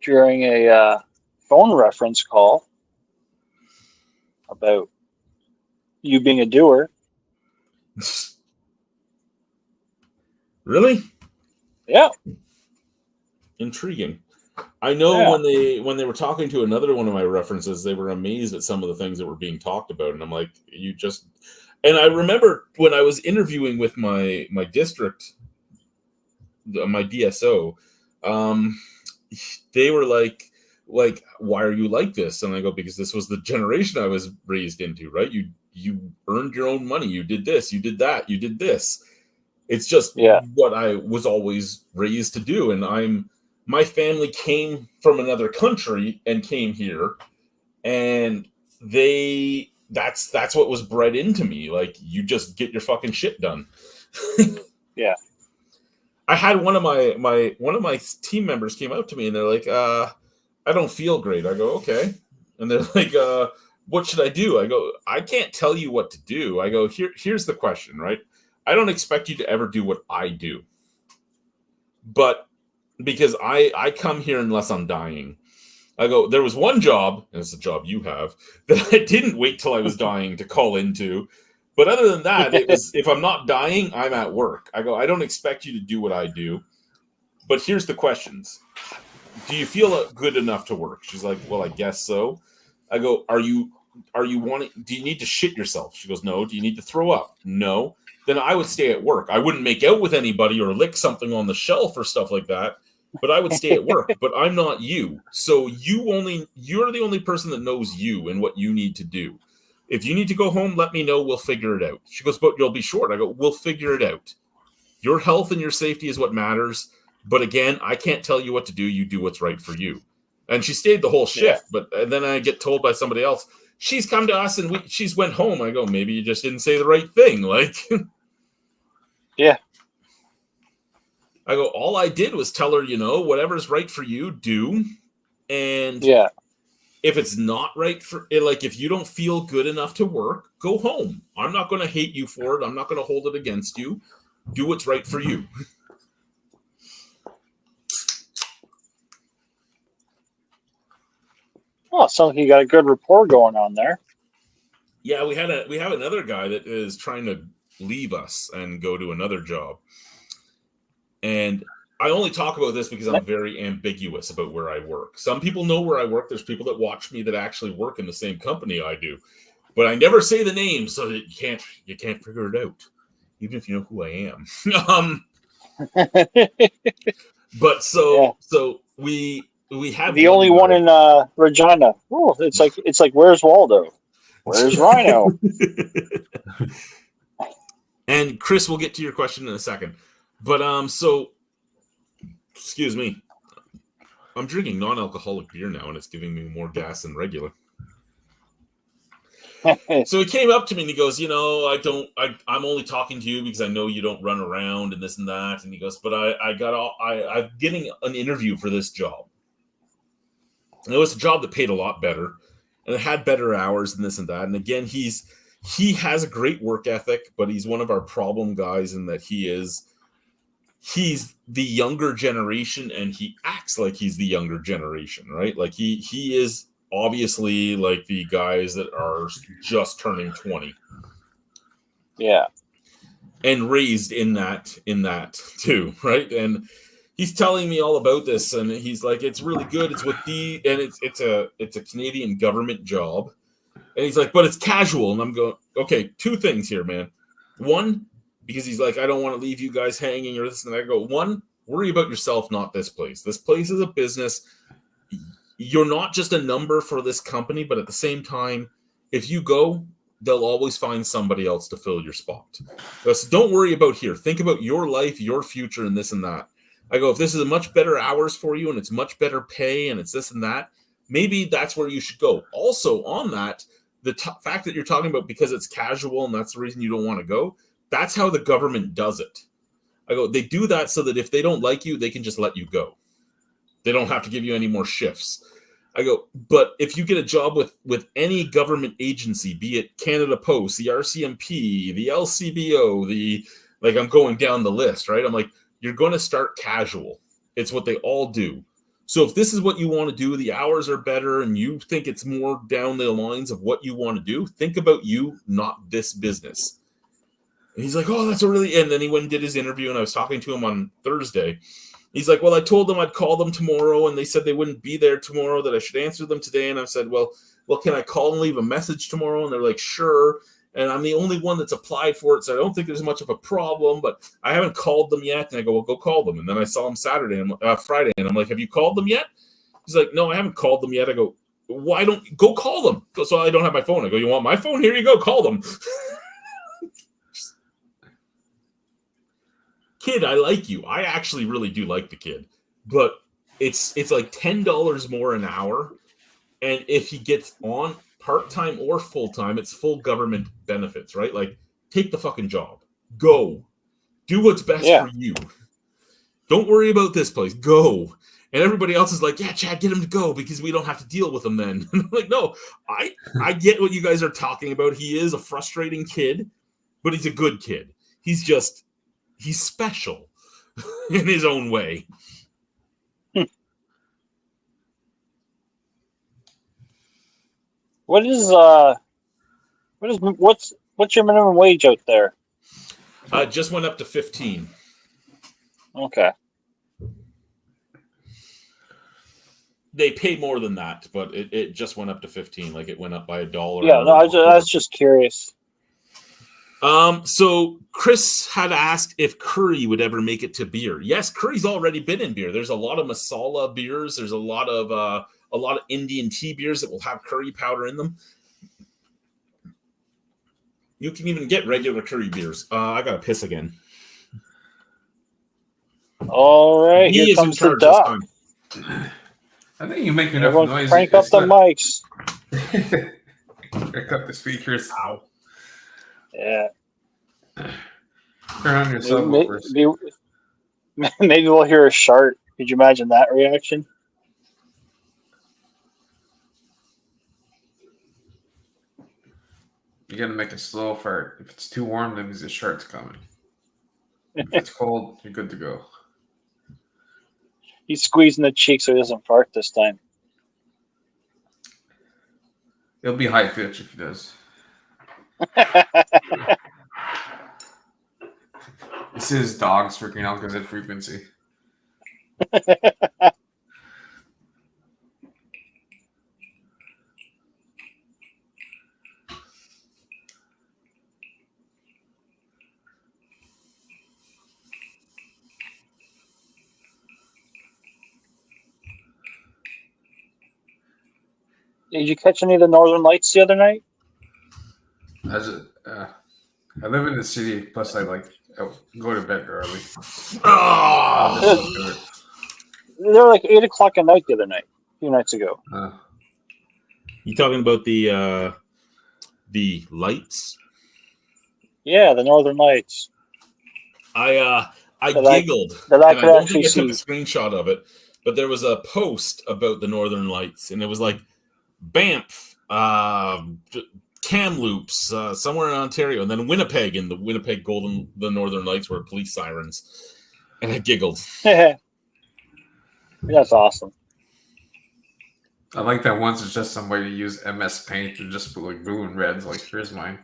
during a phone reference call about you being a doer. Really? Yeah. Intriguing. I know when they were talking to another one of my references, they were amazed at some of the things that were being talked about, and I'm like, and I remember when I was interviewing with my district, my DSO, they were like, like, why are you like this? And I go, because this was the generation I was raised into, right? You earned your own money. You did this, you did that, you did this. It's just what I was always raised to do. And my family came from another country and came here, and that's what was bred into me. Like, you just get your fucking shit done. Yeah. I had one of my team members came up to me and they're like, I don't feel great. I go, okay. And they're like, what should I do? I go, I can't tell you what to do. I go, here's the question, right? I don't expect you to ever do what I do. But because I come here unless I'm dying. I go, there was one job, and it's a job you have, that I didn't wait till I was dying to call into. But other than that, it was, if I'm not dying, I'm at work. I go, I don't expect you to do what I do. But here's the questions. Do you feel good enough to work? She's like, well, I guess so. I go, do you need to shit yourself? She goes, no. Do you need to throw up? No. Then I would stay at work. I wouldn't make out with anybody or lick something on the shelf or stuff like that. But I would stay at work. But I'm not you. So you're the only person that knows you and what you need to do. If you need to go home, let me know. We'll figure it out. She goes, but you'll be short. I go, we'll figure it out. Your health and your safety is what matters. But again, I can't tell you what to do. You do what's right for you. And she stayed the whole shift. Yeah. But then I get told by somebody else, she's come to us and she's went home. I go, maybe you just didn't say the right thing. Like, yeah. I go, all I did was tell her, whatever's right for you, do. And if it's not right for it, like, if you don't feel good enough to work, go home. I'm not going to hate you for it. I'm not going to hold it against you. Do what's right for you. Oh, it sounds like you got a good rapport going on there. Yeah, we have another guy that is trying to leave us and go to another job. And I only talk about this because I'm very ambiguous about where I work. Some people know where I work. There's people that watch me that actually work in the same company I do. But I never say the name so that you can't figure it out, even if you know who I am. But so we have the only one in Regina. Oh, it's like where's Waldo? Where's Rhino? And Chris, we'll get to your question in a second. But so excuse me. I'm drinking non-alcoholic beer now, and it's giving me more gas than regular. So he came up to me and he goes, I'm only talking to you because I know you don't run around and this and that. And he goes, but I'm getting an interview for this job. And it was a job that paid a lot better and it had better hours and this and that. And again, he has a great work ethic, but he's one of our problem guys in that he's the younger generation and he acts like he's the younger generation, right? Like he is obviously like the guys that are just turning 20. Yeah. And raised in that too, right? And he's telling me all about this and he's like, it's really good. It's with it's a Canadian government job. And he's like, but it's casual. And I'm going, okay, two things here, man. One, because he's like, I don't want to leave you guys hanging or this and that. I go, one, worry about yourself, not this place. This place is a business. You're not just a number for this company, but at the same time, if you go, they'll always find somebody else to fill your spot. So don't worry about here. Think about your life, your future, and this and that. I go, if this is a much better hours for you and it's much better pay and it's this and that, maybe that's where you should go. Also on that, the fact that you're talking about because it's casual and that's the reason you don't want to go, that's how the government does it. I go, they do that so that if they don't like you, they can just let you go. They don't have to give you any more shifts. I go, but if you get a job with any government agency, be it Canada Post, the RCMP, the LCBO, I'm going down the list, right? I'm like, you're going to start casual. It's what they all do. So if this is what you want to do, the hours are better and you think it's more down the lines of what you want to do, think about you, not this business. And he's like, oh, that's and then he went and did his interview and I was talking to him on Thursday. He's like, well, I told them I'd call them tomorrow and they said they wouldn't be there tomorrow, that I should answer them today. And I said, well, can I call and leave a message tomorrow? And they're like, sure. And I'm the only one that's applied for it, so I don't think there's much of a problem, but I haven't called them yet. And I go, well, go call them. And then I saw him Friday, and I'm like, have you called them yet? He's like, no, I haven't called them yet. I go, why don't go call them? So I don't have my phone. I go, you want my phone? Here you go. Call them. Kid, I like you. I actually really do like the kid, but it's like $10 more an hour, and if he gets on part-time or full-time, it's full government benefits, right? Like, take the fucking job. Go. Do what's best for you. Don't worry about this place. Go. And everybody else is like, yeah, Chad, get him to go because we don't have to deal with him then. And I'm like, no, I get what you guys are talking about. He is a frustrating kid, but he's a good kid. He's special in his own way. What's your minimum wage out there? Just went up to 15. Okay. They pay more than that, but it just went up to 15. Like, it went up by $1. Yeah, no, I was just curious. So Chris had asked if curry would ever make it to beer. Yes, curry's already been in beer. There's a lot of masala beers. There's a lot of Indian tea beers that will have curry powder in them. You can even get regular curry beers. I gotta piss again. All right, He here is in comes the charge this duck. time. I think you make enough Everyone noise. crank up the mics. Crank up the speakers. Ow. Yeah. Turn on your subwoofers. Maybe we'll hear a shart. Could you imagine that reaction? You gotta make a slow fart. If it's too warm, that means the shark's coming. If it's cold, you're good to go. He's squeezing the cheek so he doesn't fart this time. It'll be high pitch if he does. This is dogs freaking out because of frequency. Did you catch any of the Northern Lights the other night? I live in the city, plus I go to bed early. Oh! They were like 8 o'clock at night the other night, a few nights ago. You talking about the lights? Yeah, the Northern Lights. I That I- giggled. that I and could I don't actually think I took a see. screenshot of it, but there was a post about the Northern Lights, and it was like Banff, Kamloops, somewhere in Ontario, and then Winnipeg, and the Northern Lights were police sirens, and I giggled. That's awesome. I like that once it's just some way to use MS Paint and just put like blue and reds. Like, here's mine.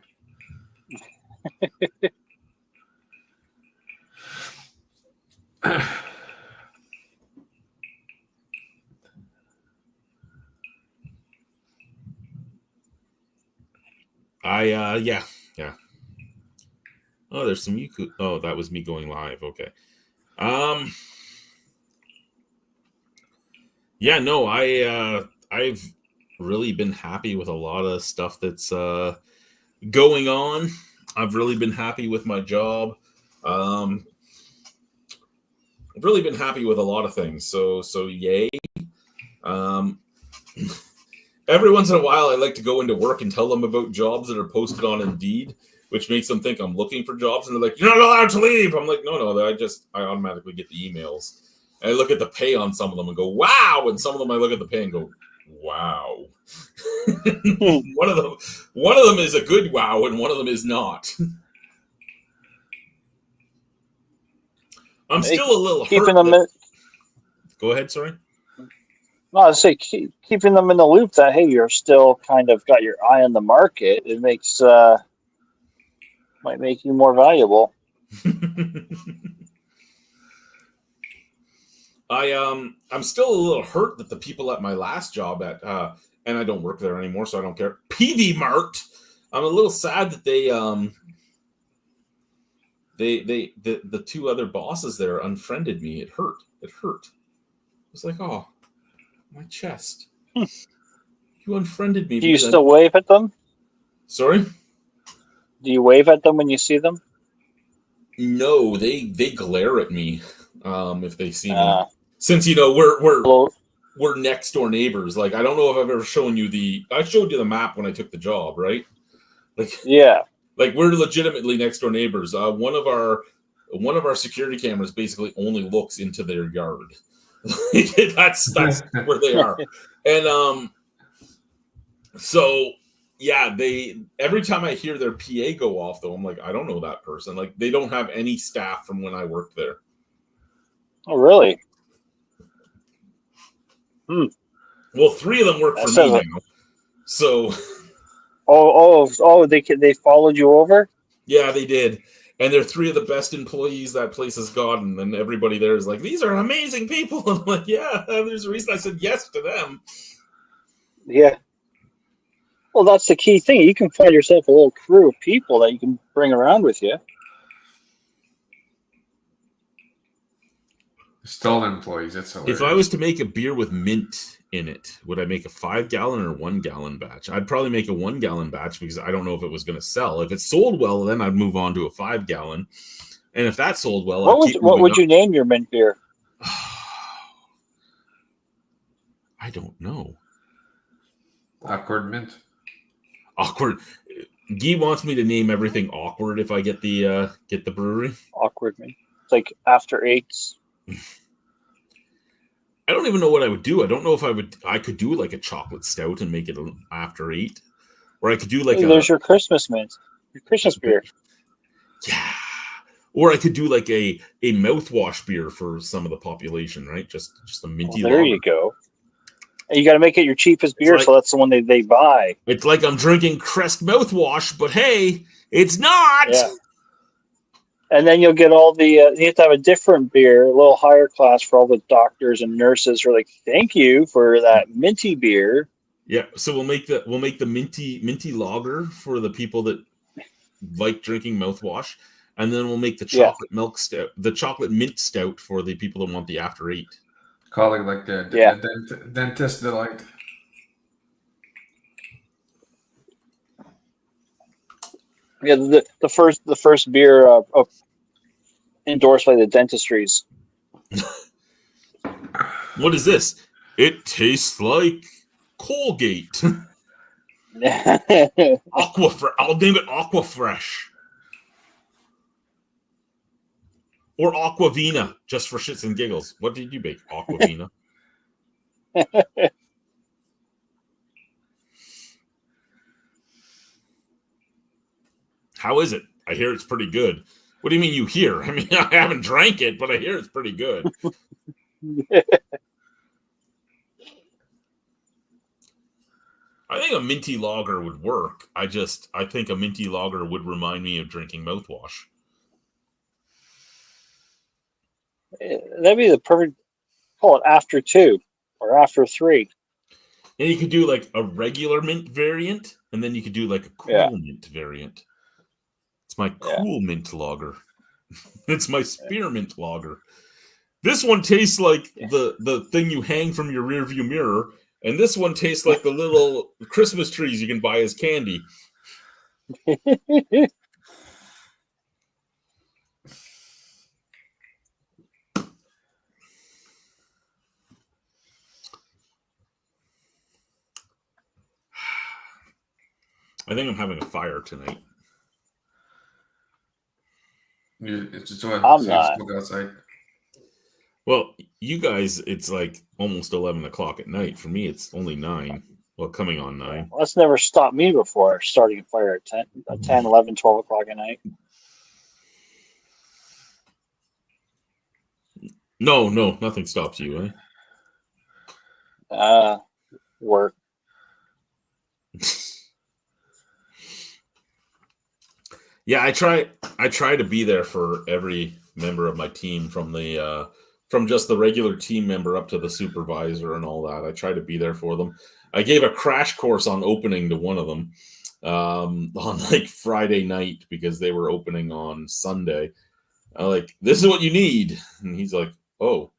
Yeah. Oh, there's some Yuku. Oh, that was me going live. Okay. Yeah, no, I've really been happy with a lot of stuff that's going on. I've really been happy with my job. I've really been happy with a lot of things. So yay. Every once in a while, I like to go into work and tell them about jobs that are posted on Indeed, which makes them think I'm looking for jobs. And they're like, "You're not allowed to leave." I'm like, no, I automatically get the emails. And I look at the pay on some of them and go, "Wow." And some of them I look at the pay and go, "Wow." One of them is a good wow, and one of them is not. I'm still a little Keeping hurt. them Go ahead, sorry. No, I say keeping them in the loop that hey, you're still kind of got your eye on the market. It makes might make you more valuable. I'm still a little hurt that the people at my last job and I don't work there anymore, so I don't care. PV Mart. I'm a little sad that the two other bosses there unfriended me. It hurt. It's like, oh, My chest. You unfriended me. Do you because still wave at them? Sorry? Do you wave at them when you see them? No, they glare at me if they see me. Uh, Since we're hello. we're next door neighbors. Like I don't know if I've ever shown you I showed you the map when I took the job, right? Yeah. Like we're legitimately next door neighbors. One of our security cameras basically only looks into their yard. that's where they are. And so yeah, every time I hear their PA go off though, I'm like, I don't know that person. Like they don't have any staff from when I worked there. Oh, really? Well, 3 of them work That for sounds me like- now. So They followed you over? yeah, they did. And they're 3 of the best employees that place has gotten. And everybody there is like, these are amazing people. And I'm like, yeah, there's a reason I said yes to them. Yeah. Well, that's the key thing. You can find yourself a little crew of people that you can bring around with you. Still employees. It's hilarious. If I was to make a beer with mint in it, would I make a 5-gallon or 1-gallon batch? I'd probably make a 1-gallon batch because I don't know if it was going to sell. If it sold well, then I'd move on to a 5-gallon. And if that sold well, What would you name your mint beer? I don't know. Awkward mint. Awkward. Guy wants me to name everything awkward if I get the brewery. Awkward mint. It's like after eights. I don't even know what I would do. I don't know if I could do like a chocolate stout and make it after 8, or I could do like There's your Christmas mint, your Christmas beer. Yeah, or I could do like a mouthwash beer for some of the population, right? Just a minty. Well, there lager. you go. And you got to make it your cheapest beer, so that's the one they buy. It's like I'm drinking Crest mouthwash, but hey, it's not. Yeah. And then you'll get all the. You have to have a different beer, a little higher class for all the doctors and nurses who are like, "Thank you for that minty beer." Yeah, so we'll make the minty lager for the people that like drinking mouthwash, and then we'll make the chocolate milk stout, the chocolate mint stout for the people that want the after 8. Call it like a dentist delight. Yeah, the first beer endorsed by the dentistries. What is this? It tastes like Colgate. Aquafresh. I'll name it Aquafresh. Or Aquavina, just for shits and giggles. What did you bake? Aquavina. How is it? I hear it's pretty good. What do you mean you hear? I mean, I haven't drank it, but I hear it's pretty good. I think a minty lager would work. I think a minty lager would remind me of drinking mouthwash. That'd be the perfect. Call it after 2 or after 3. And you could do like a regular mint variant, and then you could do like a cool mint variant. It's my cool mint lager. It's my spearmint lager. This one tastes like the thing you hang from your rearview mirror, and this one tastes like the little Christmas trees you can buy as candy. I think I'm having a fire tonight. It's just what I'm not. outside. Well, you guys, it's like almost 11 o'clock at night. For me, it's only 9. Well, coming on 9. Well, that's never stopped me before starting a fire at 10, 11, 12 o'clock at night. No, nothing stops you, eh? Work. Yeah, I try to be there for every member of my team, from just the regular team member up to the supervisor and all that. I try to be there for them. I gave a crash course on opening to one of them on like Friday night because they were opening on Sunday. I'm like, this is what you need, and he's like, oh.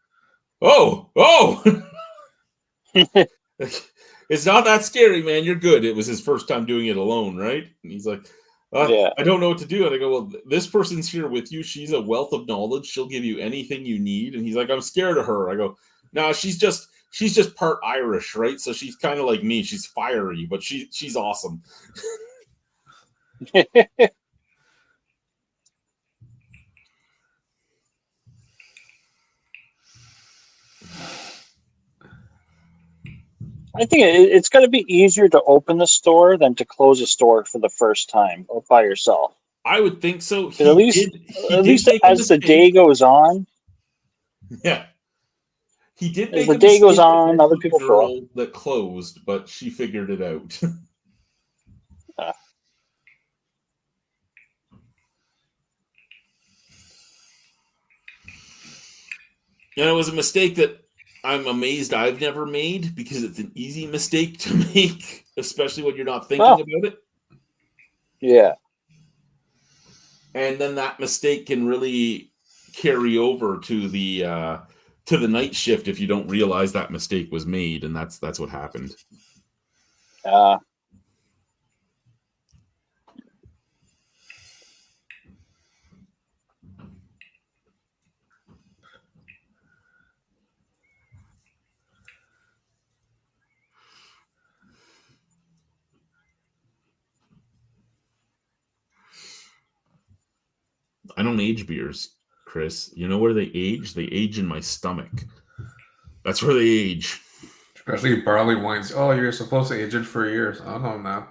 It's not that scary, man. You're good. It was his first time doing it alone, right? And he's like, Yeah. I don't know what to do. And I go, well, this person's here with you. She's a wealth of knowledge. She'll give you anything you need. And he's like, I'm scared of her. I go, no, she's just part Irish, right? So she's kind of like me. She's fiery, but she's awesome. I think it's got to be easier to open the store than to close a store for the first time or by yourself. I would think so. At least make a as the mistake. day goes on, Yeah. He did as make the day goes mistake on, with other the people girl that closed, but she figured it out. And it was a mistake that I'm amazed I've never made because it's an easy mistake to make, especially when you're not thinking about it. Yeah. And then that mistake can really carry over to the night shift if you don't realize that mistake was made, and that's what happened. I don't age beers, Chris. You know where they age? They age in my stomach. That's where they age. Especially barley wines. Oh, you're supposed to age it for years. I don't know now.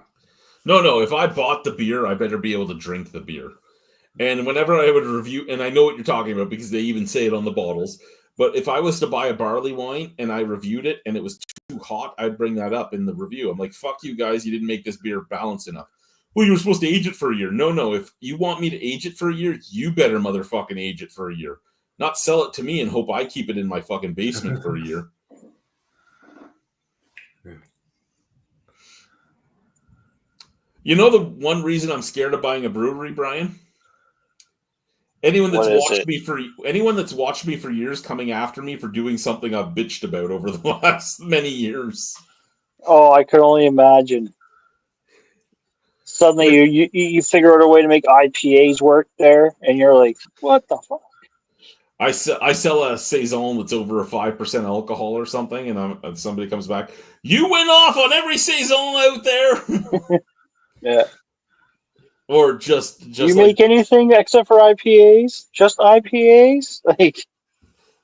No. If I bought the beer, I better be able to drink the beer. And whenever I would review, and I know what you're talking about because they even say it on the bottles, but if I was to buy a barley wine and I reviewed it and it was too hot, I'd bring that up in the review. I'm like, fuck you guys, you didn't make this beer balanced enough. Well, you were supposed to age it for a year. No. If you want me to age it for a year, you better motherfucking age it for a year. Not sell it to me and hope I keep it in my fucking basement for a year. You know the one reason I'm scared of buying a brewery, Brian? Anyone that's watched me for years coming after me for doing something I've bitched about over the last many years. Oh, I could only imagine. Suddenly you figure out a way to make IPAs work there, and you're like, what the fuck? I sell a saison that's over a 5% alcohol or something, and somebody comes back. You went off on every saison out there. Yeah. Or just Do you make anything except for IPAs? Just IPAs?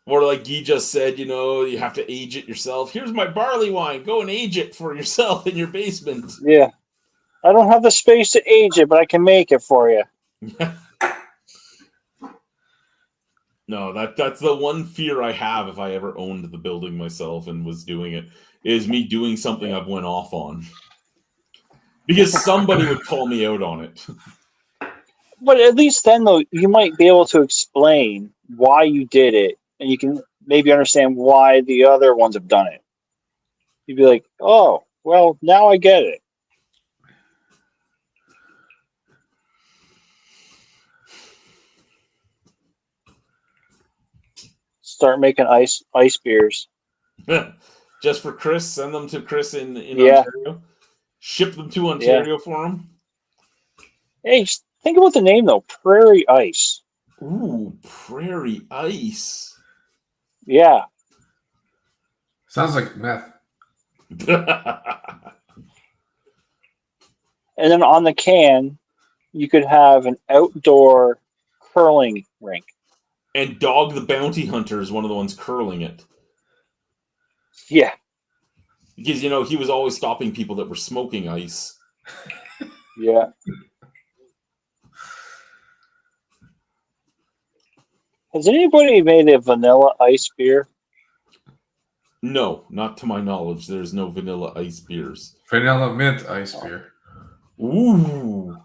Or like Guy just said, you have to age it yourself. Here's my barley wine. Go and age it for yourself in your basement. Yeah. I don't have the space to age it, but I can make it for you. No, that's the one fear I have if I ever owned the building myself and was doing it, is me doing something I've went off on. Because somebody would call me out on it. But at least then, though, you might be able to explain why you did it, and you can maybe understand why the other ones have done it. You'd be like, oh, well, now I get it. Start making ice beers. Just for Chris, send them to Chris in Ontario. Ship them to Ontario for him. Hey, just think about the name though, Prairie Ice. Ooh, Prairie Ice. Yeah. Sounds like meth. And then on the can, you could have an outdoor curling rink. And Dog the Bounty Hunter is one of the ones curling it. Yeah. Because, he was always stopping people that were smoking ice. Yeah. Has anybody made a vanilla ice beer? No, not to my knowledge. There's no vanilla ice beers. Vanilla mint ice beer. Ooh.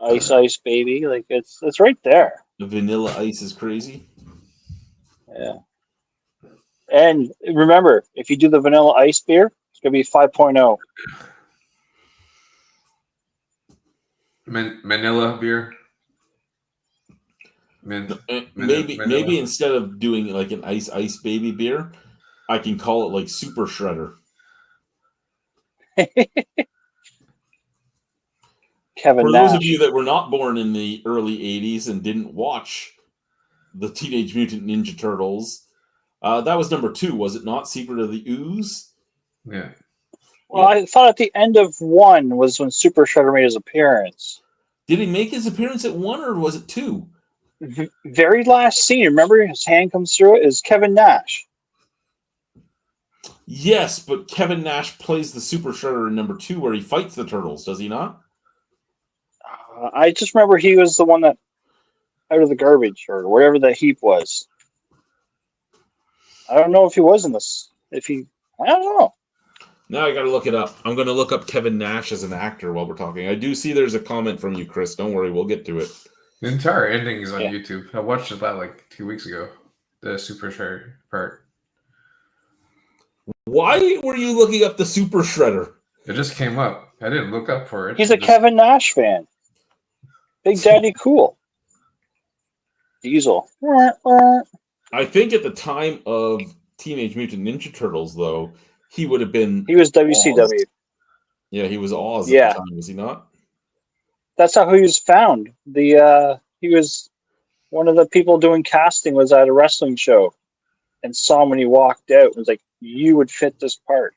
Ice, baby. Like it's right there. The vanilla ice is crazy. Yeah. And remember, if you do the vanilla ice beer, it's going to be 5.0. Manila beer. Maybe instead of doing like an ice baby beer, I can call it like Super Shredder. Kevin For Nash. those of you that were not born in the early 80s and didn't watch the Teenage Mutant Ninja Turtles, that was number 2, was it not? Secret of the Ooze? Yeah. Well, I thought at the end of 1 was when Super Shredder made his appearance. Did he make his appearance at 1 or was it 2? Very last scene, remember his hand comes through it, is Kevin Nash. Yes, but Kevin Nash plays the Super Shredder in number 2 where he fights the Turtles, does he not? I just remember he was the one that out of the garbage or wherever that heap was. I don't know if he was in this. I don't know. Now I got to look it up. I'm going to look up Kevin Nash as an actor while we're talking. I do see there's a comment from you, Chris. Don't worry, we'll get to it. The entire ending is on Yeah. YouTube. I watched it like 2 weeks ago. The Super Shredder part. Why were you looking up the Super Shredder? It just came up. I didn't look up for it. He's a It just- Kevin Nash fan. Big Daddy Cool. Diesel. I think at the time of Teenage Mutant Ninja Turtles, though, he would have been. He was WCW. Yeah, he was Oz Yeah. at the time, was he not? That's how he was found. He was one of the people doing casting was at a wrestling show and saw him when he walked out and was like, you would fit this part.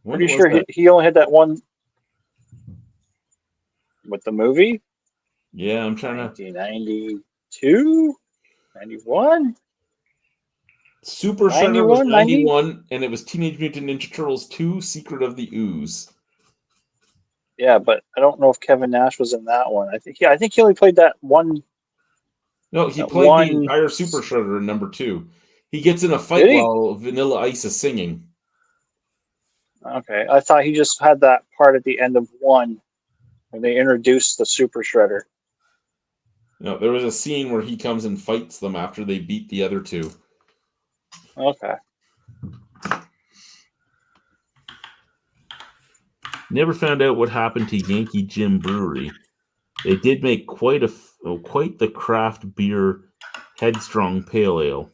When Pretty was sure that? he only had that one with the movie. Yeah, I'm trying to. 1992? 91? Super Shredder was 91, 90? 91, and it was Teenage Mutant Ninja Turtles 2: Secret of the Ooze. Yeah, but I don't know if Kevin Nash was in that one. I think he only played that one. No, he That played one- the entire Super Shredder in number 2. He gets in a fight Did he? while Vanilla Ice is singing. Okay, I thought he just had that part at the end of 1 when they introduced the Super Shredder. No, there was a scene where he comes and fights them after they beat the other 2. Okay. Never found out what happened to Yankee Jim Brewery. They did make quite the craft beer Headstrong Pale Ale.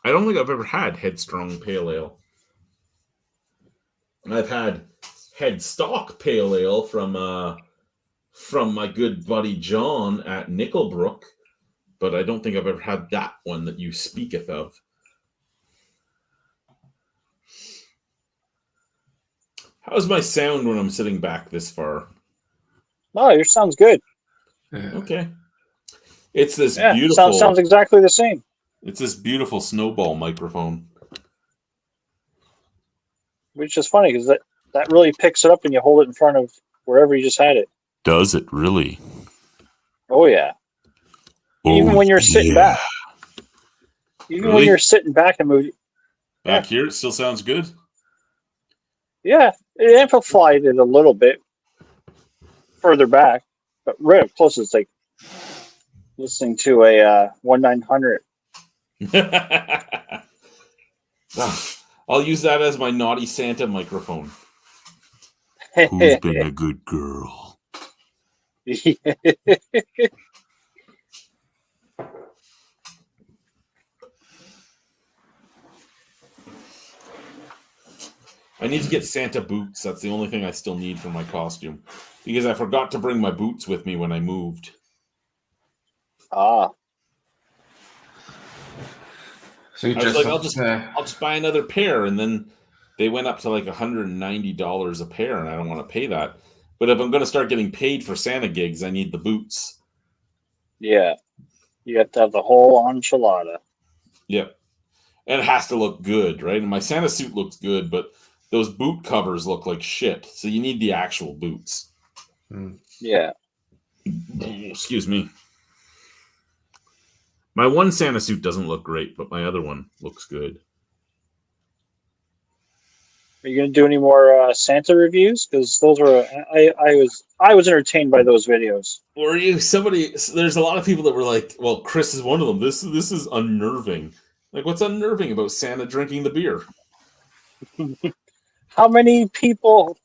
I don't think I've ever had Headstrong Pale Ale. I've had Headstock Pale Ale from my good buddy John at Nickelbrook, but I don't think I've ever had that one that you speaketh of. How's my sound when I'm sitting back this far? Oh, yours sounds good. Yeah. Okay. It's this Yeah, beautiful sounds exactly the same. It's this beautiful snowball microphone. Which is funny because that really picks it up when you hold it in front of wherever you just had it. Does it really? Oh yeah. Even when you're sitting back. Even when Really? you're sitting back and moving. Back here, it still sounds good. Yeah, it amplified it a little bit further back, but right up close, it's like listening to a 1-900. I'll use that as my naughty Santa microphone. Who's been a good girl? I need to get Santa boots. That's the only thing I still need for my costume. Because I forgot to bring my boots with me when I moved. Ah, So you I was just like, I'll just buy another pair, and then they went up to like $190 a pair, and I don't want to pay that. But if I'm going to start getting paid for Santa gigs, I need the boots. yeah. You have to have the whole enchilada. Yep. And it has to look good, right? And my Santa suit looks good, but those boot covers look like shit. So you need the actual boots. Yeah. Excuse me. My one Santa suit doesn't look great, but my other one looks good. Are you going to do any more Santa reviews? Because those were I was entertained by those videos. Or you somebody? There's a lot of people that were like, "Well, Chris is one of them. This is unnerving." Like, what's unnerving about Santa drinking the beer? How many people?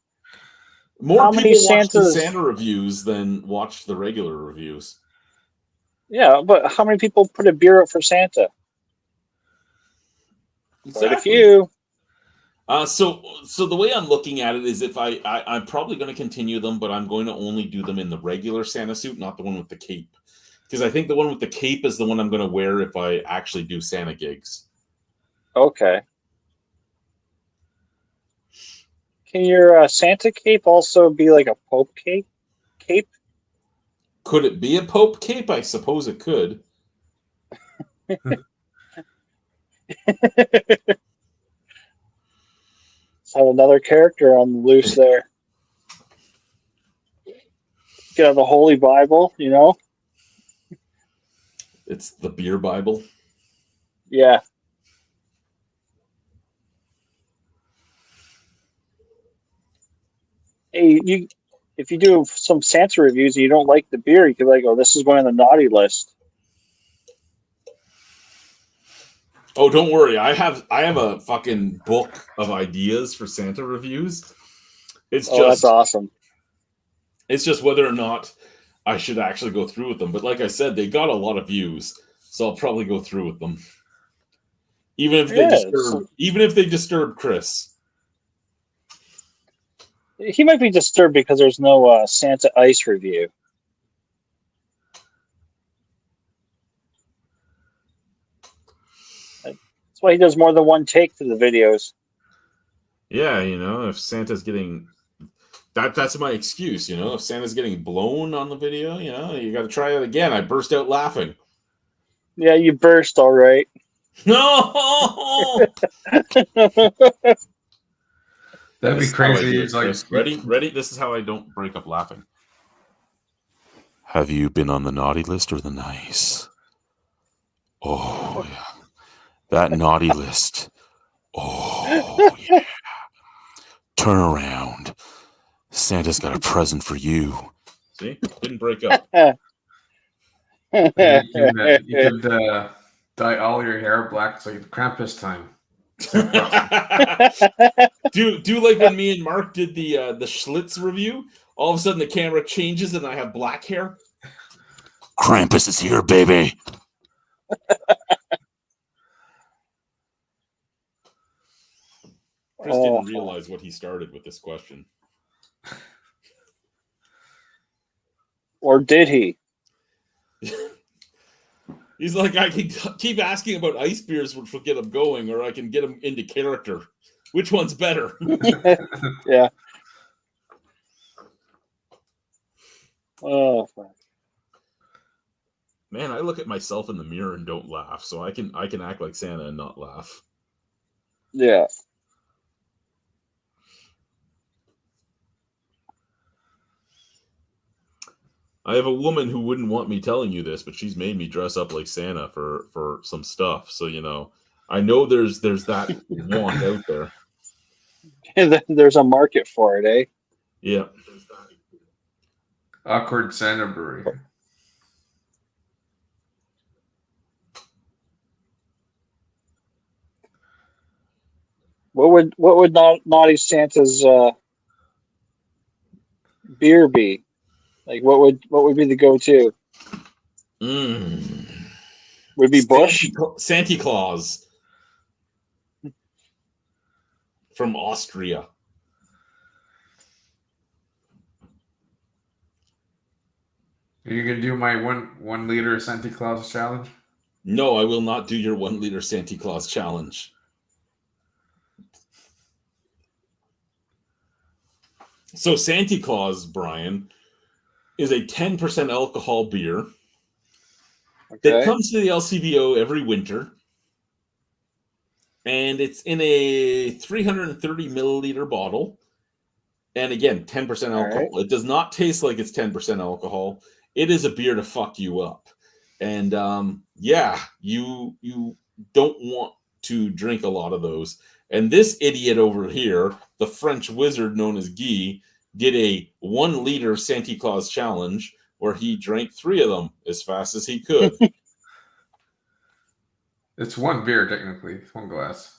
More How people many watch the Santas- Santa reviews than watch the regular reviews. Yeah, but how many people put a beer up for Santa? Quite a few. So the way I'm looking at it is if I'm probably going to continue them, but I'm going to only do them in the regular Santa suit, not the one with the cape. Because I think the one with the cape is the one I'm going to wear if I actually do Santa gigs. Okay. Can your Santa cape also be like a Pope cape? Could it be a Pope cape? I suppose it could. Have another character on the loose there. Get out the Holy Bible, you know? It's the beer Bible. Yeah. Hey, if you do some Santa reviews and you don't like the beer, you could like, oh, this is going on the naughty list. Oh, don't worry. I have a fucking book of ideas for Santa reviews. It's That's awesome. It's just whether or not I should actually go through with them. But like I said, they got a lot of views, so I'll probably go through with them. Even if they disturb Chris. He might be disturbed because there's no Santa Ice review. That's why he does more than one take to the videos. Yeah, if Santa's getting that's my excuse, if Santa's getting blown on the video, you got to try it again. I burst out laughing. Yeah, you burst, all right. No. That'd be crazy. It's like ready. This is how I don't break up laughing. Have you been on the naughty list or the nice? Oh yeah, that naughty list. Oh yeah. Turn around. Santa's got a present for you. See, didn't break up. you could dye all your hair black. It's like Krampus time. do like when me and Mark did the Schlitz review. All of a sudden the camera changes and I have black hair. Krampus is here, baby. Chris didn't realize what he started with this question. Or did he? He's like, I can keep asking about ice beers, which will get him going, or I can get him into character. Which one's better? Yeah. Oh, fuck. Man, I look at myself in the mirror and don't laugh, so I can act like Santa and not laugh. Yeah. I have a woman who wouldn't want me telling you this, but she's made me dress up like Santa for some stuff. So, I know there's that want out there. There's a market for it, eh? Yeah. Awkward Santa brewery. What would Naughty Santa's beer be? Like what would be the go-to? Would it be Busch? Santa Claus from Austria. Are you gonna do my 1 liter Santa Claus challenge? No, I will not do your 1 liter Santa Claus challenge. So Santa Claus, Brian, is a 10% alcohol beer that comes to the LCBO every winter. And it's in a 330 milliliter bottle. And again, 10% alcohol. Right. It does not taste like it's 10% alcohol. It is a beer to fuck you up. And you don't want to drink a lot of those. And this idiot over here, the French wizard known as Guy, did a 1 liter Santa Claus challenge where he drank 3 of them as fast as he could. It's 1 beer, technically. It's 1 glass.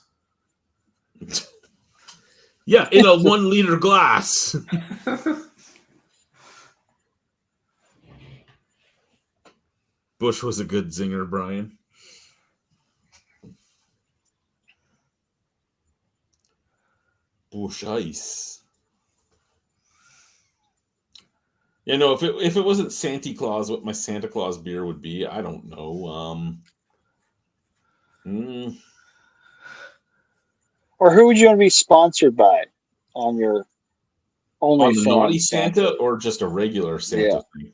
Yeah, in a 1 liter glass. Bush was a good zinger, Brian. Bush Ice. Yeah, no, if it wasn't Santa Claus, what my Santa Claus beer would be, I don't know. Or who would you want to be sponsored by on your On the OnlyFans? Naughty Santa or just a regular Santa Yeah. thing?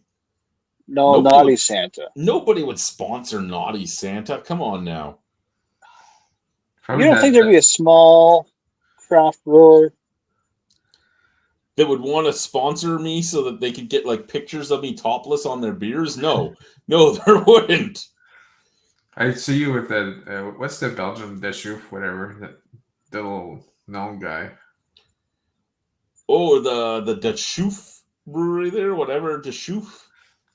No, Nobody Naughty would- Santa. Nobody would sponsor Naughty Santa. Come on now. You don't think there'd be a small craft brewer? They would want to sponsor me so that they could get like pictures of me topless on their beers? No, there wouldn't. I see you with the what's the Belgian Deschoof, whatever, the little known guy. Oh, the Deschoof brewery there, whatever Deschoof.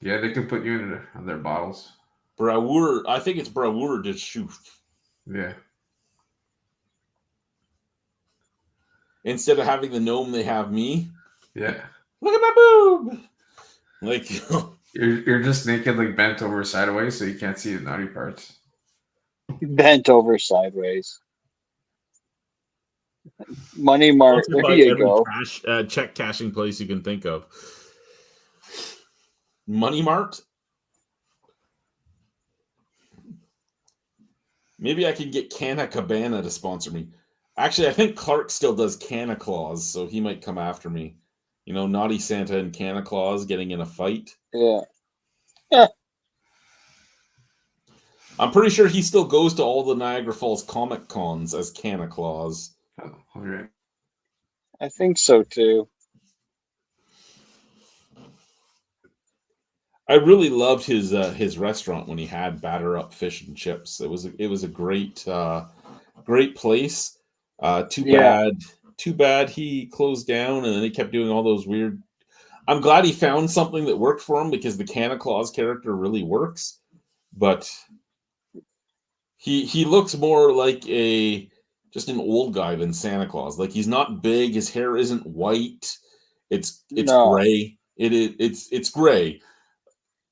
Yeah, they can put you on their bottles. Brouwer, I think it's Brouwer Deschoof. Yeah. Instead of having the gnome, they have me. Yeah. Look at my boob. Like You're just naked, like bent over sideways, so you can't see the naughty parts. Bent over sideways. Money Mart. sponsored There by you every go. check cashing place you can think of. Money Mart. Maybe I could get Canna Cabana to sponsor me. Actually, I think Clark still does Canna Claus, so he might come after me. You know, Naughty Santa and Canna Claus getting in a fight. Yeah. I'm pretty sure he still goes to all the Niagara Falls Comic Cons as Canna Claus. Oh, all right. I think so too. I really loved his restaurant when he had Batter Up Fish and Chips. It was a great great place. Too bad he closed down, and then he kept doing all those weird. I'm glad he found something that worked for him because the Canna Claus character really works, but he looks more like just an old guy than Santa Claus. Like, he's not big, his hair isn't white, it's No. gray. It's gray.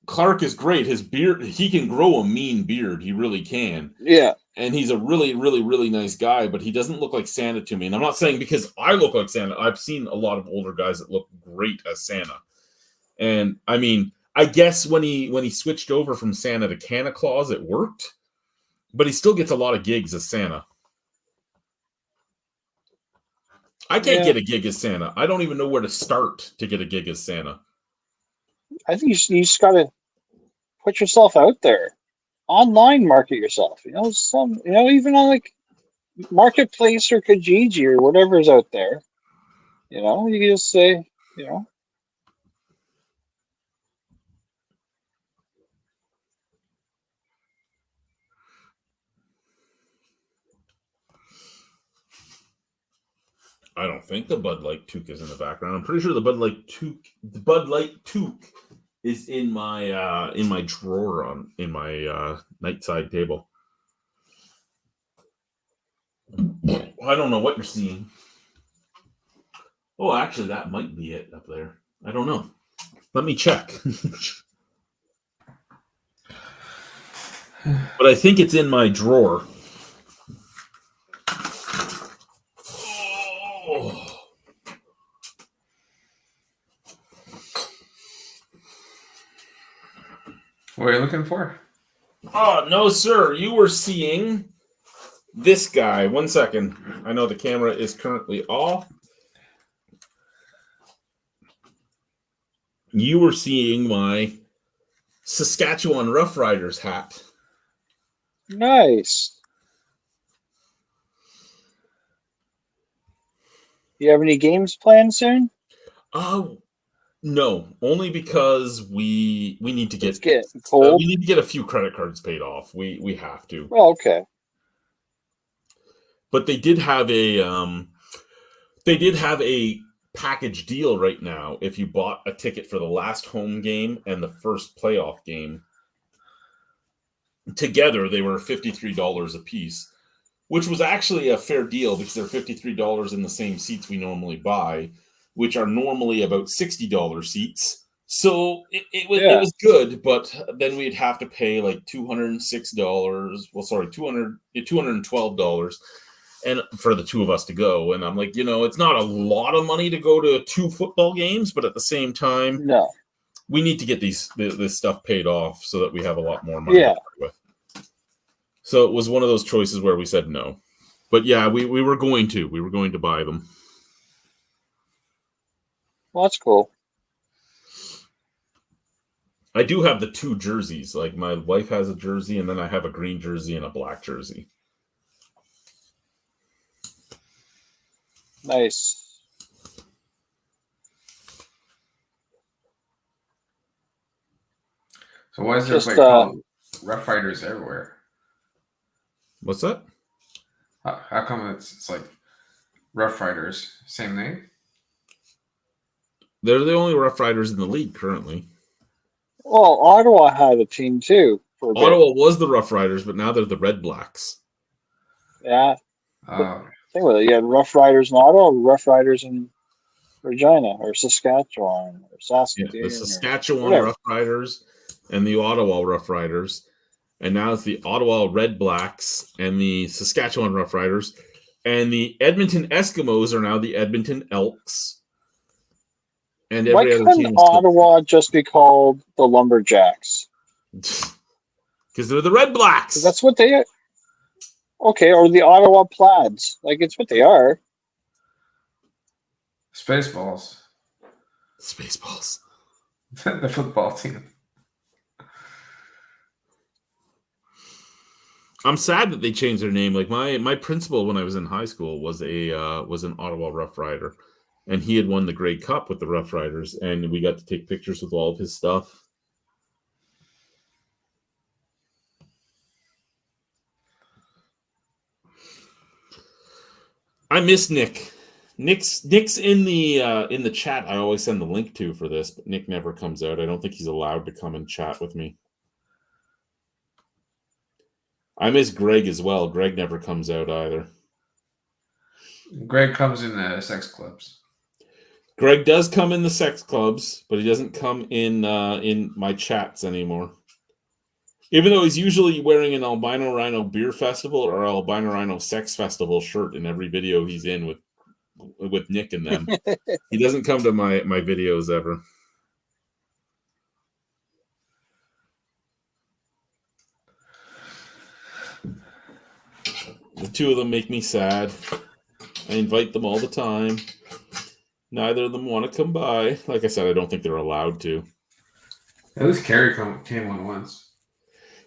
Clark is great. His beard, he can grow a mean beard. He really can. Yeah. And he's a really, really, really nice guy, but he doesn't look like Santa to me. And I'm not saying because I look like Santa. I've seen a lot of older guys that look great as Santa. And I mean, I guess when he switched over from Santa to Canna Claus, it worked. But he still gets a lot of gigs as Santa. I can't get a gig as Santa. I don't even know where to start to get a gig as Santa. I think you just got to put yourself out there. Online market yourself. You know, even on like Marketplace or Kijiji or whatever's out there. You know, you can just say, you know. I don't think the Bud Light toque is in the background. I'm pretty sure the Bud Light toque is in my drawer in my nightside table. I don't know what you're seeing. Oh, actually, that might be it up there. I don't know. Let me check. But I think it's in my drawer. What are you looking for? Oh, no, sir. You were seeing this guy. 1 second. I know the camera is currently off. You were seeing my Saskatchewan Roughriders hat. Nice. You have any games planned soon? No, only because we need to get It's getting cold. we need to get a few credit cards paid off. We have to. Oh, okay. But they did have a package deal right now. If you bought a ticket for the last home game and the first playoff game together, they were $53 a piece, which was actually a fair deal because they're $53 in the same seats we normally buy, which are normally about $60 seats. So it Yeah. was good, but then we'd have to pay like $206. Well, sorry, $212, and for the two of us to go. And I'm like, it's not a lot of money to go to 2 football games, but at the same time, No. we need to get this stuff paid off so that we have a lot more money Yeah. to play with. So it was one of those choices where we said no. But yeah, we were going to buy them. Well, that's cool. I do have the 2 jerseys. Like my wife has a jersey, and then I have a green jersey and a black jersey. Nice. So why is there Just, like called Rough Riders everywhere? What's that? How come it's like Rough Riders, same name? They're the only Rough Riders in the league currently. Well, Ottawa had a team too for a bit. Ottawa was the Rough Riders, but now they're the Red Blacks. Yeah. Oh, Think about it. You had Rough Riders in Ottawa, Rough Riders in Regina or Saskatchewan or Yeah, Saskatoon. the or Saskatchewan whatever. Rough Riders and the Ottawa Rough Riders. And now it's the Ottawa Red Blacks and the Saskatchewan Rough Riders. And the Edmonton Eskimos are now the Edmonton Elks. And Why every other couldn't team Ottawa just be called the Lumberjacks? because they're the Red 'Cause Blacks. that's what they are. Okay, or the Ottawa Plaids. Like, it's what they are. Spaceballs. Spaceballs. The football team. I'm sad that they changed their name. Like my principal when I was in high school was an Ottawa Rough Rider, and he had won the Grey Cup with the Rough Riders, and we got to take pictures with all of his stuff. I miss Nick. Nick's in the chat. I always send the link to for this, but Nick never comes out. I don't think he's allowed to come and chat with me. I miss Greg as well. Greg never comes out either. Greg comes in the sex clubs. Greg does come in the sex clubs, but he doesn't come in my chats anymore. Even though he's usually wearing an Albino Rhino Beer Festival or Albino Rhino Sex Festival shirt in every video he's in with Nick and them. He doesn't come to my videos ever. The two of them make me sad. I invite them all the time. Neither of them want to come by. Like I said, I don't think they're allowed to. At least Carrie came on once.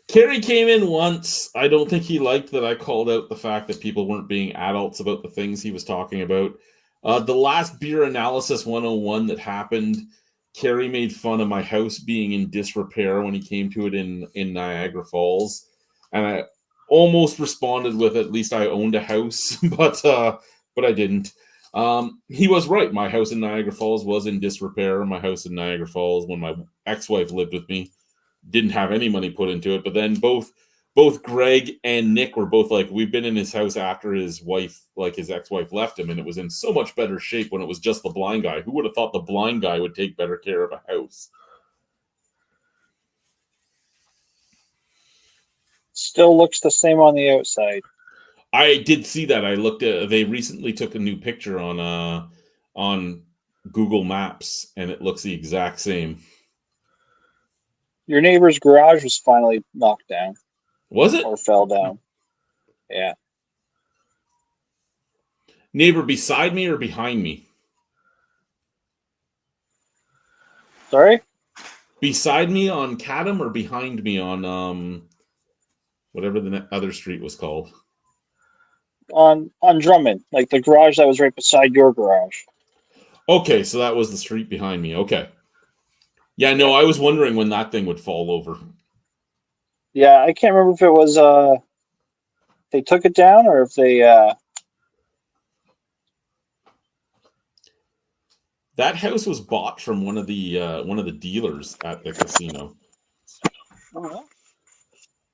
Kerry came in once. I don't think he liked that I called out the fact that people weren't being adults about the things he was talking about. The last Beer Analysis 101 that happened, Kerry made fun of my house being in disrepair when he came to it in Niagara Falls. And I almost responded with, at least I owned a house, but I didn't. He was right. My house in Niagara Falls was in disrepair. My house in Niagara Falls, when my ex-wife lived with me, didn't have any money put into it. But then both Greg and Nick were both like, we've been in his house after his wife, like his ex-wife left him, and it was in so much better shape when it was just the blind guy. Who would have thought the blind guy would take better care of a house? Still looks the same on the outside. I did see that. I looked at. They recently took a new picture on Google Maps, and it looks the exact same. Your neighbor's garage was finally knocked down Was it? or fell down. Yeah. Neighbor beside me or behind me? Sorry? Beside me on Cadam or behind me on whatever the other street was called? On Drummond, like the garage that was right beside your garage. Okay, so that was the street behind me. Okay. Yeah, no, I was wondering when that thing would fall over. Yeah, I can't remember if it was they took it down or if they That house was bought from one of the dealers at the casino.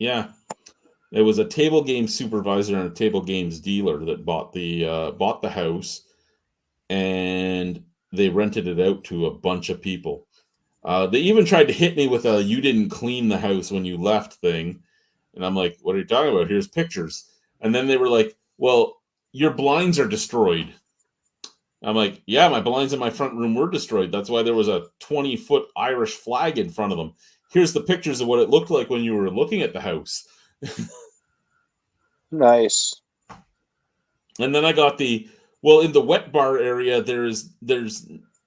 Yeah. It was a table game supervisor and a table games dealer that bought the house, and they rented it out to a bunch of people. They even tried to hit me with a "you didn't clean the house when you left" thing. And I'm like, what are you talking about? Here's pictures. And then they were like, well, your blinds are destroyed. I'm like, yeah, my blinds in my front room were destroyed. That's why there was a 20-foot Irish flag in front of them. Here's the pictures of what it looked like when you were looking at the house. Nice. And then I got in the wet bar area, there's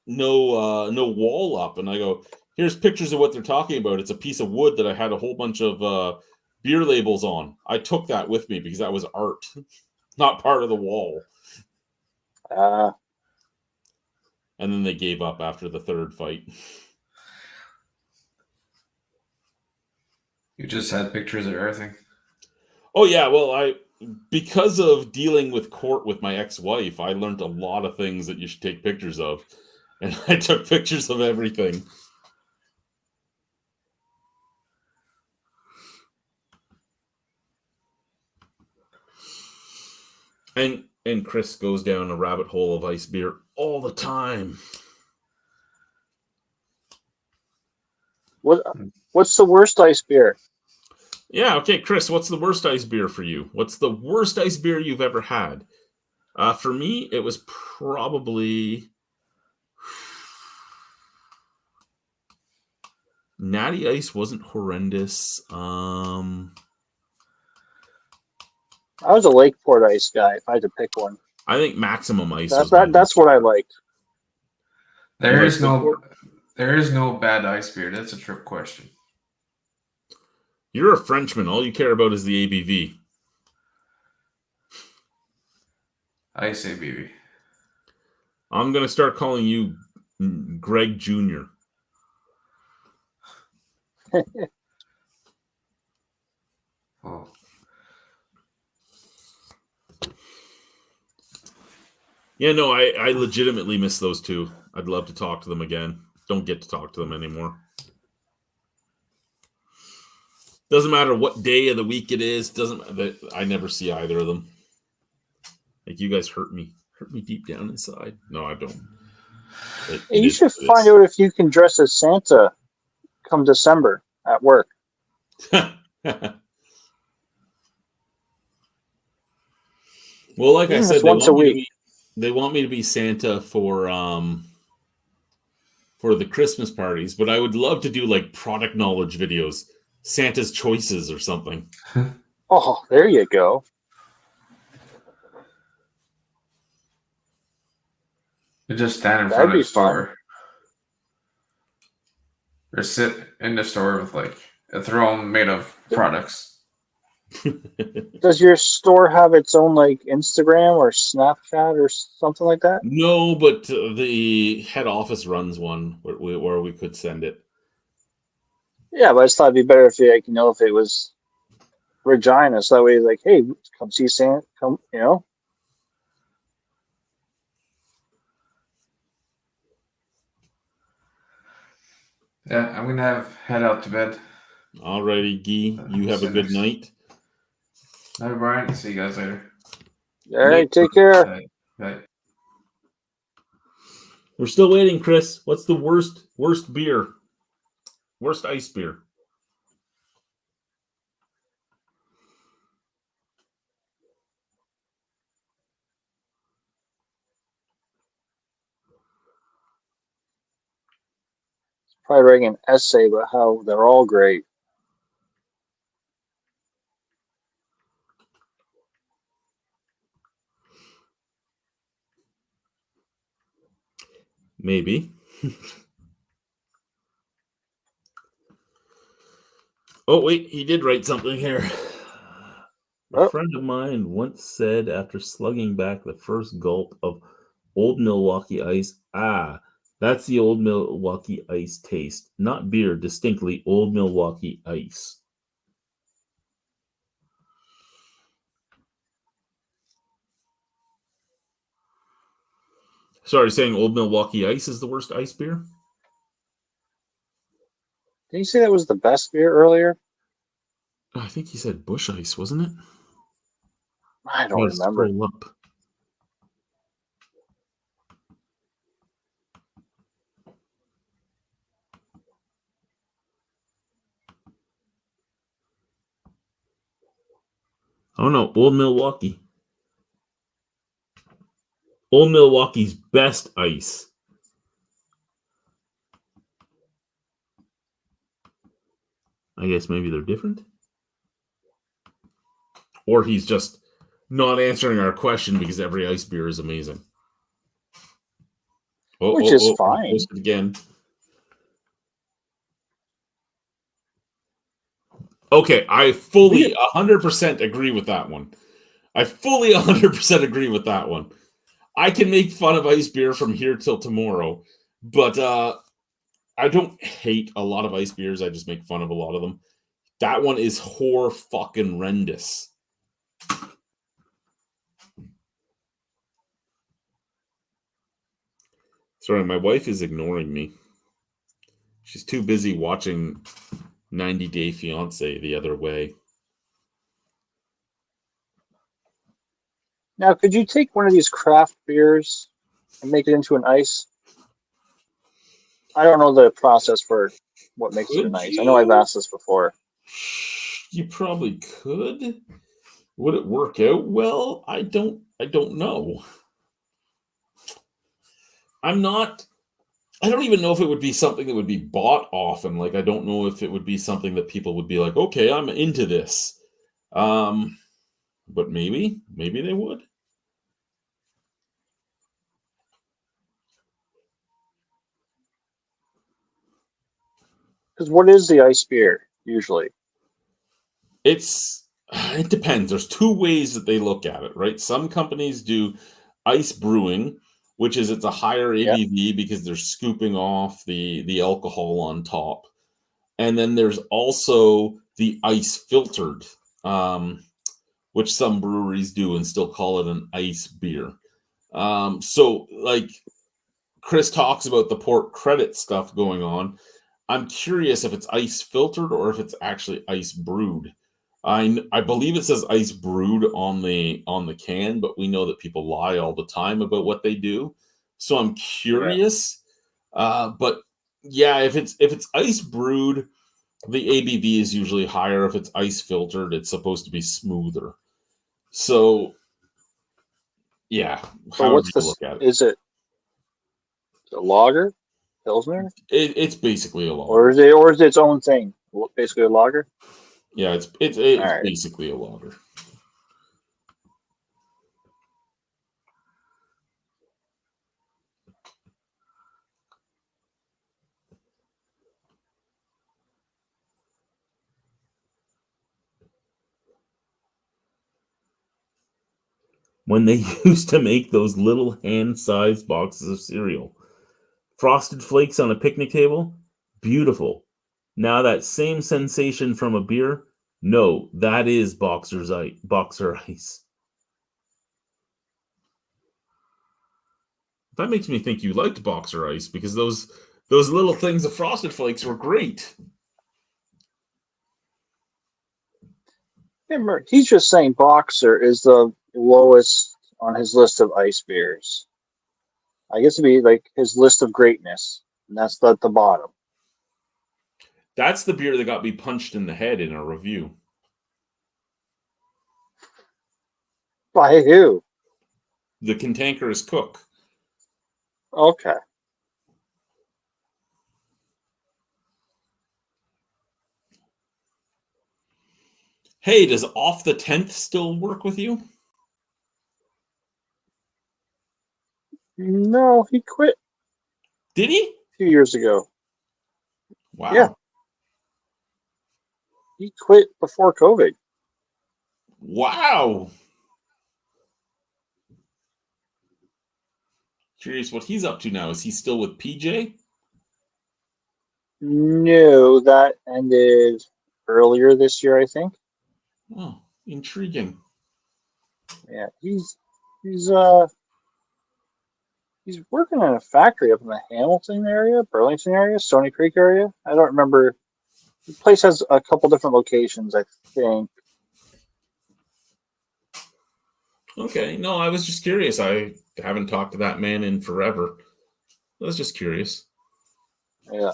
no wall up. And I go, here's pictures of what they're talking about. It's a piece of wood that I had a whole bunch of beer labels on. I took that with me because that was art, not part of the wall. And then they gave up after the third fight. You just had pictures of everything. Oh yeah, well, because of dealing with court with my ex-wife, I learned a lot of things that you should take pictures of, and I took pictures of everything. And Chris goes down a rabbit hole of ice beer all the time. What's the worst ice beer? Yeah, okay, Chris, what's the worst ice beer for you? What's the worst ice beer you've ever had? For me, it was probably Natty Ice wasn't horrendous. I was a Lakeport Ice guy. If I had to pick one, I think Maximum Ice. that's what I liked. There is no bad ice beer. That's a trick question. You're a Frenchman. All you care about is the ABV. I say BB. I'm going to start calling you Greg Jr. Oh. Yeah, no, I legitimately miss those two. I'd love to talk to them again. Don't get to talk to them anymore. Doesn't matter what day of the week it is. I never see either of them. Like, you guys hurt me deep down inside. No, I don't. You should find out if you can dress as Santa come December at work. Well, like I said, once a week. They want me to be Santa for the Christmas parties, but I would love to do like product knowledge videos, Santa's choices or something. Oh, there you go. You just stand in front of the store. Or sit in the store with like a throne made of products. Does your store have its own like Instagram or Snapchat or something like that? No, but the head office runs one where we could send it. Yeah, but I just thought it'd be better if if it was Regina, so that way, like, hey, come see Santa, come, Yeah, I'm gonna head out to bed. Alrighty, Guy, you have a good night. Bye, Brian. See you guys later. All right, take care. Bye. We're still waiting, Chris. What's the worst beer? Worst ice beer? Probably writing an essay about how they're all great. Maybe. Oh, wait, he did write something here. A friend of mine once said after slugging back the first gulp of Old Milwaukee Ice, that's the Old Milwaukee Ice taste. Not beer, distinctly Old Milwaukee Ice. Sorry, saying Old Milwaukee Ice is the worst ice beer? Did you say that was the best beer earlier? I think he said Bush Ice, wasn't it? I don't remember. Scroll up. Oh no, Old Milwaukee. Old Milwaukee's best ice. I guess maybe they're different. Or he's just not answering our question because every ice beer is amazing. Which is fine. Post it again. Okay, I fully 100% agree with that one. I fully 100% agree with that one. I can make fun of ice beer from here till tomorrow, but I don't hate a lot of ice beers. I just make fun of a lot of them. That one is fucking-rendous. Sorry, my wife is ignoring me. She's too busy watching 90 Day Fiance the other way. Now, could you take one of these craft beers and make it into an ice? I don't know the process for what makes it an ice. I know I've asked this before. You probably could. Would it work out well? I don't know. I don't even know if it would be something that would be bought often. Like, I don't know if it would be something that people would be like, okay, I'm into this. But maybe they would. Because what is the ice beer usually? It depends. There's two ways that they look at it, right? Some companies do ice brewing, which is it's a higher ABV because they're scooping off the alcohol on top. And then there's also the ice filtered, which some breweries do and still call it an ice beer. So like Chris talks about the port credit stuff going on. I'm curious if it's ice filtered or if it's actually ice brewed. I believe it says ice brewed on the can, but we know that people lie all the time about what they do. So I'm curious. But yeah, if it's ice brewed, the ABV is usually higher. If it's ice filtered, it's supposed to be smoother. So yeah, So what's the look at it? Is it a lager, pilsner? It's basically a lager. Or is it its own thing? Basically a lager. Yeah, it's right. Basically a lager. When they used to make those little hand-sized boxes of cereal, Frosted Flakes on a picnic table, beautiful. Now that same sensation from a beer, no, that is Boxer Ice. That makes me think you liked Boxer Ice because those little things of Frosted Flakes were great. Remember, he's just saying Boxer is the lowest on his list of ice beers. I guess it'd be like his list of greatness, and that's at the bottom. That's the beer that got me punched in the head in a review. By who? The Cantankerous Cook. Okay. Hey, does Off the 10th still work with you? No, he quit. Did he? A few years ago. Wow. Yeah. He quit before COVID. Wow. Curious what he's up to now. Is he still with PJ? No, that ended earlier this year, I think. Oh, intriguing. Yeah, he's working in a factory up in the Hamilton area, Burlington area, Stony Creek area. I don't remember. The place has a couple different locations, I think. Okay, no, I was just curious. I haven't talked to that man in forever. I was just curious. Yeah.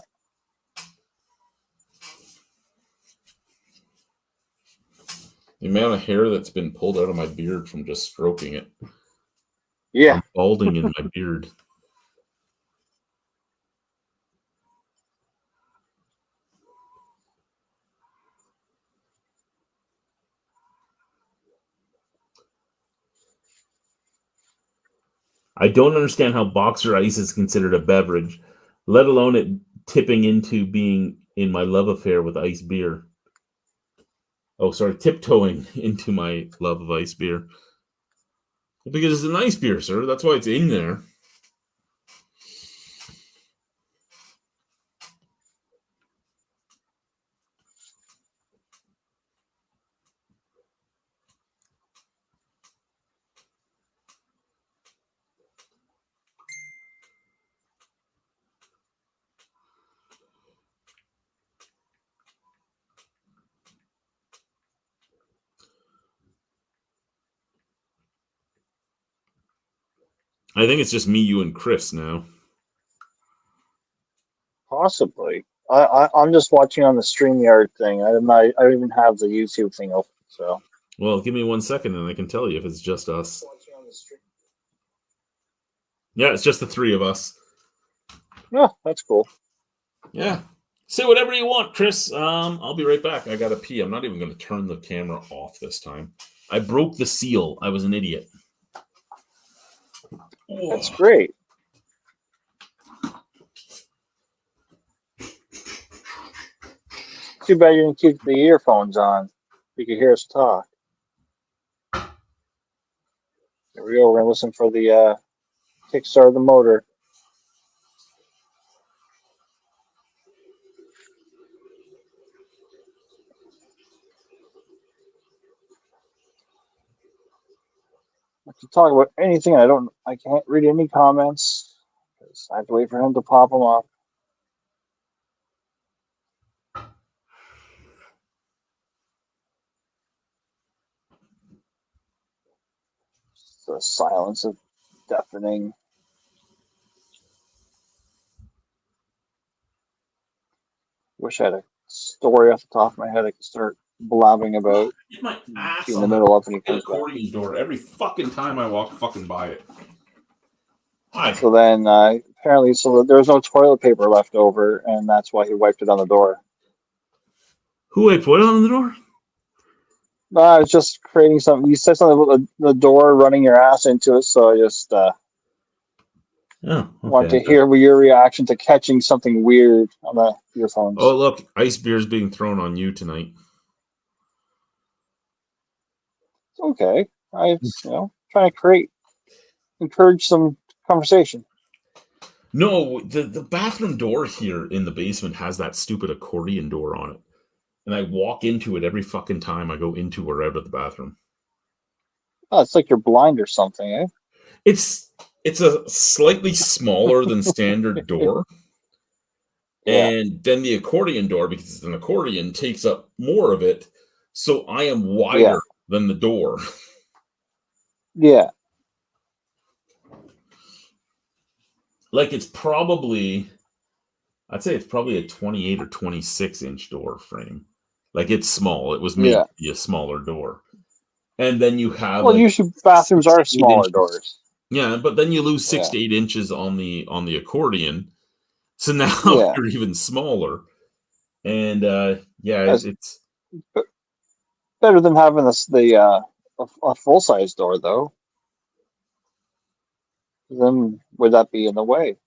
The amount of hair that's been pulled out of my beard from just stroking it. Yeah. I'm balding in my beard. I don't understand how boxer ice is considered a beverage, let alone it tipping into being in my love affair with ice beer. Oh, sorry, tiptoeing into my love of ice beer. Well, because it's an ice beer, sir. That's why it's in there. I think it's just me, you, and Chris now. Possibly. I'm just watching on the StreamYard thing. I don't even have the YouTube thing open. So. Well, give me 1 second and I can tell you if it's just us. Yeah, it's just the three of us. Oh, that's cool. Yeah. Say whatever you want, Chris. I'll be right back. I gotta pee. I'm not even gonna turn the camera off this time. I broke the seal. I was an idiot. That's great. Too bad you didn't keep the earphones on. You could hear us talk. There we go. We're gonna listen for the kickstart of the motor. I can talk about anything. I can't read any comments because I have to wait for him to pop them up. The silence of deafening. Wish I had a story off the top of my head I could start blabbing about. Get my ass In on the that middle of when he fucking comes back. accordion door every fucking time I walk fucking by it. Hi. So then apparently, there was no toilet paper left over, and that's why he wiped it on the door. Who wiped what on the door? No, I was just creating something. You said something about the door running your ass into it, so I just Oh, wanted okay. to hear your reaction to catching something weird on the earphones. Oh, look, ice beer's being thrown on you tonight. It's okay. Trying to encourage some conversation. No, the bathroom door here in the basement has that stupid accordion door on it. And I walk into it every fucking time I go into or out of the bathroom. Oh, it's like you're blind or something, eh? It's a slightly smaller than standard door. Yeah. And then the accordion door, because it's an accordion, takes up more of it. So I am wider Yeah. than the door. Yeah. Like I'd say it's probably a 28 or 26 inch door frame. Like it's small. It was made to be a smaller door. And then you have Usually bathrooms are 6 to 8 smaller inches. doors. Yeah, but then you lose 6 to 8 inches on the accordion. So now you're even smaller. And it's better than having a full size door though. Then would that be in the way?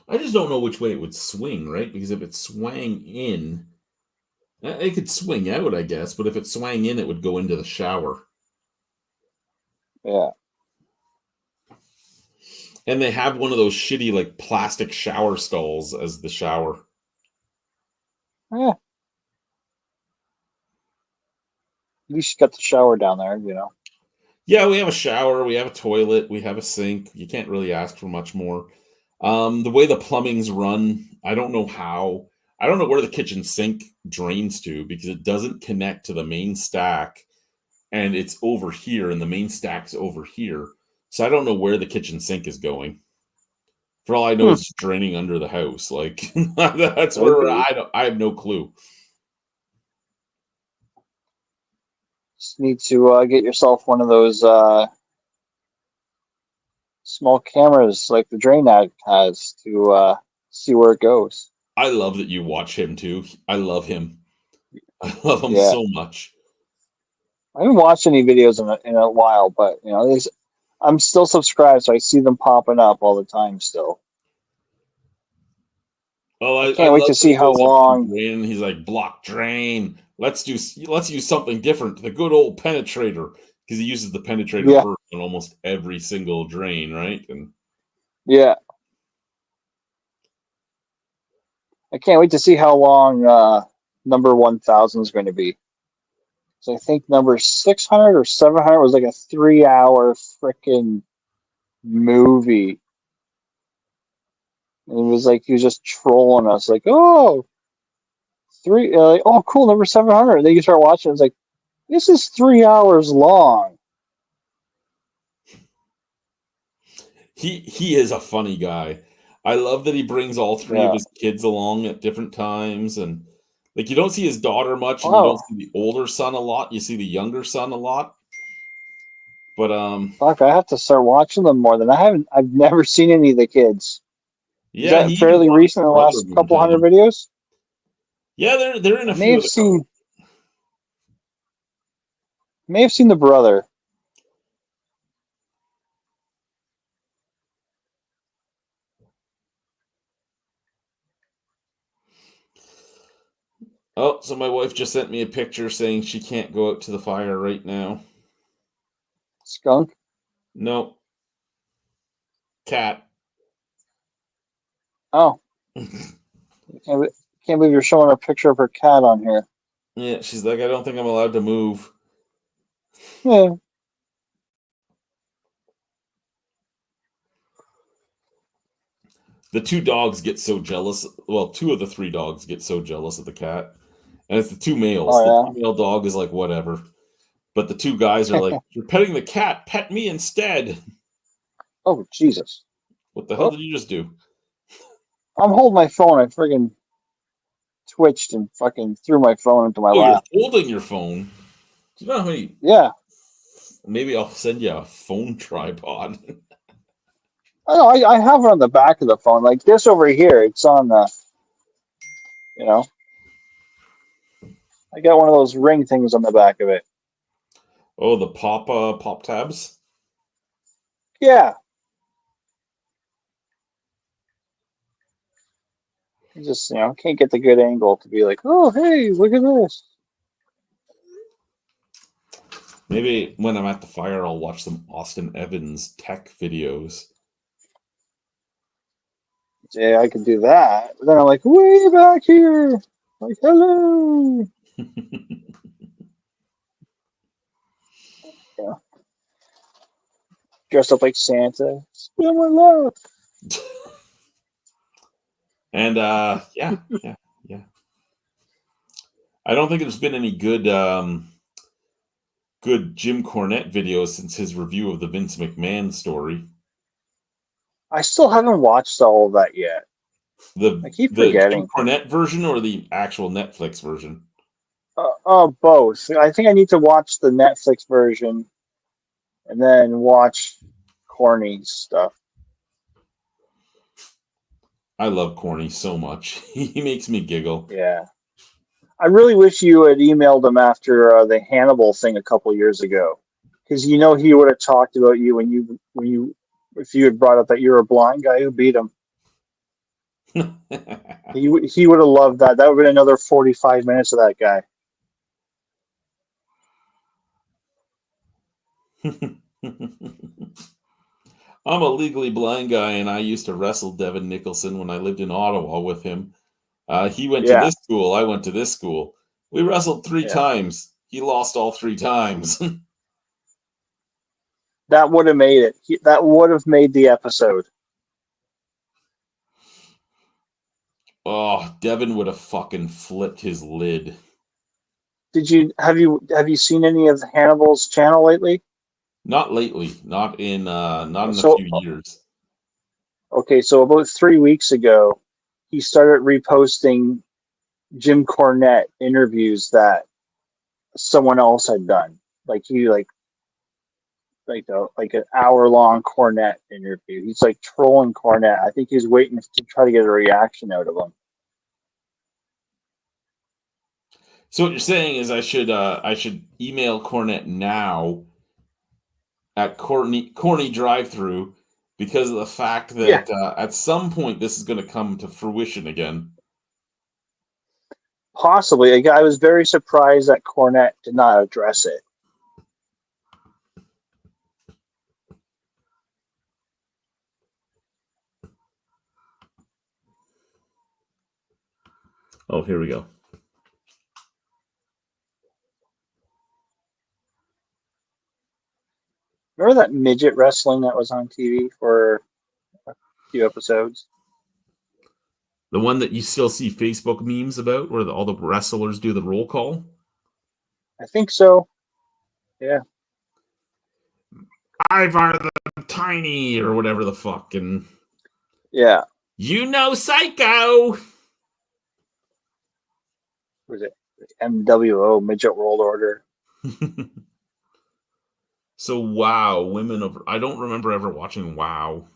I just don't know which way it would swing, right? Because if it swang in, it could swing out, I guess. But if it swang in, it would go into the shower. Yeah. And they have one of those shitty, like, plastic shower stalls as the shower. Yeah. At least you got the shower down there, Yeah, we have a shower, we have a toilet, we have a sink. You can't really ask for much more. The way the plumbing's run, I don't know how. I don't know where the kitchen sink drains to because it doesn't connect to the main stack, and it's over here, and the main stack's over here. So I don't know where the kitchen sink is going. For all I know, it's draining under the house. Like that's where we're at. I have no clue. Just need to get yourself one of those small cameras like the Drain Addict has to see where it goes. I love that you watch him too. I love him. I love him Yeah. so much. I haven't watched any videos in a while, but I'm still subscribed, so I see them popping up all the time still. Well, I can't wait love to when see he how goes up to long- Drain, he's like, block Drain. Let's use something different. The good old penetrator, because he uses the penetrator Yeah. first on almost every single Drain, right? And Yeah. I can't wait to see how long number 1000 is going to be. So I think number 600 or 700 was like a 3-hour freaking movie. And it was like he was just trolling us, like, oh, cool, number 700. And then you start watching, it's like, this is 3 hours long. he is a funny guy. I love that he brings all three of his kids along at different times, and like you don't see his daughter much, and you don't see the older son a lot. You see the younger son a lot. But Fuck, I have to start watching them more than I've never seen any of the kids. yeah, Is that he fairly even recent in the brought last one couple time. hundred videos? Yeah, they're in a I few. may have seen the brother. Oh, so my wife just sent me a picture saying she can't go out to the fire right now. Skunk? No. Cat. Oh. Can't believe you're showing a picture of her cat on here. Yeah, she's like, I don't think I'm allowed to move. Yeah. The two dogs get so jealous. Well, two of the three dogs get so jealous of the cat. And it's the two males. Oh, The yeah? female dog is like, whatever. But the two guys are like, you're petting the cat. Pet me instead. Oh, Jesus. What the hell did you just do? I'm holding my phone. I friggin' twitched and fucking threw my phone into my Oh, lap. you're holding your phone. Do you know how many? Yeah. Maybe I'll send you a phone tripod. I have it on the back of the phone. Like this over here, it's on the, I got one of those ring things on the back of it. Oh, the pop tabs? Yeah. You just, can't get the good angle to be like, oh, hey, look at this. Maybe when I'm at the fire, I'll watch some Austin Evans tech videos. Yeah, I can do that. But then I'm like, way back here. Like, hello. Yeah. Dressed up like Santa. Spend my love. And yeah. I don't think there's been any good Jim Cornette videos since his review of the Vince McMahon story. I still haven't watched all of that yet. I keep forgetting. Jim Cornette version or the actual Netflix version? Both. I think I need to watch the Netflix version and then watch corny stuff. I love Corny so much. He makes me giggle. Yeah. I really wish you had emailed him after the Hannibal thing a couple years ago, because he would have talked about you if you had brought up that you're a blind guy who beat him. He would have loved that. That would have been another 45 minutes of that guy. I'm a legally blind guy, and I used to wrestle Devin Nicholson when I lived in Ottawa with him. He went to this school. I went to this school. We wrestled 3 times. He lost all 3 times. That would have made it. That would have made the episode. Oh, Devin would have fucking flipped his lid. Have you seen any of Hannibal's channel lately? Not lately. Not in a few years. Okay, so about 3 weeks ago, he started reposting Jim Cornette interviews that someone else had done. like an hour-long Cornette interview. He's like trolling Cornette. I think he's waiting to try to get a reaction out of him. So what you're saying is I should email Cornette now at corny drive-through because of the fact that at some point this is going to come to fruition again. Possibly. I was very surprised that Cornette did not address it. Oh, here we go. Remember that midget wrestling that was on TV for a few episodes? The one that you still see Facebook memes about where all the wrestlers do the roll call? I think so. Yeah. Ivar the Tiny or whatever the fuck. And yeah. Psycho. Was it MWO, Midget World Order? So WoW, Women of... I don't remember ever watching WoW.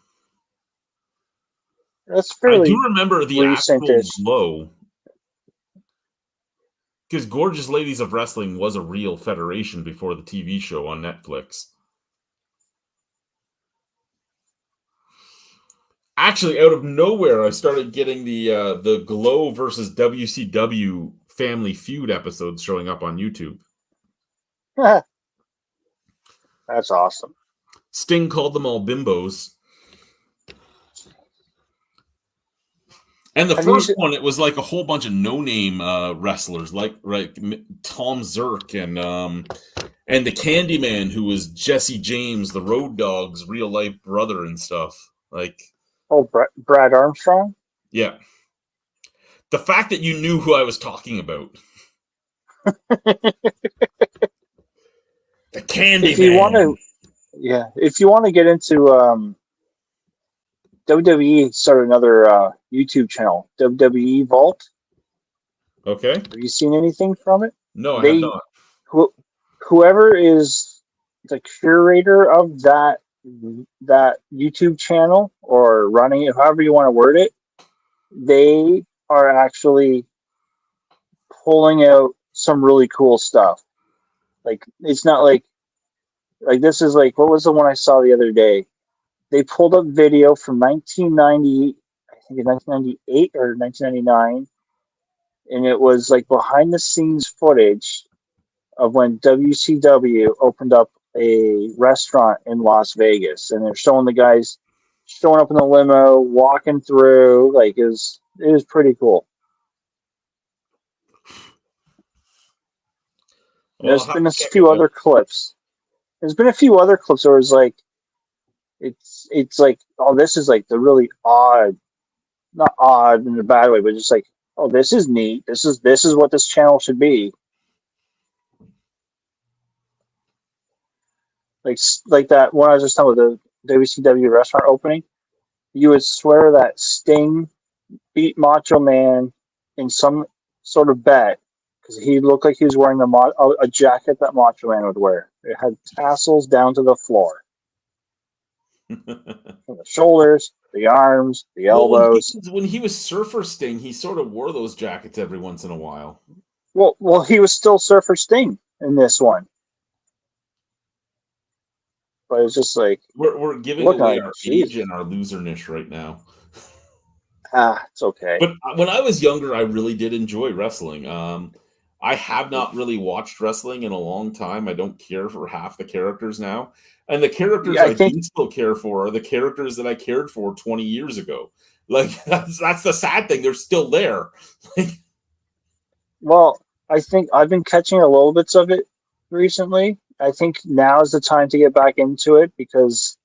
That's fairly I do remember the actual recent-ish. Glow. Because Gorgeous Ladies of Wrestling was a real federation before the TV show on Netflix. Actually, out of nowhere, I started getting the Glow versus WCW Family Feud episodes showing up on YouTube. That's awesome. Sting called them all bimbos. And the first one, it was like a whole bunch of no-name wrestlers, like Tom Zerk and the Candyman, who was Jesse James, the Road Dogg's real-life brother and stuff. Like, oh, Brad Armstrong? Yeah. The fact that you knew who I was talking about. The Candyman. If you want to get into WWE, started another YouTube channel, WWE Vault. Okay. Have you seen anything from it? No, I have not. Whoever is the curator of that YouTube channel or running it, however you want to word it, they are actually pulling out some really cool stuff. Like, it's not like this is like, what was the one I saw the other day? They pulled up video from 1990, I think it's 1998 or 1999, and it was like behind the scenes footage of when WCW opened up a restaurant in Las Vegas, and they're showing the guys showing up in the limo, walking through. Like, it was pretty cool. Well, There's been a few other clips. There's been a few other clips where it's like, it's like, oh, this is like the really odd, not odd in a bad way, but just like, oh, this is neat. This is what this channel should be. Like that one I was just talking about, the WCW restaurant opening. You would swear that Sting beat Macho Man in some sort of bet because he looked like he was wearing a jacket that Macho Man would wear. It had tassels down to the floor. From the shoulders, the arms, the elbows. When he was Surfer Sting, he sort of wore those jackets every once in a while. Well, he was still Surfer Sting in this one. But it's just like, we're giving away our age and our loserness right now. It's okay. But when I was younger, I really did enjoy wrestling. I have not really watched wrestling in a long time. I don't care for half the characters now. And the characters I do still care for are the characters that I cared for 20 years ago. Like, that's the sad thing. They're still there. Well, I think I've been catching a little bits of it recently. I think now is the time to get back into it because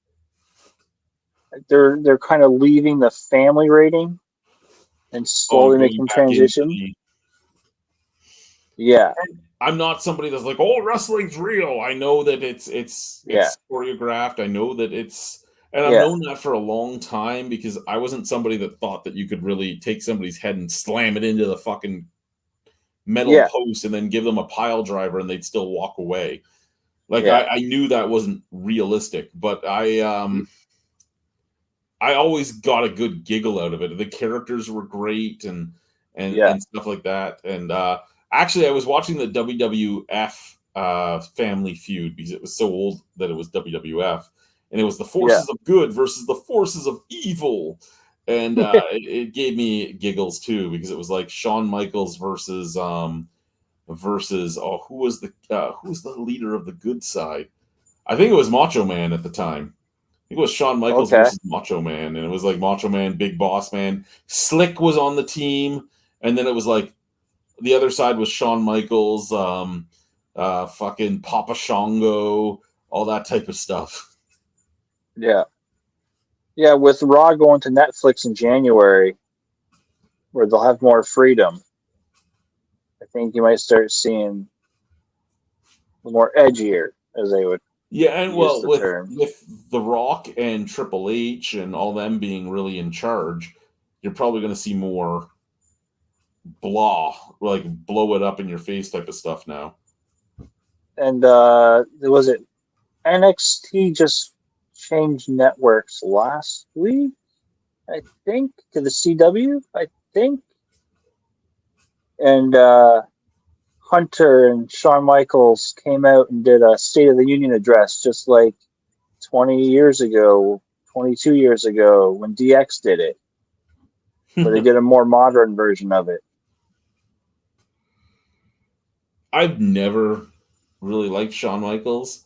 they're kind of leaving the family rating and slowly making transition. Yeah. I'm not somebody that's like, oh, wrestling's real. I know that it's choreographed. I know that and I've known that for a long time because I wasn't somebody that thought that you could really take somebody's head and slam it into the fucking metal post and then give them a pile driver and they'd still walk away. Like Yeah. I knew that wasn't realistic, but I always got a good giggle out of it. The characters were great and Yeah. stuff like that. And actually, I was watching the WWF Family Feud because it was so old that it was WWF, and it was the forces of good versus the forces of evil, and it gave me giggles too because it was like Shawn Michaels versus who was the leader of the good side? I think it was Macho Man at the time. I think it was Shawn Michaels Okay. versus Macho Man, and it was like Macho Man, Big Boss Man. Slick was on the team, and then it was like the other side was Shawn Michaels, fucking Papa Shango, all that type of stuff. Yeah. Yeah, with Raw going to Netflix in January, where they'll have more freedom, I think you might start seeing more edgier, as they would Yeah, and use well, the with term. The Rock and Triple H and all them being really in charge, you're probably going to see more blah, like blow it up in your face type of stuff now. And was it NXT just changed networks last week? I think to the CW. I think, and Hunter and Shawn Michaels came out and did a State of the Union address, just like 20 years ago, 22 years ago when DX did it, but they did a more modern version of it. I've never really liked Shawn Michaels.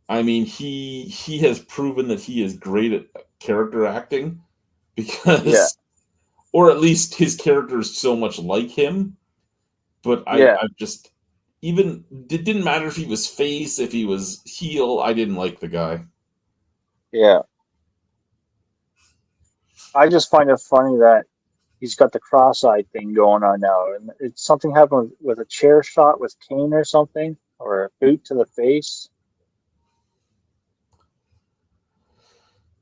I mean, he has proven that he is great at character acting because, or at least his character is so much like him. But I just even it didn't matter if he was face, if he was heel. I didn't like the guy. Yeah. I just find it funny that he's got the cross-eyed thing going on now, and it's something happened with a chair shot with Kane or something, or a boot to the face.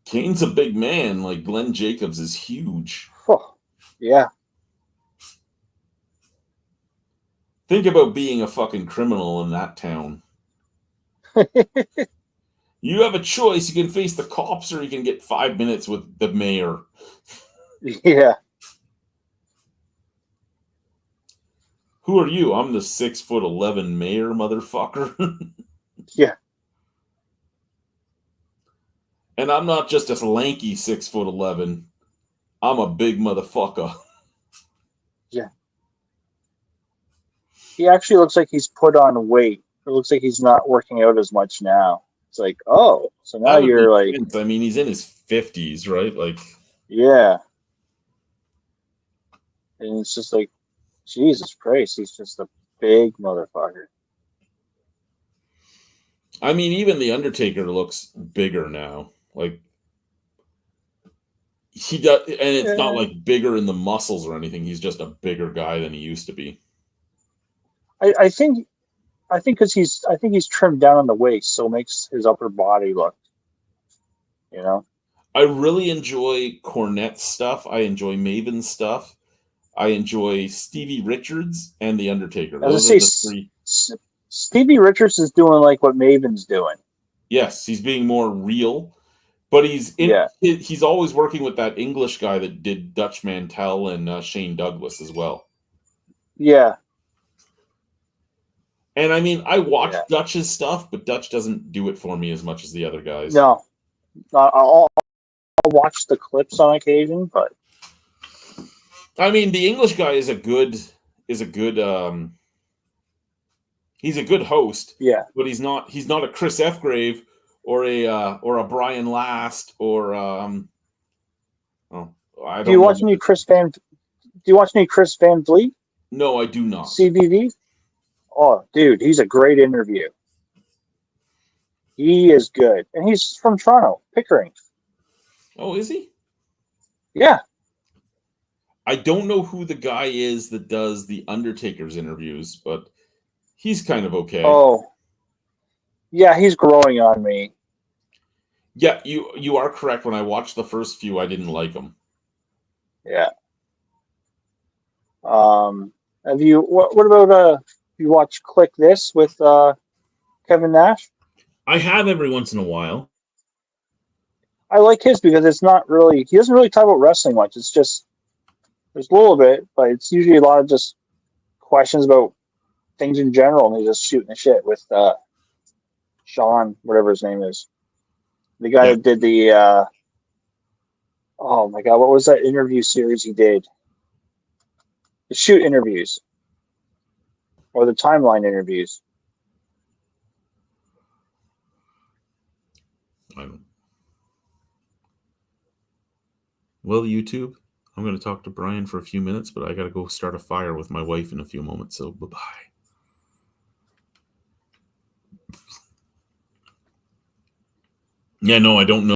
Kane's a big man. Like Glenn Jacobs is huge. Oh, yeah. Think about being a fucking criminal in that town. You have a choice. You can face the cops or you can get 5 minutes with the mayor. Yeah. Who are you? I'm the 6'11" mayor, motherfucker. Yeah. And I'm not just a lanky 6'11". I'm a big motherfucker. Yeah. He actually looks like he's put on weight. It looks like he's not working out as much now. It's like, oh, so now That would you're make like, sense. I mean, he's in his 50s, right? Like, yeah. And it's just like, Jesus Christ, he's just a big motherfucker. I mean, even the Undertaker looks bigger now. Like he does, and it's not like bigger in the muscles or anything. He's just a bigger guy than he used to be. I think because he's trimmed down on the waist, so it makes his upper body look, you know. I really enjoy Cornette's stuff. I enjoy Maven's stuff. I enjoy Stevie Richards and the Undertaker. Those are the three. Stevie Richards is doing like what Maven's doing. Yes, he's being more real, but he's always working with that English guy that did Dutch Mantel and Shane Douglas as well. Yeah. And I mean, I watch Dutch's stuff, but Dutch doesn't do it for me as much as the other guys. No, I'll watch the clips on occasion, but I mean, the English guy is a good he's a good host. Yeah, but he's not a Chris Fgrave or a Brian Last or I don't. Do you watch any Chris Van Vliet? No, I do not. CVV. Oh, dude, he's a great interview. He is good, and he's from Toronto, Pickering. Oh, is he? Yeah. I don't know who the guy is that does the Undertaker's interviews, but he's kind of okay. Oh, yeah, he's growing on me. Yeah, you are correct. When I watched the first few, I didn't like him. Yeah. Have you? What about you watch Click This with Kevin Nash? I have every once in a while. I like his because it's not really. He doesn't really talk about wrestling much. It's just there's a little bit, but it's usually a lot of just questions about things in general, and he's just shooting the shit with Sean, whatever his name is, the guy Yeah. that did the. Oh my god, what was that interview series he did? The shoot interviews or the timeline interviews. I don't. Well, YouTube, I'm going to talk to Brian for a few minutes, but I got to go start a fire with my wife in a few moments. So bye-bye. Yeah, no, I don't know.